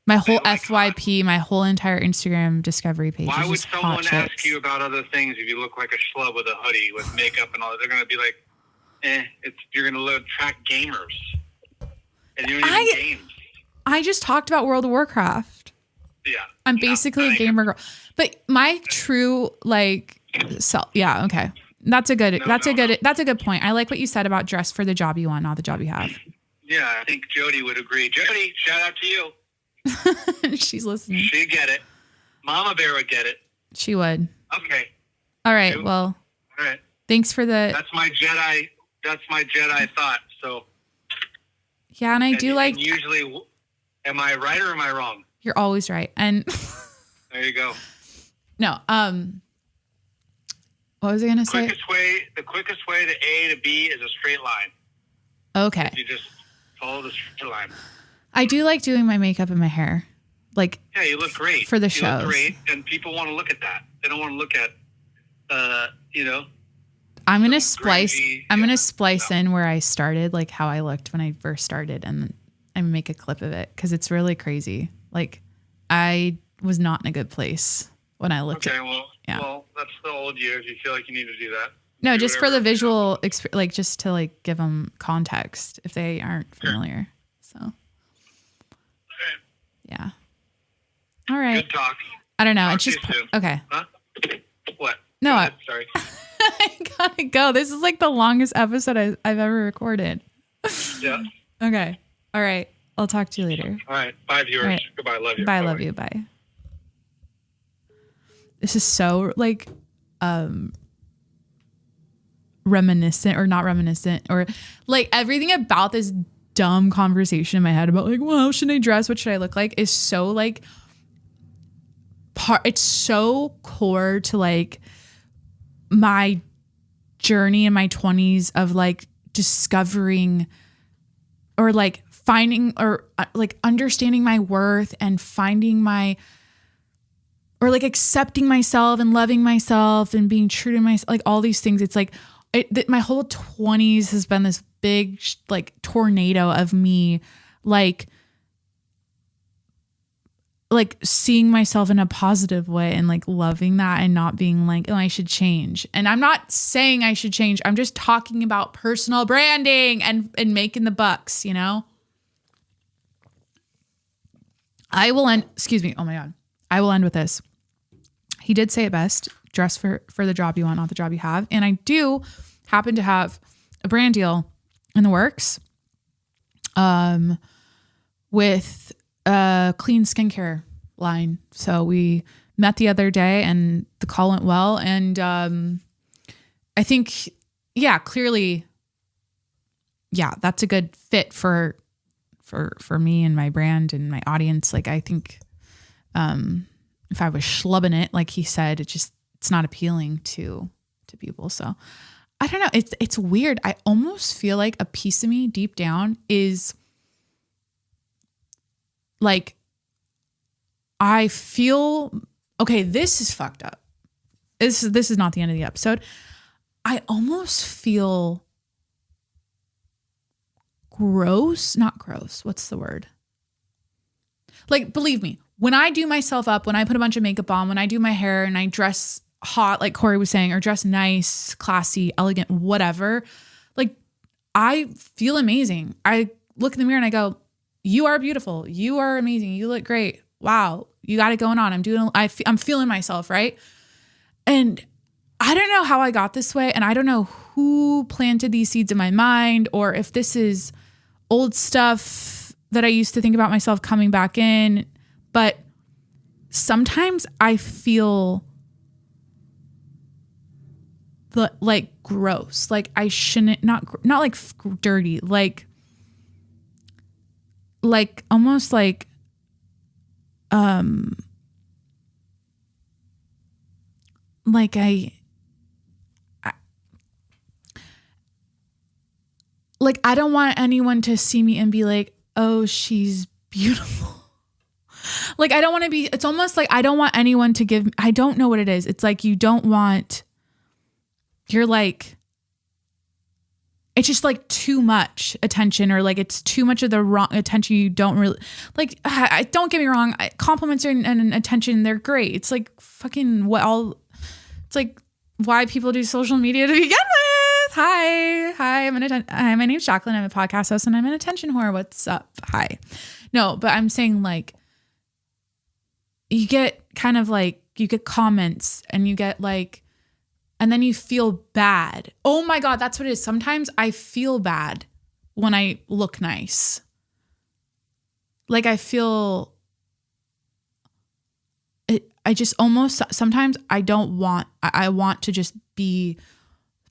My whole FYP, my whole entire Instagram discovery page. Why is would just someone hot ask chicks. you about other things if you look like a schlub with a hoodie with makeup and all that? They're going to be like, you're going to attract gamers. And you don't even game. I just talked about World of Warcraft. Yeah. I'm basically a gamer girl. But my true like self, yeah, okay. That's a good point. I like what you said about dress for the job you want, not the job you have. Yeah, I think Jody would agree. Jody, shout out to you. She's listening. She'd get it. Mama Bear would get it. She would. Okay. All right. Well. All right. Thanks for the. That's my Jedi thought. So. Yeah, and I do like. And usually, am I right or am I wrong? You're always right, and. There you go. No. What was I gonna say? The quickest way to A to B is a straight line. Okay. You just follow the straight line. I do like doing my makeup and my hair. Like. Yeah, you look great. For the you shows. Look great, and people want to look at that. They don't want to look at, I'm gonna splice. In where I started, like how I looked when I first started, and make a clip of it because it's really crazy. Like, I was not in a good place when I looked. Well, that's the old you. If you feel like you need to do that. No, just for the visual, like just to like give them context if they aren't familiar. So. Yeah. All right. Good talk. I don't know. Talk it's just okay. Huh? What? No, sorry. I gotta go. This is like the longest episode I've ever recorded. Yeah. Okay. All right. I'll talk to you later. All right. Bye, viewers. Right. Goodbye. Love you. Bye. Love you. Bye. This is so like reminiscent or not reminiscent or like everything about this dumb conversation in my head about like, well, how should I dress? What should I look like? Is so like it's so core to like my journey in my 20s of like discovering or like finding or like understanding my worth and finding my or like accepting myself and loving myself and being true to myself, like all these things. It's like my whole 20s has been this big like tornado of me like seeing myself in a positive way and like loving that and not being like, oh, I should change. And I'm not saying I should change. I'm just talking about personal branding and making the bucks, you know? I will end, excuse me. Oh my God. I will end with this. He did say it best, dress for the job you want, not the job you have. And I do happen to have a brand deal in the works with a clean skincare line. So we met the other day and the call went well. And I think, yeah, clearly, yeah, that's a good fit for me and my brand and my audience. Like, I think if I was schlubbing it, like he said, it's not appealing to people. So I don't know. It's weird. I almost feel like a piece of me deep down is like, I feel, okay, this is fucked up. This is not the end of the episode. I almost feel gross, not gross. What's the word? Like, believe me, when I do myself up, when I put a bunch of makeup on, when I do my hair and I dress hot, like Corey was saying, or dress nice, classy, elegant, whatever, like I feel amazing. I look in the mirror and I go, you are beautiful. You are amazing. You look great. Wow. You got it going on. I'm feeling myself. Right. And I don't know how I got this way. And I don't know who planted these seeds in my mind or if this is old stuff that I used to think about myself coming back in. But sometimes I feel like gross. Like I shouldn't, not like dirty, like almost like I don't want anyone to see me and be like, oh, she's beautiful. Like, I don't want to be, it's almost like I don't want anyone to give, I don't know what it is. It's like, you don't want, you're like, it's just like too much attention or like it's too much of the wrong attention. You don't really, like, don't get me wrong. Compliments and attention, they're great. It's like fucking it's like why people do social media to begin Hi. My name's Jacqueline. I'm a podcast host and I'm an attention whore. What's up? Hi. No, but I'm saying like, you get kind of like, you get comments and you get like, and then you feel bad. Oh my God, that's what it is. Sometimes I feel bad when I look nice. Like I feel it. I just almost, sometimes I don't want, I want to just be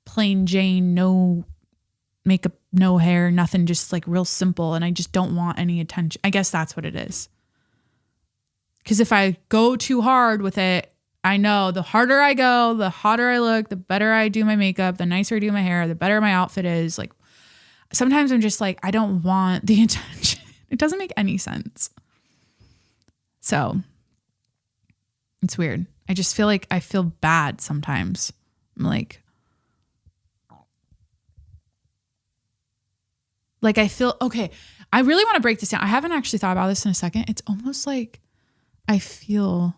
plain Jane, no makeup, no hair, nothing, just like real simple. And I just don't want any attention. I guess that's what it is. Because if I go too hard with it, I know the harder I go, the hotter I look, the better I do my makeup, the nicer I do my hair, the better my outfit is. Like sometimes I'm just like, I don't want the attention. It doesn't make any sense. So it's weird. I just feel like I feel bad sometimes. I'm like I feel, okay, I really want to break this down. I haven't actually thought about this in a second. It's almost like I feel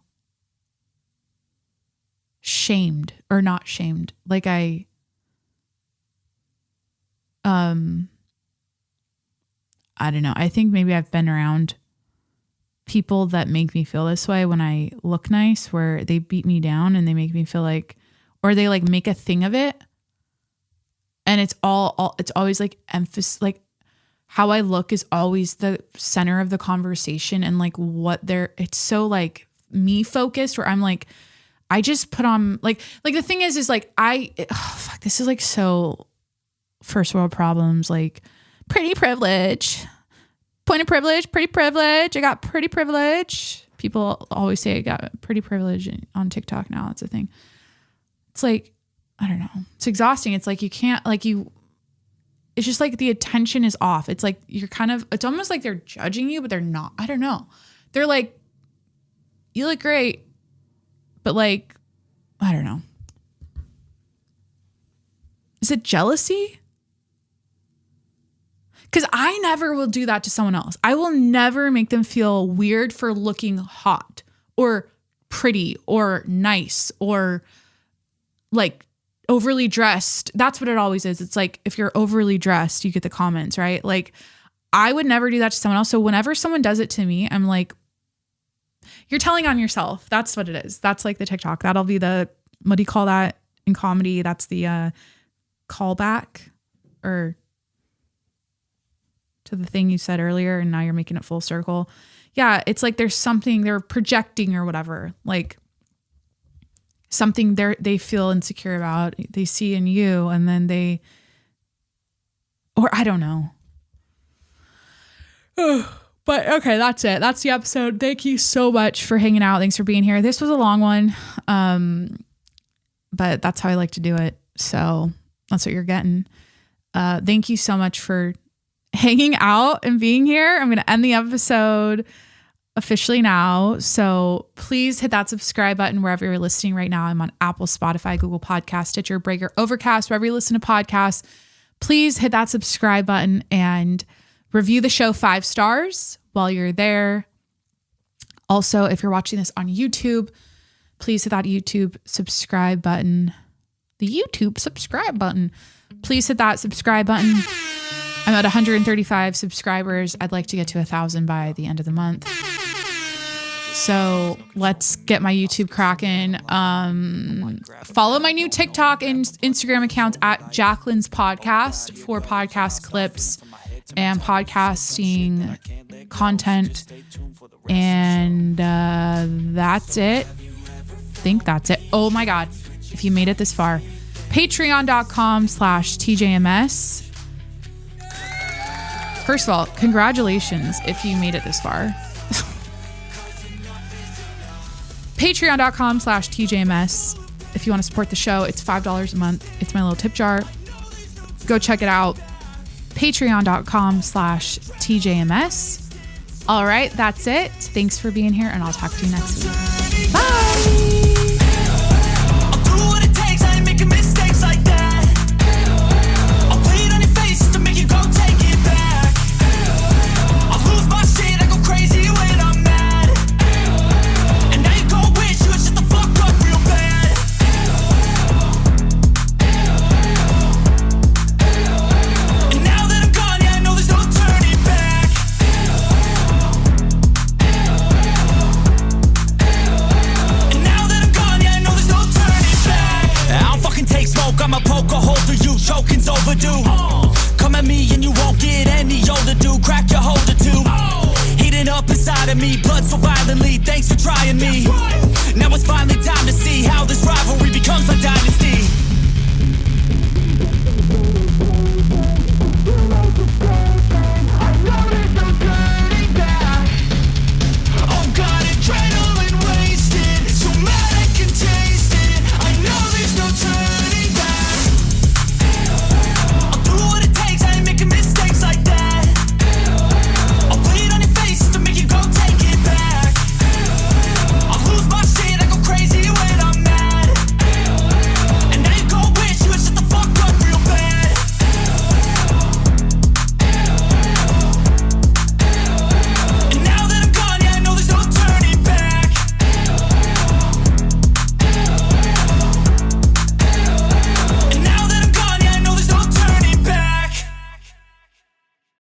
shamed or not shamed. Like I don't know. I think maybe I've been around people that make me feel this way when I look nice, where they beat me down and they make me feel like, or they like make a thing of it. And it's always like emphasis, like how I look is always the center of the conversation and like it's so like me focused where I'm like, I just put on like the thing is like this is like so first world problems, like pretty privilege, point of privilege, pretty privilege. I got pretty privilege. People always say I got pretty privilege on TikTok now. It's a thing. It's like, I don't know. It's exhausting. It's like you can't it's just like the attention is off. It's like you're it's almost like they're judging you, but they're not. I don't know. They're like, you look great, but like, I don't know. Is it jealousy? Because I never will do that to someone else. I will never make them feel weird for looking hot or pretty or nice or like overly dressed. That's what it always is. It's like if you're overly dressed, you get the comments, right? Like I would never do that to someone else. So whenever someone does it to me, I'm like, you're telling on yourself. That's what it is. That's like the TikTok. That'll be the, what do you call that in comedy? That's the callback or to the thing you said earlier. And now you're making it full circle. Yeah. It's like there's something they're projecting or whatever. Like something they feel insecure about, they see in you, and then or I don't know. But okay, that's it. That's the episode. Thank you so much for hanging out. Thanks for being here. This was a long one, but that's how I like to do it. So that's what you're getting. Thank you so much for hanging out and being here. I'm going to end the episode officially now. So please hit that subscribe button wherever you're listening right now. I'm on Apple, Spotify, Google Podcasts, Stitcher, Breaker, Overcast, wherever you listen to podcasts. Please hit that subscribe button and review the show 5 stars while you're there. Also, if you're watching this on YouTube, please hit that YouTube subscribe button. The YouTube subscribe button. Please hit that subscribe button. I'm at 135 subscribers. I'd like to get to 1,000 by the end of the month. So let's get my YouTube cracking. Follow my new TikTok and Instagram accounts at Jacqueline's Podcast for podcast clips and podcasting content. And that's it. I think that's it. Oh my God. If you made it this far, patreon.com/TJMS. First of all, congratulations if you made it this far. Patreon.com/TJMS. If you want to support the show, it's $5 a month. It's my little tip jar. Go check it out. Patreon.com/TJMS. All right, that's it. Thanks for being here, and I'll talk to you next week. Bye. a hole through you, choking's overdue. Come at me and you won't get any older, dude. Crack your holder too. Heating up inside of me, blood so violently. Thanks for trying me. Now it's finally time to see how this rivalry becomes a dynasty.